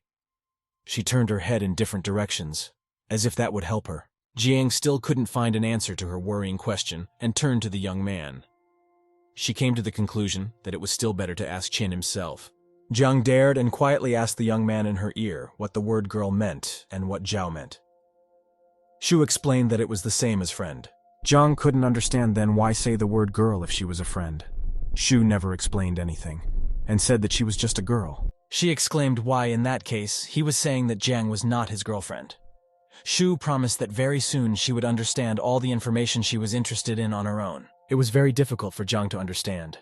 Speaker 1: She turned her head in different directions, as if that would help her. Jiang still couldn't find an answer to her worrying question and turned to the young man. She came to the conclusion that it was still better to ask Qin himself. Jiang dared and quietly asked the young man in her ear what the word girl meant and what Zhao meant. Shu explained that it was the same as friend. Jiang couldn't understand then why say the word girl if she was a friend. Shu never explained anything, and said that she was just a girl. She exclaimed why in that case he was saying that Jiang was not his girlfriend. Shu promised that very soon she would understand all the information she was interested in on her own. It was very difficult for Jiang to understand.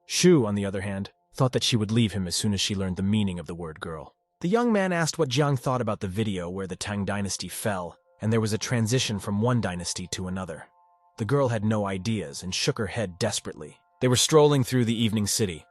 Speaker 1: Shu, on the other hand, thought that she would leave him as soon as she learned the meaning of the word girl. The young man asked what Jiang thought about the video where the Tang dynasty fell, and there was a transition from one dynasty to another. The girl had no ideas and shook her head desperately. They were strolling through the evening city.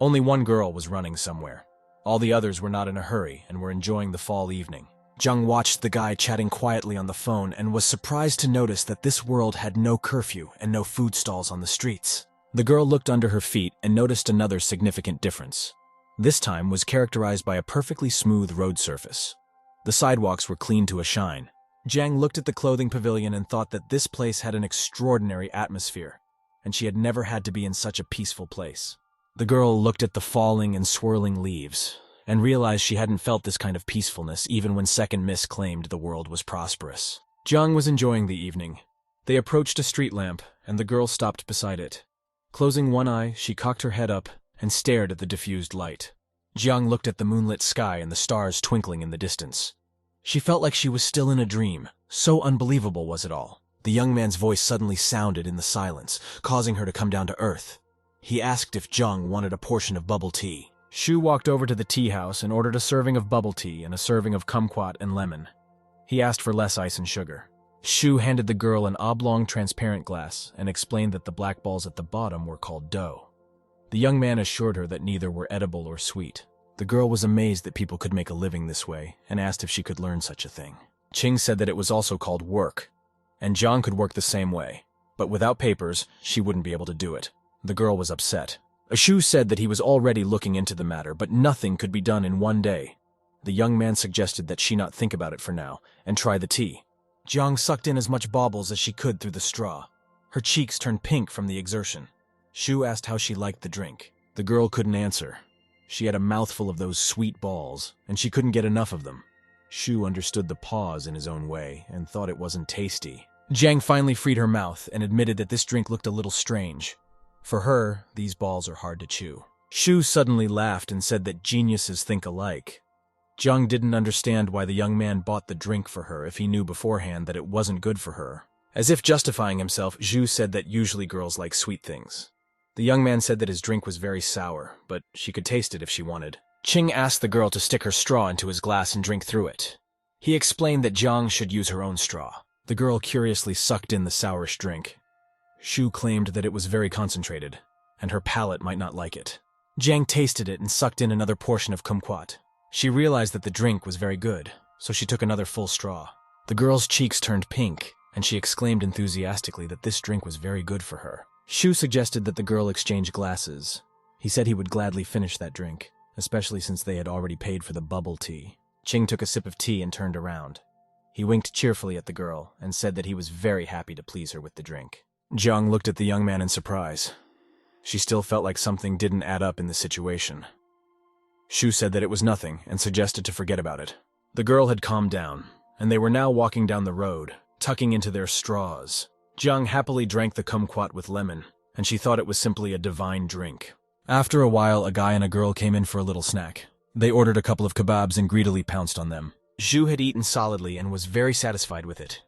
Speaker 1: Only one girl was running somewhere. All the others were not in a hurry and were enjoying the fall evening. Jiang watched the guy chatting quietly on the phone and was surprised to notice that this world had no curfew and no food stalls on the streets. The girl looked under her feet and noticed another significant difference. this time was characterized by a perfectly smooth road surface. The sidewalks were clean to a shine. Jiang looked at the clothing pavilion and thought that this place had an extraordinary atmosphere, and she had never had to be in such a peaceful place. The girl looked at the falling and swirling leaves, and realized she hadn't felt this kind of peacefulness even when Second Miss claimed the world was prosperous. Jiang was enjoying the evening. They approached a street lamp, and the girl stopped beside it. Closing one eye, she cocked her head up and stared at the diffused light. Jiang looked at the moonlit sky and the stars twinkling in the distance. She felt like she was still in a dream. So unbelievable was it all. The young man's voice suddenly sounded in the silence, causing her to come down to earth. He asked if Jiang wanted a portion of bubble tea. Shu walked over to the tea house and ordered a serving of bubble tea and a serving of kumquat and lemon. He asked for less ice and sugar. Shu handed the girl an oblong transparent glass and explained that the black balls at the bottom were called dough. The young man assured her that neither were edible or sweet. The girl was amazed that people could make a living this way and asked if she could learn such a thing. Qing said that it was also called work, and Jiang could work the same way, but without papers, she wouldn't be able to do it. The girl was upset. Shu said that he was already looking into the matter, but nothing could be done in one day. The young man suggested that she not think about it for now and try the tea. Jiang sucked in as much baubles as she could through the straw. Her cheeks turned pink from the exertion. Shu asked how she liked the drink. The girl couldn't answer. She had a mouthful of those sweet balls, and she couldn't get enough of them. Shu understood the pause in his own way and thought it wasn't tasty. Jiang finally freed her mouth and admitted that this drink looked a little strange. For her, these balls are hard to chew. Shu suddenly laughed and said that geniuses think alike. Jiang didn't understand why the young man bought the drink for her if he knew beforehand that it wasn't good for her. As if justifying himself, Zhu said that usually girls like sweet things. The young man said that his drink was very sour, but she could taste it if she wanted. Qing asked the girl to stick her straw into his glass and drink through it. He explained that Jiang should use her own straw. The girl curiously sucked in the sourish drink. Shu claimed that it was very concentrated, and her palate might not like it. Jiang tasted it and sucked in another portion of kumquat. She realized that the drink was very good, so she took another full straw. The girl's cheeks turned pink, and she exclaimed enthusiastically that this drink was very good for her. Shu suggested that the girl exchange glasses. He said he would gladly finish that drink, especially since they had already paid for the bubble tea. Qing took a sip of tea and turned around. He winked cheerfully at the girl and said that he was very happy to please her with the drink. Jiang looked at the young man in surprise. She still felt like something didn't add up in the situation. Shu said that it was nothing and suggested to forget about it. The girl had calmed down, and they were now walking down the road, tucking into their straws. Jiang happily drank the kumquat with lemon, and she thought it was simply a divine drink. After a while, a guy and a girl came in for a little snack. They ordered a couple of kebabs and greedily pounced on them. Zhu had eaten solidly and was very satisfied with it.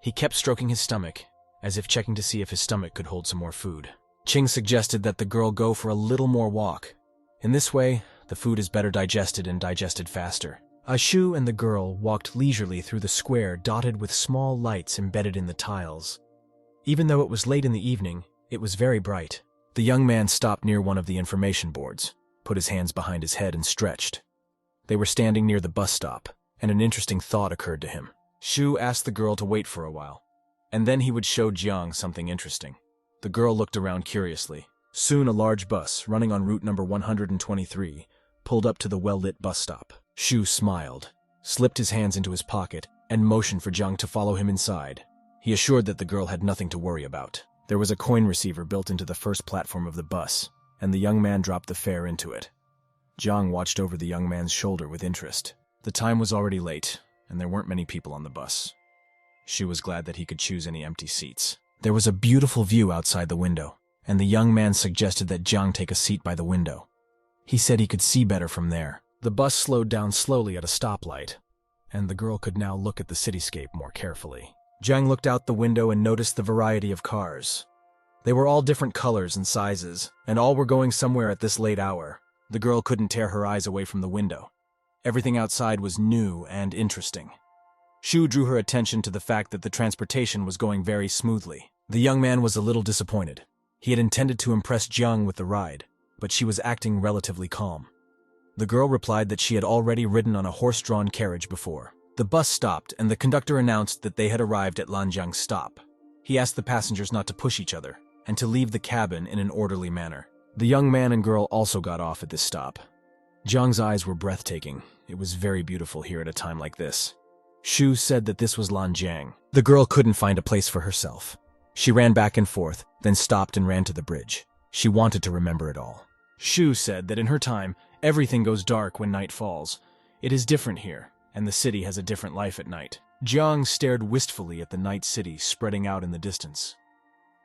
Speaker 1: He kept stroking his stomach, as if checking to see if his stomach could hold some more food. Qing suggested that the girl go for a little more walk. In this way, the food is better digested and digested faster. Shu and the girl walked leisurely through the square dotted with small lights embedded in the tiles. Even though it was late in the evening, it was very bright. The young man stopped near one of the information boards, put his hands behind his head and stretched. They were standing near the bus stop, and an interesting thought occurred to him. Shu asked the girl to wait for a while, and then he would show Jiang something interesting. The girl looked around curiously. Soon a large bus, running on route number 123, pulled up to the well-lit bus stop. Shu smiled, slipped his hands into his pocket, and motioned for Jiang to follow him inside. He assured that the girl had nothing to worry about. There was a coin receiver built into the first platform of the bus, and the young man dropped the fare into it. Jiang watched over the young man's shoulder with interest. The time was already late, and there weren't many people on the bus. Shu was glad that he could choose any empty seats. There was a beautiful view outside the window, and the young man suggested that Jiang take a seat by the window. He said he could see better from there. The bus slowed down slowly at a stoplight, and the girl could now look at the cityscape more carefully. Jiang looked out the window and noticed the variety of cars. They were all different colors and sizes, and all were going somewhere at this late hour. The girl couldn't tear her eyes away from the window. Everything outside was new and interesting. Shu drew her attention to the fact that the transportation was going very smoothly. The young man was a little disappointed. He had intended to impress Jiang with the ride, but she was acting relatively calm. The girl replied that she had already ridden on a horse-drawn carriage before. The bus stopped, and the conductor announced that they had arrived at Lanjiang's stop. He asked the passengers not to push each other, and to leave the cabin in an orderly manner. The young man and girl also got off at this stop. Jiang's eyes were breathtaking. It was very beautiful here at a time like this. Shu said that this was Lanjiang. The girl couldn't find a place for herself. She ran back and forth, then stopped and ran to the bridge. She wanted to remember it all. Shu said that in her time, everything goes dark when night falls. It is different here, and the city has a different life at night. Jiang stared wistfully at the night city spreading out in the distance.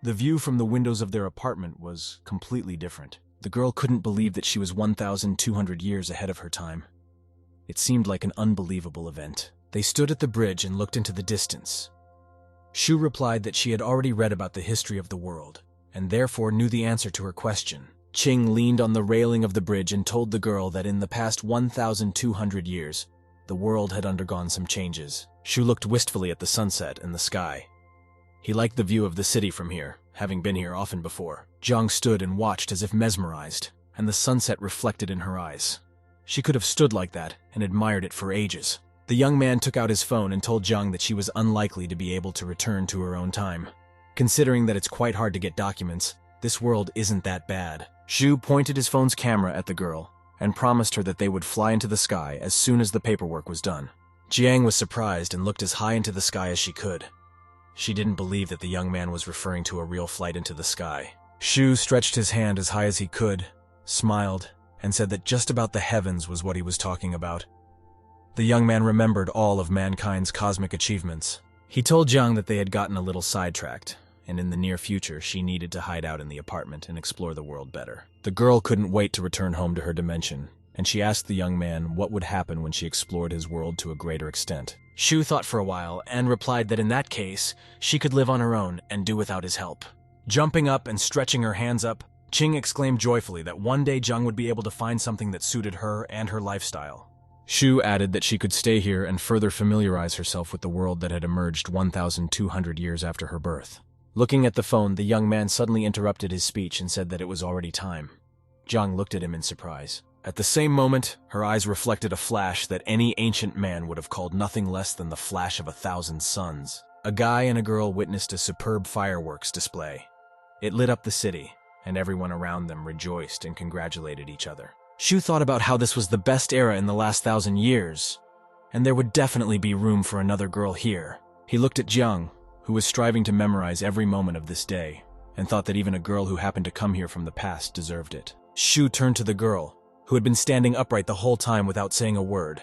Speaker 1: The view from the windows of their apartment was completely different. The girl couldn't believe that she was 1,200 years ahead of her time. It seemed like an unbelievable event. They stood at the bridge and looked into the distance. Shu replied that she had already read about the history of the world, and therefore knew the answer to her question. Qing leaned on the railing of the bridge and told the girl that in the past 1,200 years, the world had undergone some changes. Shu looked wistfully at the sunset and the sky. He liked the view of the city from here, having been here often before. Jiang stood and watched as if mesmerized, and the sunset reflected in her eyes. She could have stood like that and admired it for ages. The young man took out his phone and told Jiang that she was unlikely to be able to return to her own time. Considering that it's quite hard to get documents, this world isn't that bad. Shu pointed his phone's camera at the girl and promised her that they would fly into the sky as soon as the paperwork was done. Jiang was surprised and looked as high into the sky as she could. She didn't believe that the young man was referring to a real flight into the sky. Shu stretched his hand as high as he could, smiled, and said that just about the heavens was what he was talking about. The young man remembered all of mankind's cosmic achievements. He told Jiang that they had gotten a little sidetracked, and in the near future she needed to hide out in the apartment and explore the world better. The girl couldn't wait to return home to her dimension, and she asked the young man what would happen when she explored his world to a greater extent. Shu thought for a while and replied that in that case, she could live on her own and do without his help. Jumping up and stretching her hands up, Qing exclaimed joyfully that one day Jiang would be able to find something that suited her and her lifestyle. Shu added that she could stay here and further familiarize herself with the world that had emerged 1,200 years after her birth. Looking at the phone, the young man suddenly interrupted his speech and said that it was already time. Jiang looked at him in surprise. At the same moment, her eyes reflected a flash that any ancient man would have called nothing less than the flash of 1,000 suns. A guy and a girl witnessed a superb fireworks display. It lit up the city, and everyone around them rejoiced and congratulated each other. Shu thought about how this was the best era in the last 1,000 years, and there would definitely be room for another girl here. He looked at Jiang, who was striving to memorize every moment of this day, and thought that even a girl who happened to come here from the past deserved it. Shu turned to the girl, who had been standing upright the whole time without saying a word.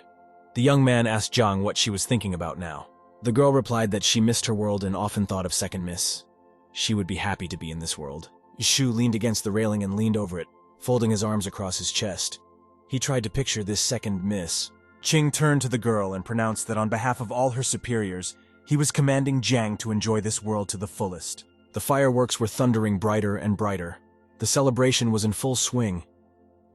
Speaker 1: The young man asked Jiang what she was thinking about now. The girl replied that she missed her world and often thought of Second Miss. She would be happy to be in this world. Shu leaned against the railing and leaned over it, folding his arms across his chest. He tried to picture this Second Miss. Qing turned to the girl and pronounced that on behalf of all her superiors, he was commanding Jiang to enjoy this world to the fullest. The fireworks were thundering brighter and brighter. The celebration was in full swing.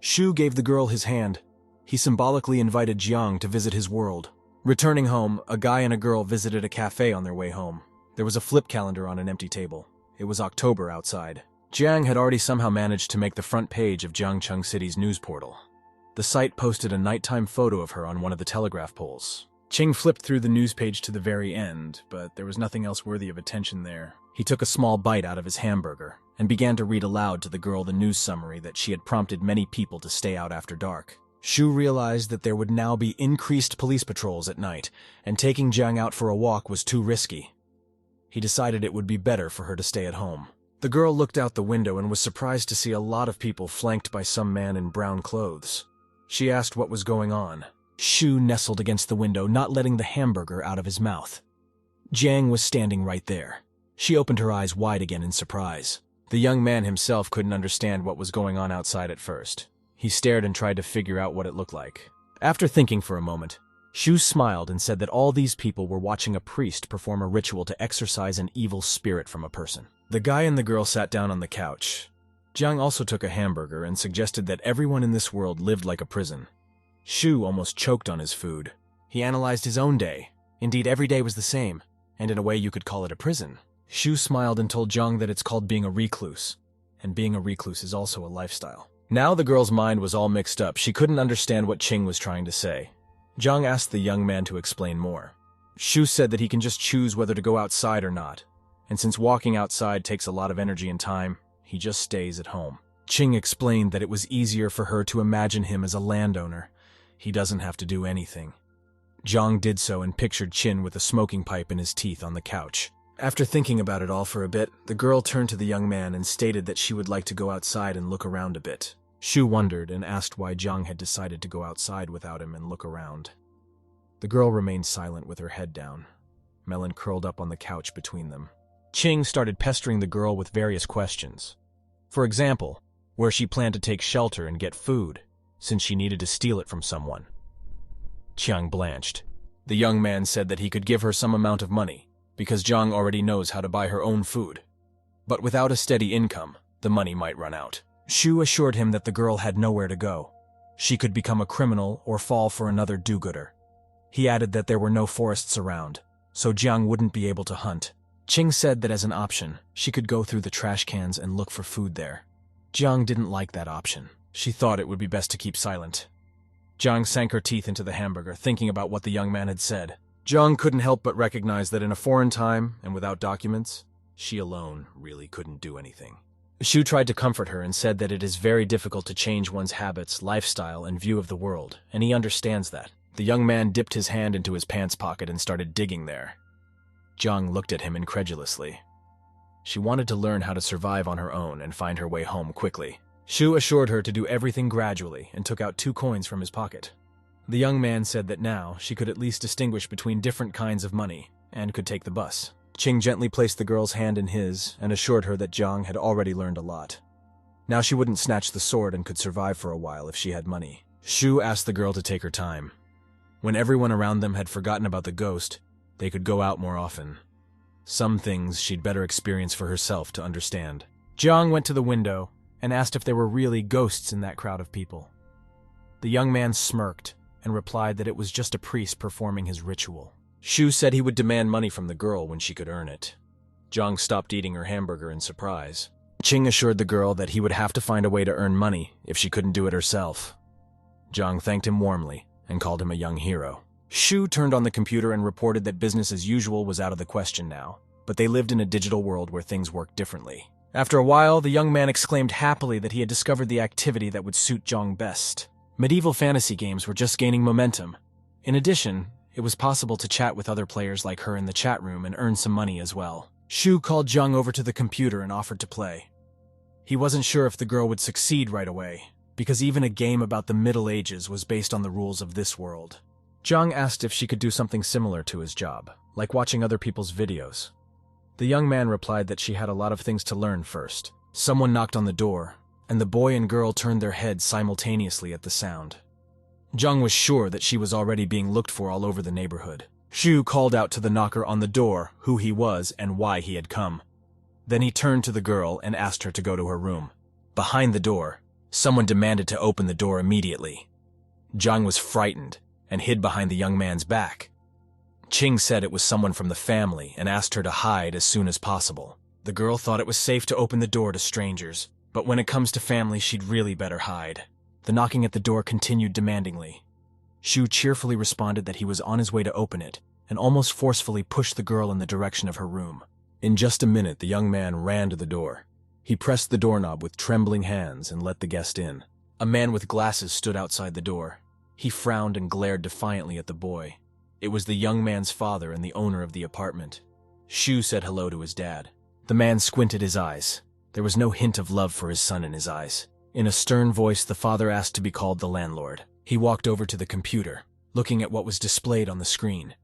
Speaker 1: Shu gave the girl his hand. He symbolically invited Jiang to visit his world. Returning home, a guy and a girl visited a cafe on their way home. There was a flip calendar on an empty table. It was October outside. Jiang had already somehow managed to make the front page of Jiangcheng City's news portal. The site posted a nighttime photo of her on one of the telegraph poles. Qing flipped through the news page to the very end, but there was nothing else worthy of attention there. He took a small bite out of his hamburger and began to read aloud to the girl the news summary that she had prompted many people to stay out after dark. Shu realized that there would now be increased police patrols at night, and taking Jiang out for a walk was too risky. He decided it would be better for her to stay at home. The girl looked out the window and was surprised to see a lot of people flanked by some man in brown clothes. She asked what was going on. Shu nestled against the window, not letting the hamburger out of his mouth. Jiang was standing right there. She opened her eyes wide again in surprise. The young man himself couldn't understand what was going on outside at first. He stared and tried to figure out what it looked like. After thinking for a moment, Shu smiled and said that all these people were watching a priest perform a ritual to exorcise an evil spirit from a person. The guy and the girl sat down on the couch. Jiang also took a hamburger and suggested that everyone in this world lived like a prison. Shu almost choked on his food. He analyzed his own day. Indeed, every day was the same, and in a way you could call it a prison. Shu smiled and told Jiang that it's called being a recluse, and being a recluse is also a lifestyle. Now the girl's mind was all mixed up. She couldn't understand what Qing was trying to say. Jiang asked the young man to explain more. Shu said that he can just choose whether to go outside or not, and since walking outside takes a lot of energy and time, he just stays at home. Ching explained that it was easier for her to imagine him as a landowner. He doesn't have to do anything. Zhang did so and pictured Chin with a smoking pipe in his teeth on the couch. After thinking about it all for a bit, the girl turned to the young man and stated that she would like to go outside and look around a bit. Shu wondered and asked why Zhang had decided to go outside without him and look around. The girl remained silent with her head down. Melon curled up on the couch between them. Ching started pestering the girl with various questions. For example, where she planned to take shelter and get food, since she needed to steal it from someone. Chiang blanched. The young man said that he could give her some amount of money, because Zhang already knows how to buy her own food. But without a steady income, the money might run out. Shu assured him that the girl had nowhere to go. She could become a criminal or fall for another do-gooder. He added that there were no forests around, so Jiang wouldn't be able to hunt. Ching said that as an option, she could go through the trash cans and look for food there. Jiang didn't like that option. She thought it would be best to keep silent. Jiang sank her teeth into the hamburger, thinking about what the young man had said. Jiang couldn't help but recognize that in a foreign time and without documents, she alone really couldn't do anything. Shu tried to comfort her and said that it is very difficult to change one's habits, lifestyle, and view of the world, and he understands that. The young man dipped his hand into his pants pocket and started digging there. Jiang looked at him incredulously. She wanted to learn how to survive on her own and find her way home quickly. Shu assured her to do everything gradually and took out 2 coins from his pocket. The young man said that now she could at least distinguish between different kinds of money and could take the bus. Ching gently placed the girl's hand in his and assured her that Jiang had already learned a lot. Now she wouldn't snatch the sword and could survive for a while if she had money. Shu asked the girl to take her time. When everyone around them had forgotten about the ghost, they could go out more often. Some things she'd better experience for herself to understand. Jiang went to the window and asked if there were really ghosts in that crowd of people. The young man smirked and replied that it was just a priest performing his ritual. Shu said he would demand money from the girl when she could earn it. Jiang stopped eating her hamburger in surprise. Ching assured the girl that he would have to find a way to earn money if she couldn't do it herself. Jiang thanked him warmly and called him a young hero. Shu turned on the computer and reported that business as usual was out of the question now, but they lived in a digital world where things worked differently. After a while, the young man exclaimed happily that he had discovered the activity that would suit Jiang best. Medieval fantasy games were just gaining momentum. In addition, it was possible to chat with other players like her in the chat room and earn some money as well. Shu called Jiang over to the computer and offered to play. He wasn't sure if the girl would succeed right away, because even a game about the Middle Ages was based on the rules of this world. Jiang asked if she could do something similar to his job, like watching other people's videos. The young man replied that she had a lot of things to learn first. Someone knocked on the door, and the boy and girl turned their heads simultaneously at the sound. Jiang was sure that she was already being looked for all over the neighborhood. Shu called out to the knocker on the door who he was and why he had come. Then he turned to the girl and asked her to go to her room. Behind the door, someone demanded to open the door immediately. Jiang was frightened and hid behind the young man's back. Ching said it was someone from the family and asked her to hide as soon as possible. The girl thought it was safe to open the door to strangers, but when it comes to family, she'd really better hide. The knocking at the door continued demandingly. Shu cheerfully responded that he was on his way to open it, and almost forcefully pushed the girl in the direction of her room. In just a minute, the young man ran to the door. He pressed the doorknob with trembling hands and let the guest in. A man with glasses stood outside the door. He frowned and glared defiantly at the boy. It was the young man's father and the owner of the apartment. Shu said hello to his dad. The man squinted his eyes. There was no hint of love for his son in his eyes. In a stern voice, the father asked to be called the landlord. He walked over to the computer, looking at what was displayed on the screen.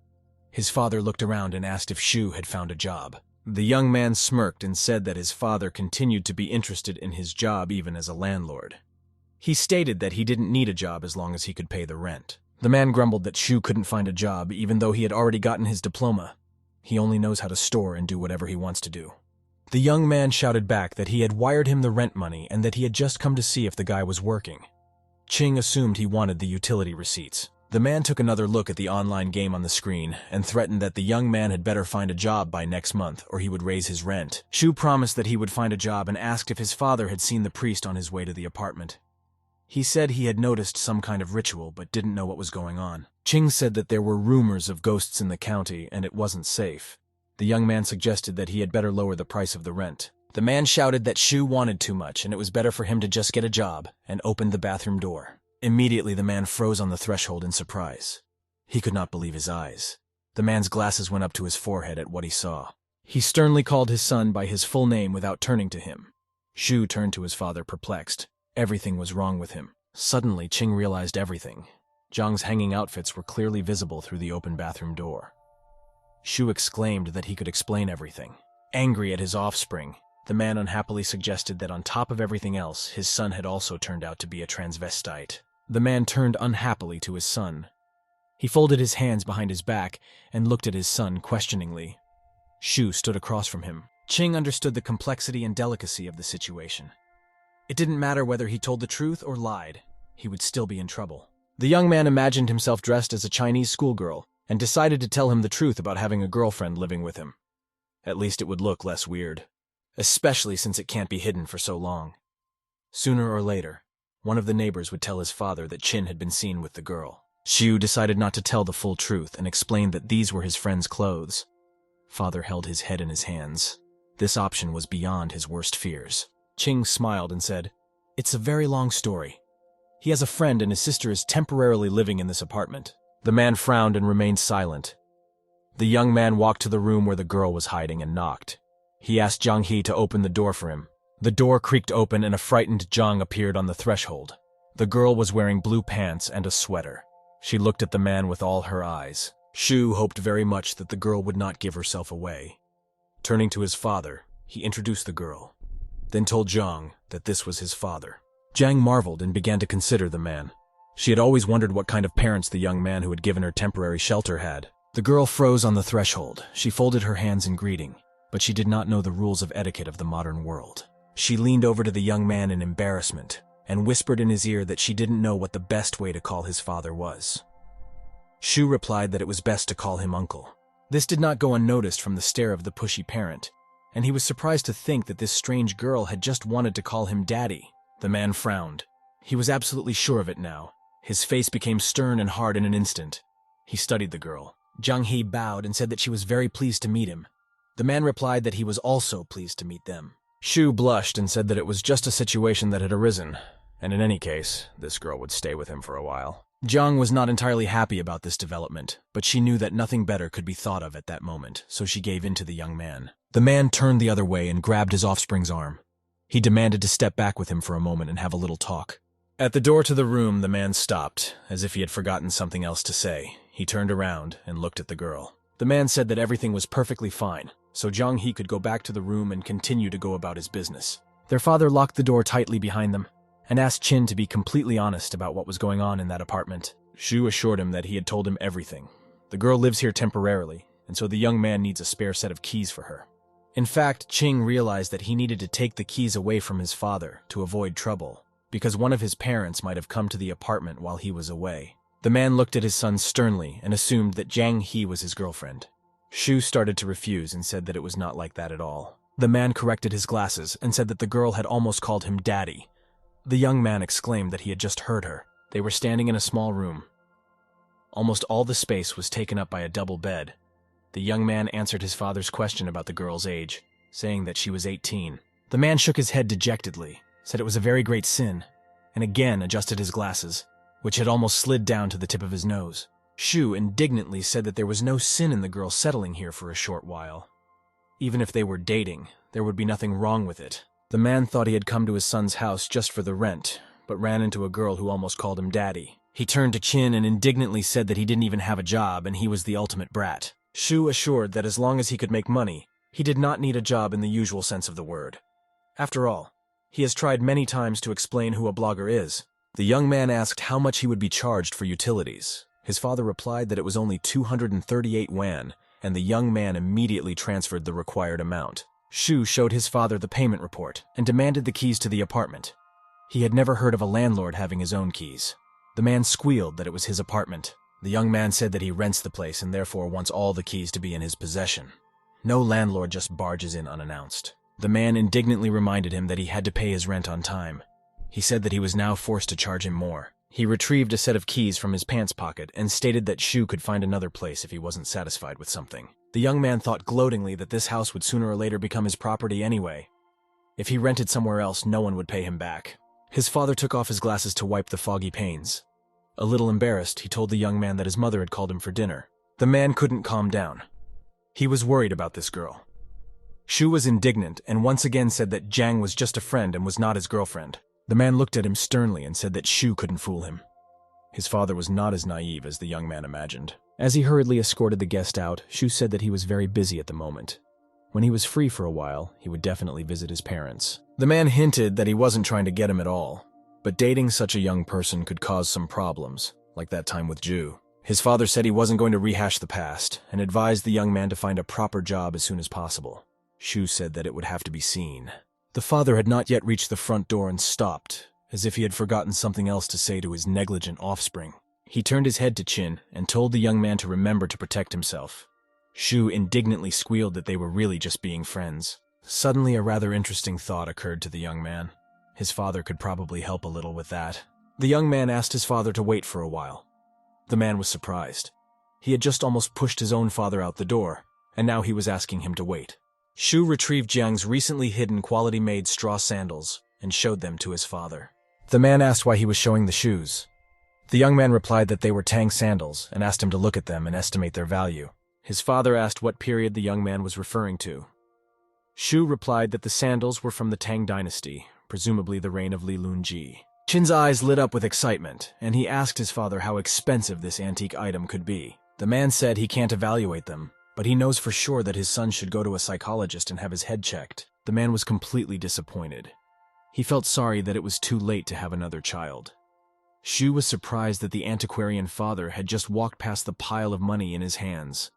Speaker 1: His father looked around and asked if Shu had found a job. The young man smirked and said that his father continued to be interested in his job even as a landlord. He stated that he didn't need a job as long as he could pay the rent. The man grumbled that Shu couldn't find a job even though he had already gotten his diploma. He only knows how to store and do whatever he wants to do. The young man shouted back that he had wired him the rent money and that he had just come to see if the guy was working. Ching assumed he wanted the utility receipts. The man took another look at the online game on the screen and threatened that the young man had better find a job by next month or he would raise his rent. Shu promised that he would find a job and asked if his father had seen the priest on his way to the apartment. He said he had noticed some kind of ritual but didn't know what was going on. Ching said that there were rumors of ghosts in the county and it wasn't safe. The young man suggested that he had better lower the price of the rent. The man shouted that Shu wanted too much and it was better for him to just get a job, and opened the bathroom door. Immediately the man froze on the threshold in surprise. He could not believe his eyes. The man's glasses went up to his forehead at what he saw. He sternly called his son by his full name without turning to him. Shu turned to his father, perplexed. Everything was wrong with him. Suddenly, Ching realized everything. Zhang's hanging outfits were clearly visible through the open bathroom door. Shu exclaimed that he could explain everything. Angry at his offspring, the man unhappily suggested that on top of everything else, his son had also turned out to be a transvestite. The man turned unhappily to his son. He folded his hands behind his back and looked at his son questioningly. Shu stood across from him. Ching understood the complexity and delicacy of the situation. It didn't matter whether he told the truth or lied, he would still be in trouble. The young man imagined himself dressed as a Chinese schoolgirl and decided to tell him the truth about having a girlfriend living with him. At least it would look less weird, especially since it can't be hidden for so long. Sooner or later, one of the neighbors would tell his father that Chin had been seen with the girl. Shu decided not to tell the full truth and explained that these were his friend's clothes. Father held his head in his hands. This option was beyond his worst fears. Ching smiled and said, "It's a very long story. He has a friend and his sister is temporarily living in this apartment." The man frowned and remained silent. The young man walked to the room where the girl was hiding and knocked. He asked Zhang He to open the door for him. The door creaked open and a frightened Zhang appeared on the threshold. The girl was wearing blue pants and a sweater. She looked at the man with all her eyes. Shu hoped very much that the girl would not give herself away. Turning to his father, he introduced the girl, then told Zhang that this was his father. Zhang marveled and began to consider the man. She had always wondered what kind of parents the young man who had given her temporary shelter had. The girl froze on the threshold. She folded her hands in greeting, but she did not know the rules of etiquette of the modern world. She leaned over to the young man in embarrassment and whispered in his ear that she didn't know what the best way to call his father was. Shu replied that it was best to call him uncle. This did not go unnoticed from the stare of the pushy parent, and he was surprised to think that this strange girl had just wanted to call him daddy. The man frowned. He was absolutely sure of it now. His face became stern and hard in an instant. He studied the girl. Zhang He bowed and said that she was very pleased to meet him. The man replied that he was also pleased to meet them. Shu blushed and said that it was just a situation that had arisen, and in any case, this girl would stay with him for a while. Zhang was not entirely happy about this development, but she knew that nothing better could be thought of at that moment, so she gave in to the young man. The man turned the other way and grabbed his offspring's arm. He demanded to step back with him for a moment and have a little talk. At the door to the room, the man stopped, as if he had forgotten something else to say. He turned around and looked at the girl. The man said that everything was perfectly fine, so Zhang He could go back to the room and continue to go about his business. Their father locked the door tightly behind them and asked Chin to be completely honest about what was going on in that apartment. Shu assured him that he had told him everything. The girl lives here temporarily, and so the young man needs a spare set of keys for her. In fact, Ching realized that he needed to take the keys away from his father to avoid trouble, because one of his parents might have come to the apartment while he was away. The man looked at his son sternly and assumed that Zhang He was his girlfriend. Shu started to refuse and said that it was not like that at all. The man corrected his glasses and said that the girl had almost called him daddy. The young man exclaimed that he had just heard her. They were standing in a small room. Almost all the space was taken up by a double bed. The young man answered his father's question about the girl's age, saying that she was 18. The man shook his head dejectedly, said it was a very great sin, and again adjusted his glasses, which had almost slid down to the tip of his nose. Shu indignantly said that there was no sin in the girl settling here for a short while. Even if they were dating, there would be nothing wrong with it. The man thought he had come to his son's house just for the rent, but ran into a girl who almost called him daddy. He turned to Chin and indignantly said that he didn't even have a job and he was the ultimate brat. Shu assured that as long as he could make money, he did not need a job in the usual sense of the word. After all, he has tried many times to explain who a blogger is. The young man asked how much he would be charged for utilities. His father replied that it was only 238 yuan, and the young man immediately transferred the required amount. Shu showed his father the payment report and demanded the keys to the apartment. He had never heard of a landlord having his own keys. The man squealed that it was his apartment. The young man said that he rents the place and therefore wants all the keys to be in his possession. No landlord just barges in unannounced. The man indignantly reminded him that he had to pay his rent on time. He said that he was now forced to charge him more. He retrieved a set of keys from his pants pocket and stated that Shu could find another place if he wasn't satisfied with something. The young man thought gloatingly that this house would sooner or later become his property anyway. If he rented somewhere else, no one would pay him back. His father took off his glasses to wipe the foggy panes. A little embarrassed, he told the young man that his mother had called him for dinner. The man couldn't calm down. He was worried about this girl. Shu was indignant and once again said that Jiang was just a friend and was not his girlfriend. The man looked at him sternly and said that Shu couldn't fool him. His father was not as naive as the young man imagined. As he hurriedly escorted the guest out, Shu said that he was very busy at the moment. When he was free for a while, he would definitely visit his parents. The man hinted that he wasn't trying to get him at all, but dating such a young person could cause some problems, like that time with Ju. His father said he wasn't going to rehash the past, and advised the young man to find a proper job as soon as possible. Shu said that it would have to be seen. The father had not yet reached the front door and stopped, as if he had forgotten something else to say to his negligent offspring. He turned his head to Qin and told the young man to remember to protect himself. Shu indignantly squealed that they were really just being friends. Suddenly, a rather interesting thought occurred to the young man. His father could probably help a little with that. The young man asked his father to wait for a while. The man was surprised. He had just almost pushed his own father out the door, and now he was asking him to wait. Shu retrieved Jiang's recently hidden quality-made straw sandals and showed them to his father. The man asked why he was showing the shoes. The young man replied that they were Tang sandals and asked him to look at them and estimate their value. His father asked what period the young man was referring to. Shu replied that the sandals were from the Tang dynasty, presumably the reign of Li Lunji. Qin's eyes lit up with excitement, and he asked his father how expensive this antique item could be. The man said he can't evaluate them, but he knows for sure that his son should go to a psychologist and have his head checked. The man was completely disappointed. He felt sorry that it was too late to have another child. Shu was surprised that the antiquarian father had just walked past the pile of money in his hands.